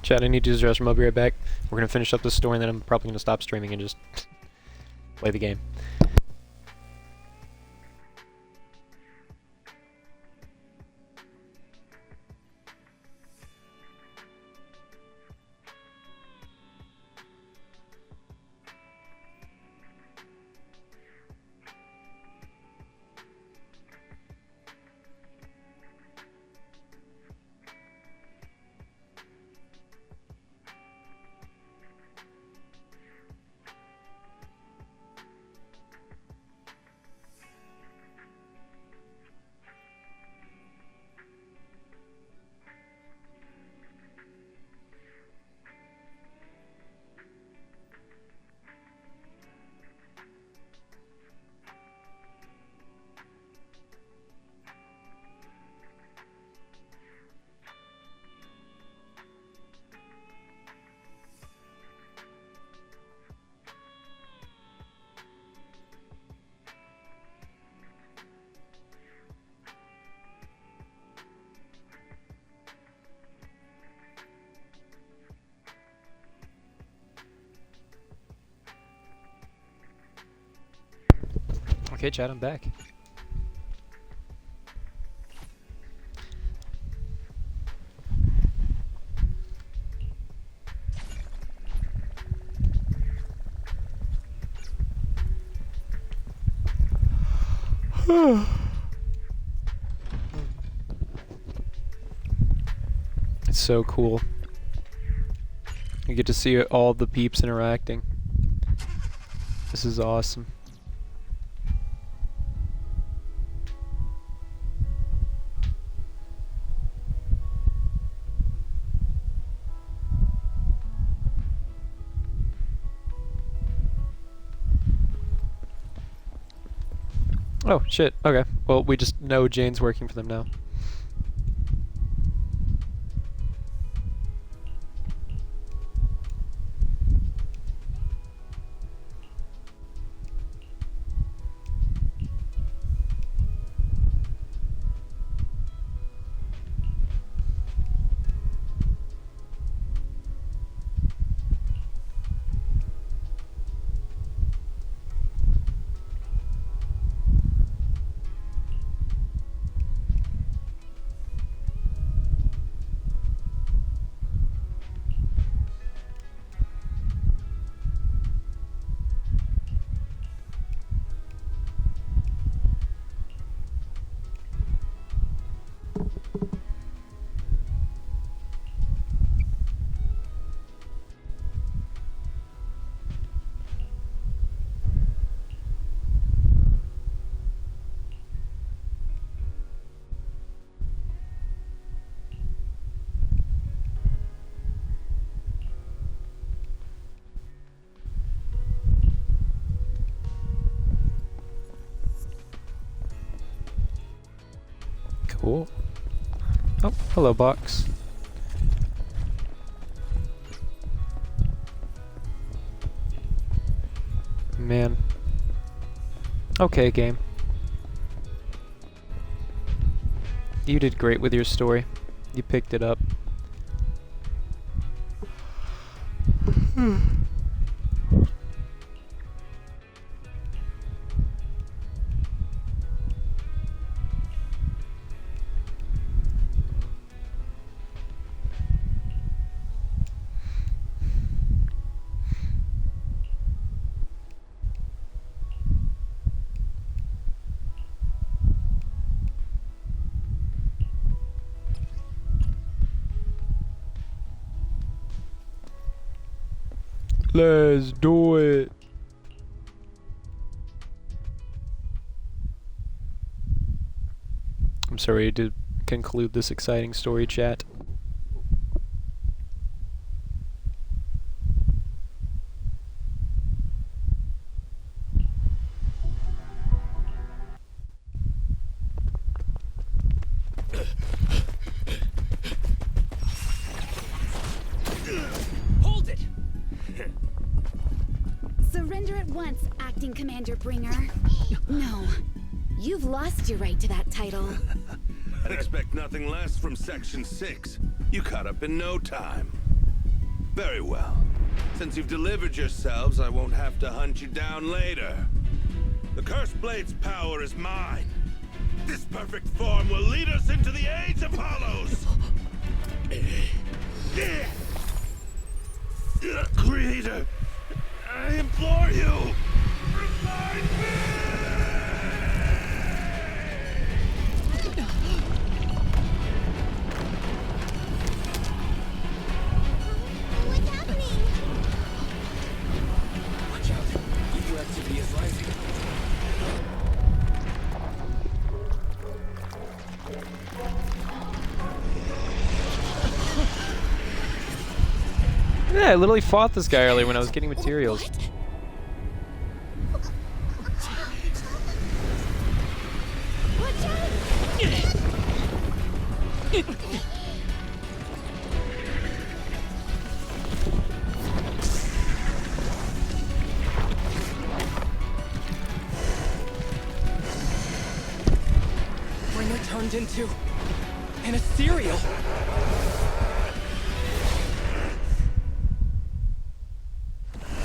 Chat, I need to use the restroom. I'll be right back. We're gonna finish up this story, and then I'm probably gonna stop streaming and just play the game. Okay, chat, I'm back. It's so cool. You get to see all the peeps interacting. This is awesome. Oh, shit. Okay. Well, we just know Jane's working for them now. Cool. Oh, hello, box. Man. Okay, game. You did great with your story. You picked it up. Let's do it. I'm sorry to conclude this exciting story, chat. Hold it! Surrender at once, Acting Commander Bringer. No, you've lost your right to that title. I'd expect nothing less from Section 6. You caught up in no time. Very well. Since you've delivered yourselves, I won't have to hunt you down later. The Cursed Blade's power is mine. This perfect form will lead us into the age of Hollows! Creator, I implore you! Remind me! What's happening? Watch out. Evil activity is rising. Yeah, I literally fought this guy earlier when I was getting materials. Bringer turned into an ethereal.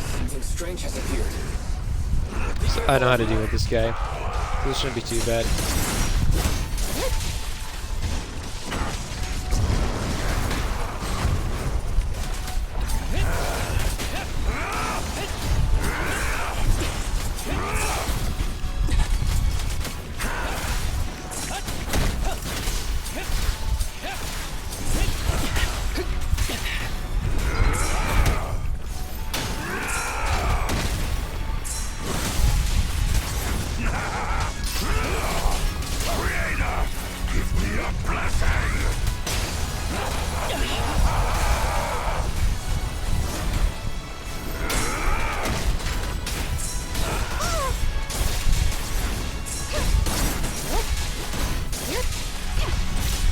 Something strange has appeared. I know how to deal with this guy. This shouldn't be too bad.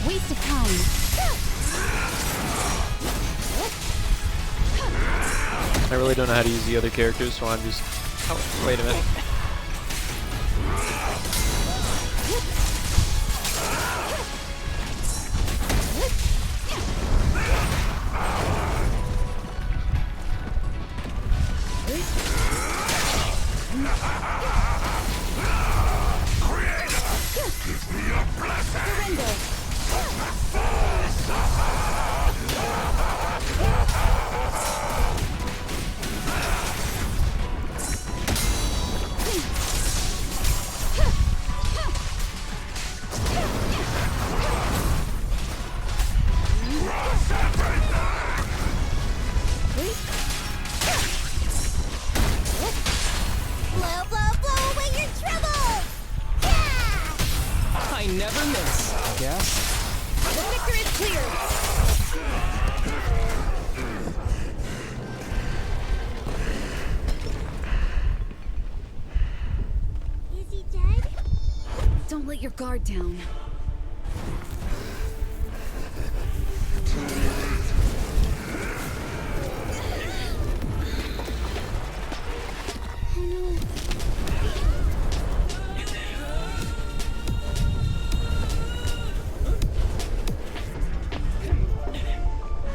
Waste of time. I really don't know how to use the other characters, so I'm just... Oh, wait a minute. Blow, blow, blow away your troubles! Yeah! I never miss, I guess. The victor is cleared! Is he dead? Don't let your guard down. Oh no.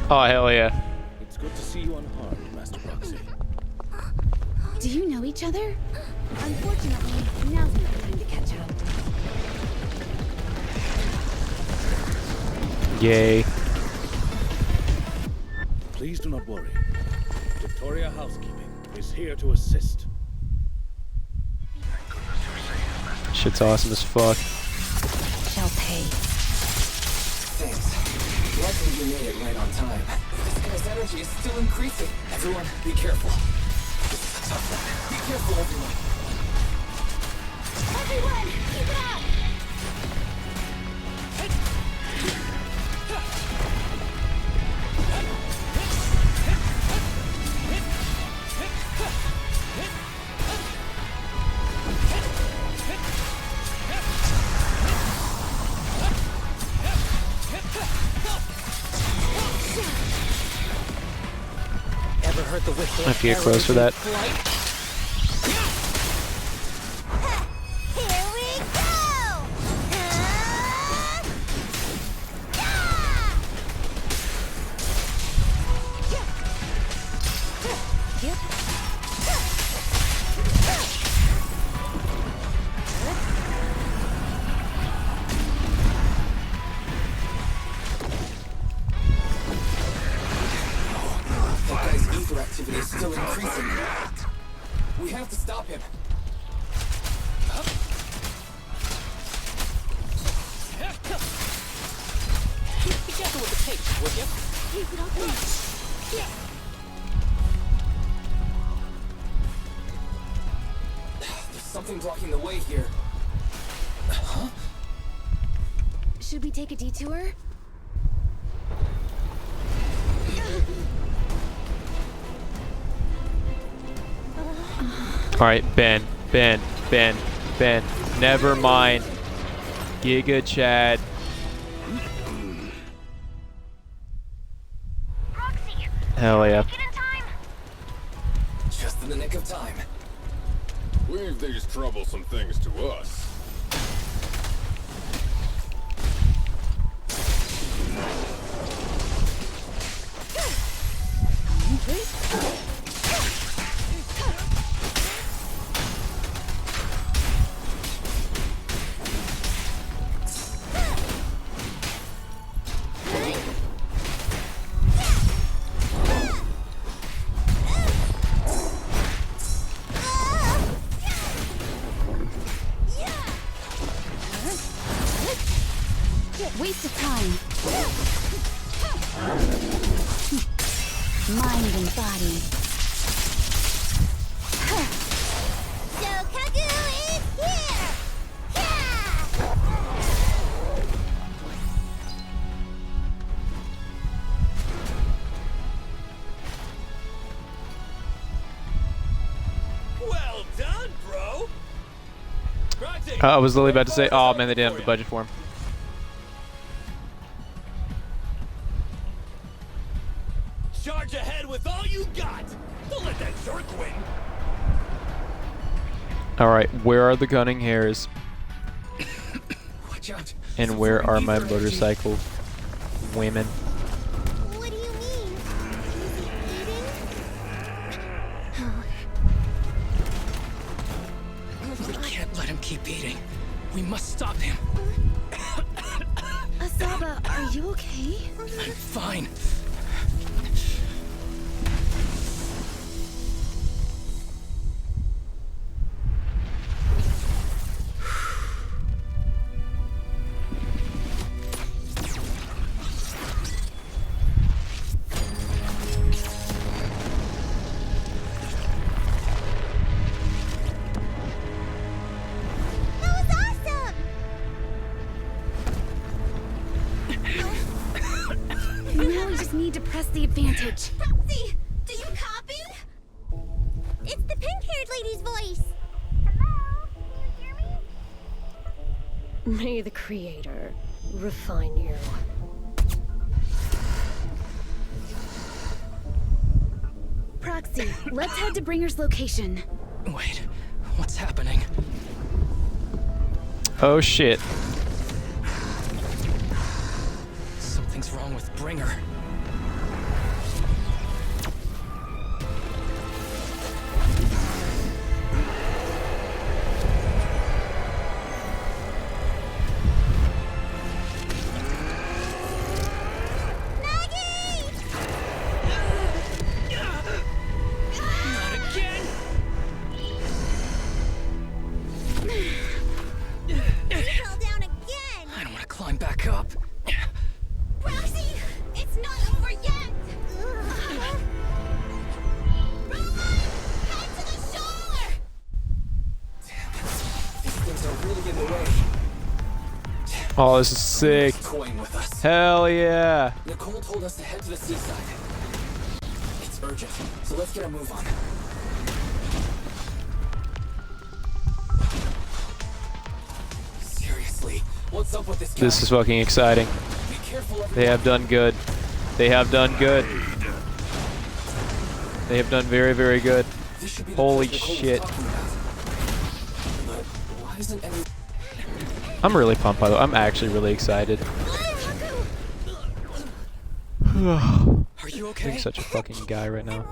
Oh, hell yeah. It's good to see you unharmed, Master Proxy. Do you know each other? Unfortunately, now's not the time to catch up. Yay. Please do not worry. Victoria Housekeeping is here to assist. Shit's awesome as fuck. Shall pay. Thanks. Luckily you made it right on time. This guy's energy is still increasing. Everyone, be careful. This is a tough one. Be careful, everyone. Everyone, keep it up! Ever heard the whistle? I have to get close for that. Here we go! Hey, would you? Keep it off me. Yeah. There's something blocking the way here. Huh? Should we take a detour? All right, Ben. Never mind. Giga Chad. Hell yeah. Just in the nick of time. Leave these troublesome things to us. Waste of time. Mind and body. So Kagu is here! Well done, bro. I was literally about to say, oh man, they didn't have the budget for him. Charge ahead with all you got. Don't let that jerk win. All right, where are the gunning hairs? Watch out. And where are my motorcycle women? What do you mean? We can't let him keep eating. We must stop him. Asaba, are you okay? I'm fine. Now we just need to press the advantage. Proxy, do you copy? It's the pink-haired lady's voice. Hello? Can you hear me? May the Creator refine you. Proxy, let's head to Bringer's location. Wait, what's happening? Oh shit. Something's wrong with Bringer. Fell down again. I don't want to climb back up. Roxy, it's not over yet. Roman, head to the shore. These things are really in the way. Oh, this is sick. Toying with us. Hell yeah. Nicole told us to head to the seaside. It's urgent, so let's get a move on. Seriously, what's up with this guy? This is fucking exciting. Be careful, They have done good. They have done good. They have done very, very good. Holy shit. Why isn't any... I'm really pumped, by the way. I'm actually really excited. Are you okay? Being such a fucking guy right now.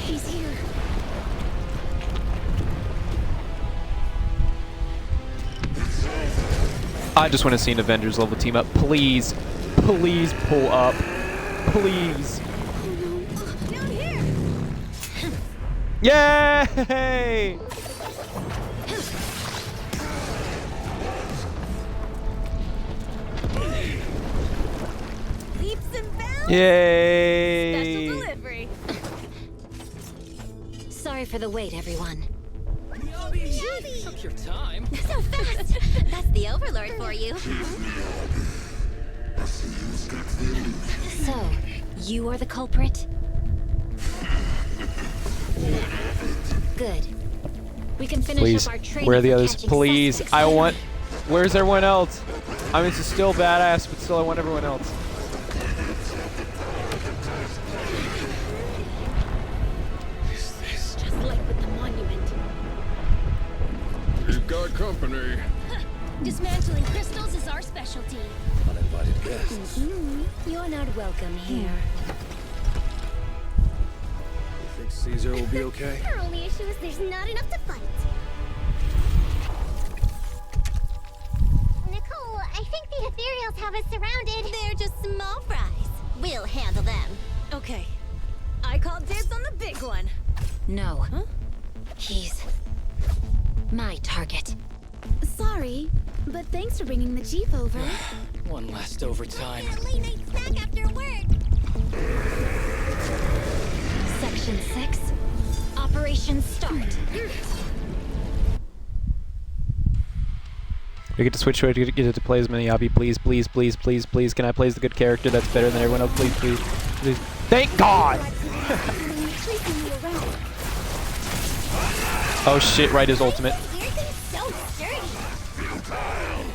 He's here. I just want to see an Avengers level team up. Please. Please pull up. Please. Yay! Yay! Special delivery. Sorry for the wait, everyone. Took your time. So fast. That's the Overlord for you. So, you are the culprit? Good. We can finish Please, up our training. where are the for others? catching Please, suspects I later. want. Where's everyone else? I mean, it's still badass, but still, I want everyone else. Just like with the monument. We've got company. Dismantling crystals is our specialty. Uninvited guests. You're not welcome here. You think Caesar will be okay? Our only issue is there's not enough to fight. Nicole, I think the ethereals have us surrounded. They're just small fries. We'll handle them. Okay. I call dibs on the big one. No. He's my target. Sorry, but thanks for bringing the Jeep over. One last overtime. Late night snack after work. Section 6. Operation start. We get to switch to it, get to play as many Yabi. Please, please, please, please, please. Can I play as the good character that's better than everyone else? Please, please, please. Thank God! Oh shit, right, his ultimate.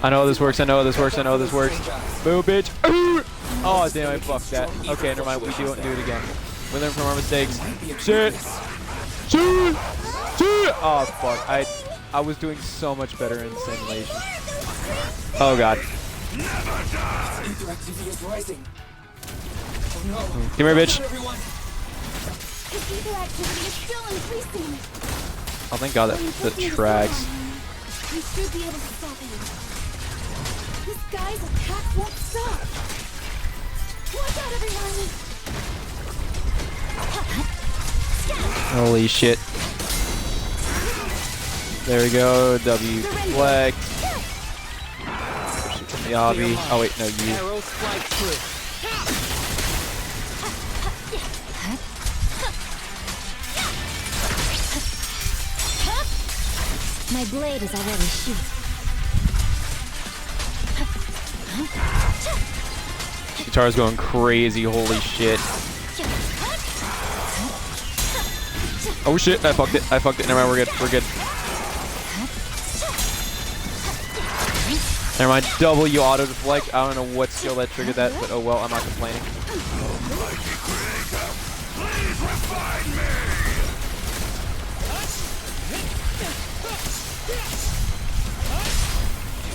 I know this works, I know this works, I know this works. Boo, bitch. Oh, damn, I fucked that. Okay, never mind, we don't do it again. We learn from our mistakes. Shit! Shit! Shit! Oh, fuck. I was doing so much better in simulation. Oh, God. Interactivity is rising. Oh no. Come here, bitch. His ether activity is still increasing. Oh, thank God that tracks. We should be able to stop him. This guy's attack won't stop. Watch out, everyone! Holy shit. There we go. W deflect. Shoot from the obby. Oh wait, no, you. Arrows fly through. My blade is already sheathed. Guitar's going crazy. Holy shit. Oh shit, I fucked it. I fucked it. Never mind, we're good. We're good. Never mind, W auto deflect. I don't know what skill that triggered that, but oh well, I'm not complaining.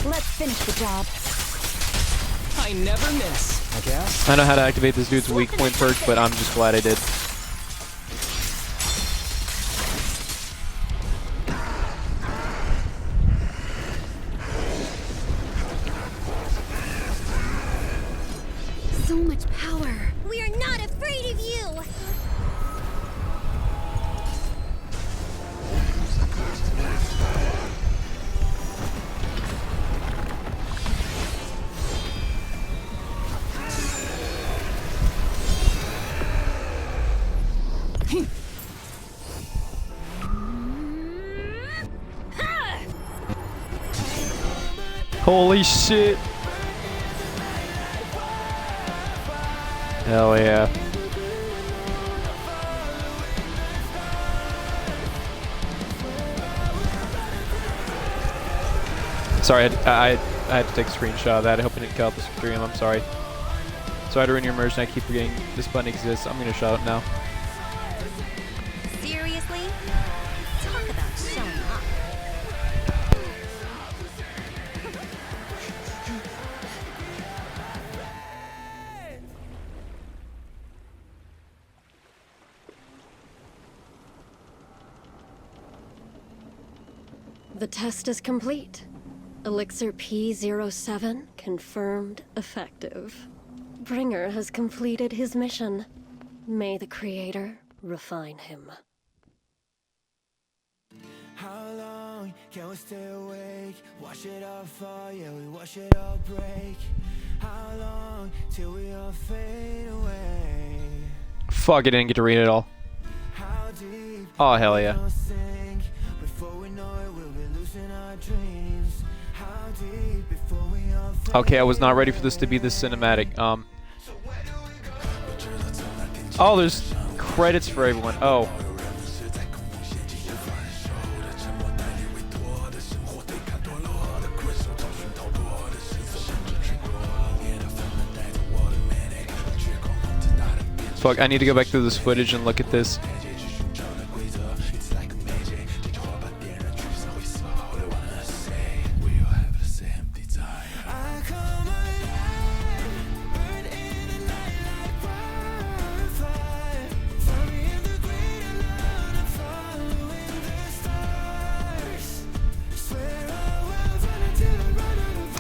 Let's finish the job. I never miss, I guess. I know how to activate this dude's weak point perk, but I'm just glad I did. So much power. We're not afraid of you! Holy shit. Hell yeah. Sorry, I had to take a screenshot of that. I hope it didn't cut out the stream. I'm sorry. Sorry to ruin your immersion. I keep forgetting this button exists. I'm gonna shut up now. Seriously? Talk about showing up. The test is complete. Elixir P07 confirmed effective. Bringer has completed his mission. May the Creator refine him. How long can we stay awake? Wash it all fall, yeah, we wash it all break. Fuck, I didn't get to read it all. Oh, hell yeah. Okay, I was not ready for this to be this cinematic. Oh, there's credits for everyone. Oh. Fuck, I need to go back through this footage and look at this.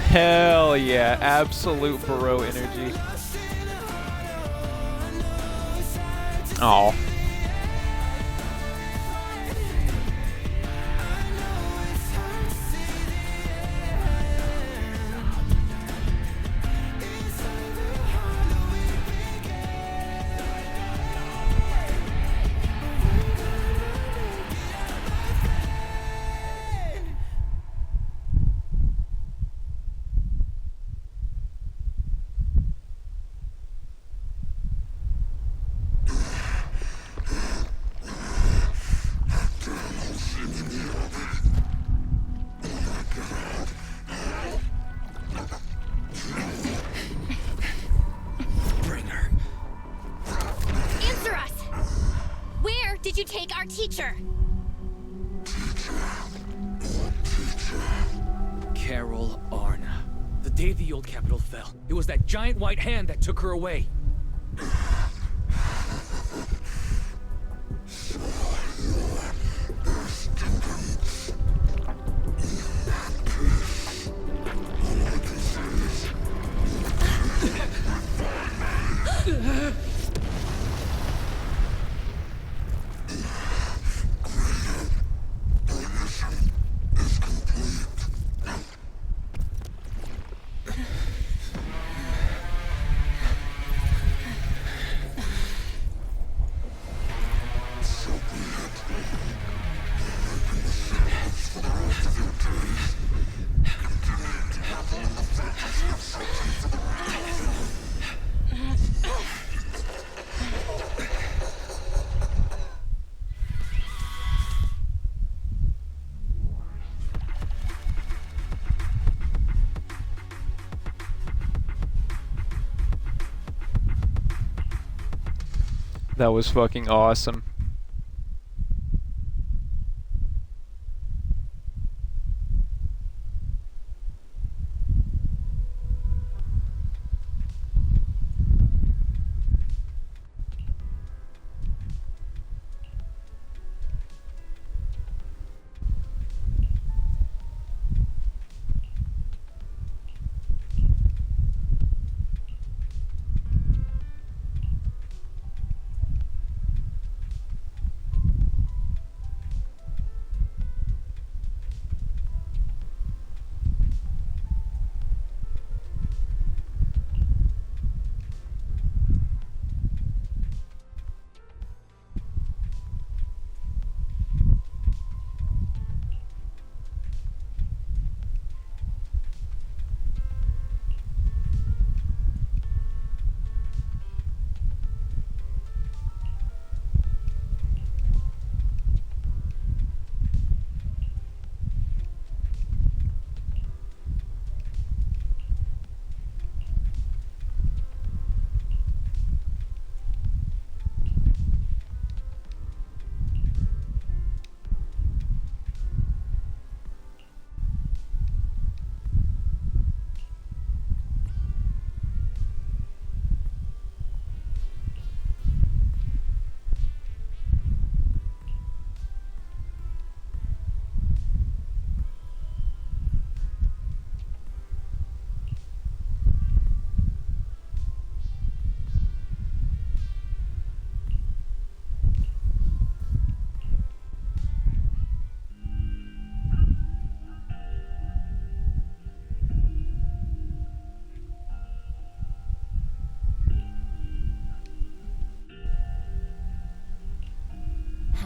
Hell yeah, absolute bro energy. Oh. Answer us! Where did you take our teacher? Carol Arna. The day the old capital fell, it was that giant white hand that took her away. That was fucking awesome.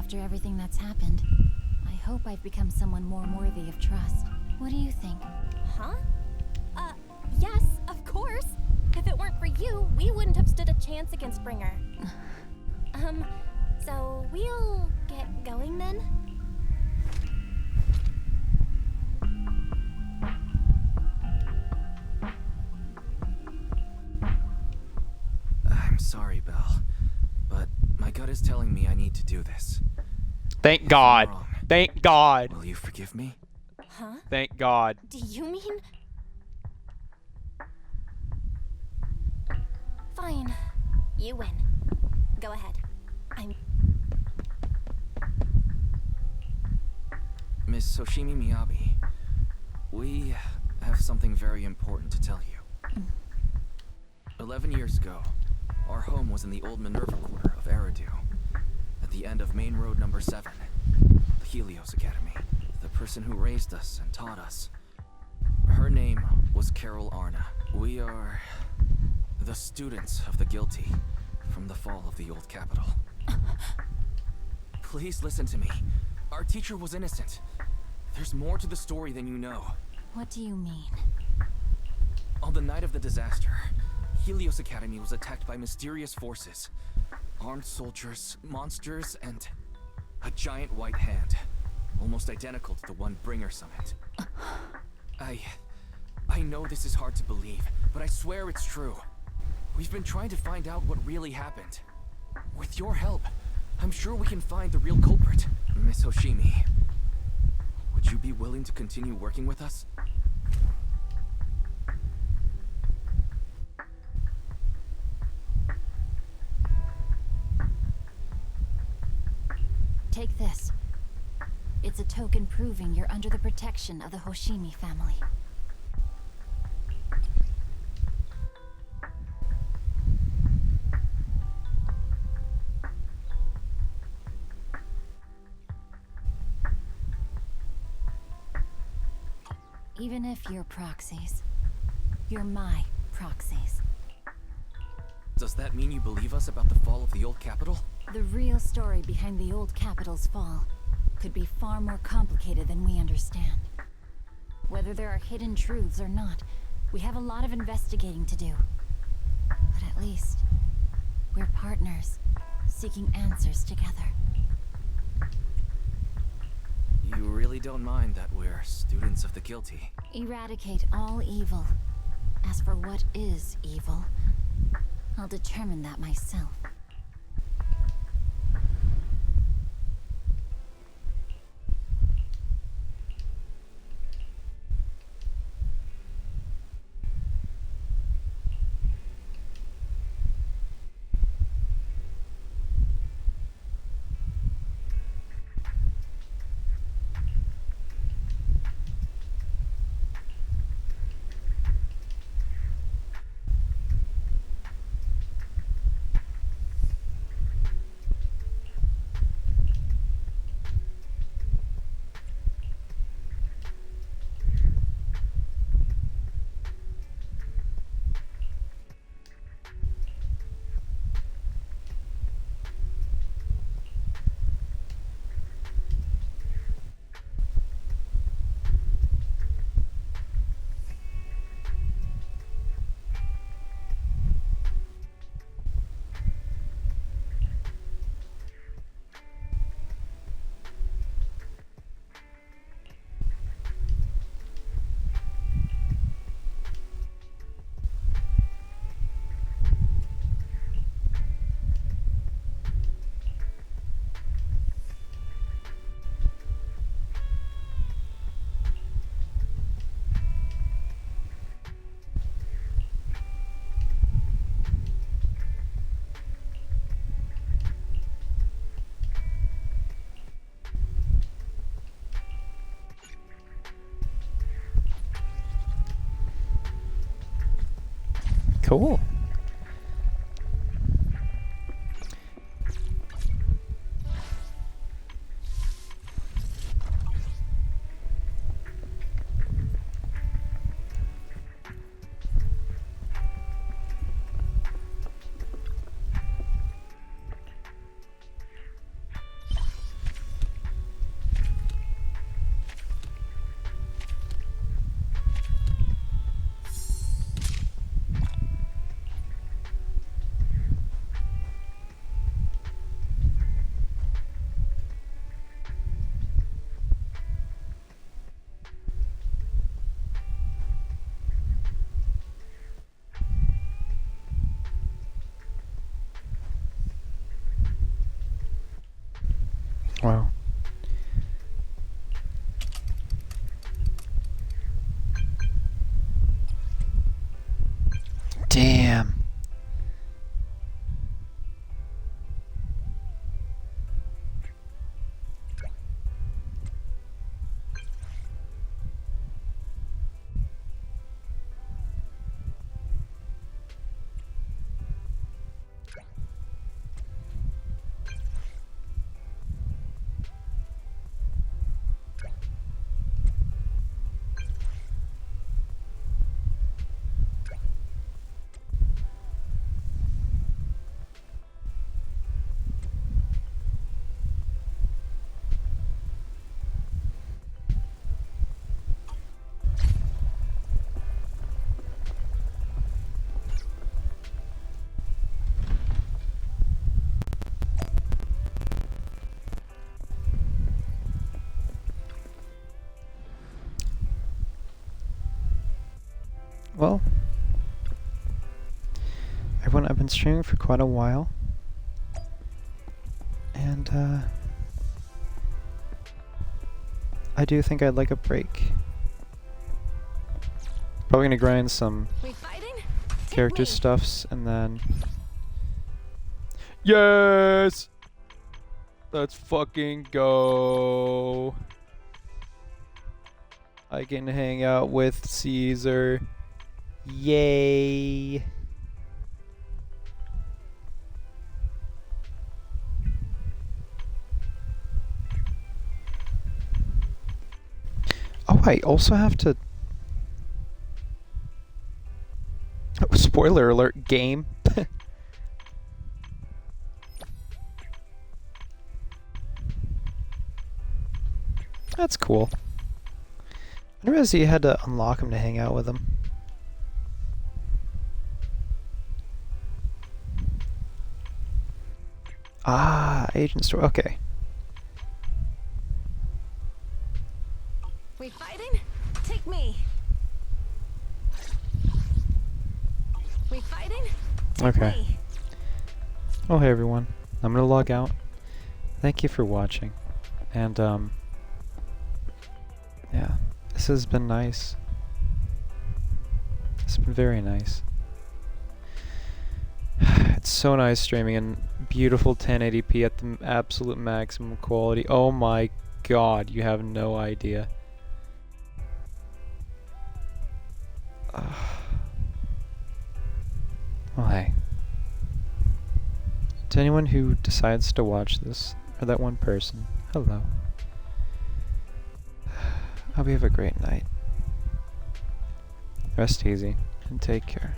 after everything that's happened, I hope I've become someone more worthy of trust. What do you think? Huh? Yes, of course. If it weren't for you, we wouldn't have stood a chance against Bringer. So we'll get going then? I'm sorry, Belle, but my gut is telling me I need to do this. Thank God. Thank God. Will you forgive me? Huh? Thank God. Do you mean? Fine. You win. Go ahead. Miss Hoshimi Miyabi, we have something very important to tell you. 11 years ago, our home was in the old Minerva Quarter of Eridu, at the end of Main Road number 7, the Helios Academy. The person who raised us and taught us, her name was Carol Arna. We are the students of the guilty from the fall of the old capital. Please listen to me. Our teacher was innocent. There's more to the story than you know. What do you mean? On the night of the disaster, Helios Academy was attacked by mysterious forces. Armed soldiers, monsters, and a giant white hand. Almost identical to the one Bringer summoned. I know this is hard to believe, but I swear it's true. We've been trying to find out what really happened. With your help, I'm sure we can find the real culprit. Miss Hoshimi, would you be willing to continue working with us? Take this. It's a token proving you're under the protection of the Hoshimi family. Even if you're proxies, you're my proxies. Does that mean you believe us about the fall of the old capital? The real story behind the old capital's fall could be far more complicated than we understand. Whether there are hidden truths or not, we have a lot of investigating to do. But at least, we're partners, seeking answers together. You really don't mind that we're students of the guilty? Eradicate all evil. As for what is evil, I'll determine that myself. Cool. well, everyone, I've been streaming for quite a while, and I do think I'd like a break. Probably gonna grind some character stuffs, and then... Yes! Let's fucking go! I can hang out with Caesar. Yay! Oh, I also have to... Oh, spoiler alert, game. That's cool. I realized you had to unlock him to hang out with him. Ah, agent store. Okay. We fighting? Take me. We fighting? Take Okay. me. Oh, hey everyone. I'm gonna log out. Thank you for watching. And, yeah. This has been nice. It's been very nice. It's so nice streaming in beautiful 1080p at the absolute maximum quality. Oh my god, you have no idea. Well, hey. To anyone who decides to watch this, or that one person, hello. I hope you have a great night. Rest easy, and take care.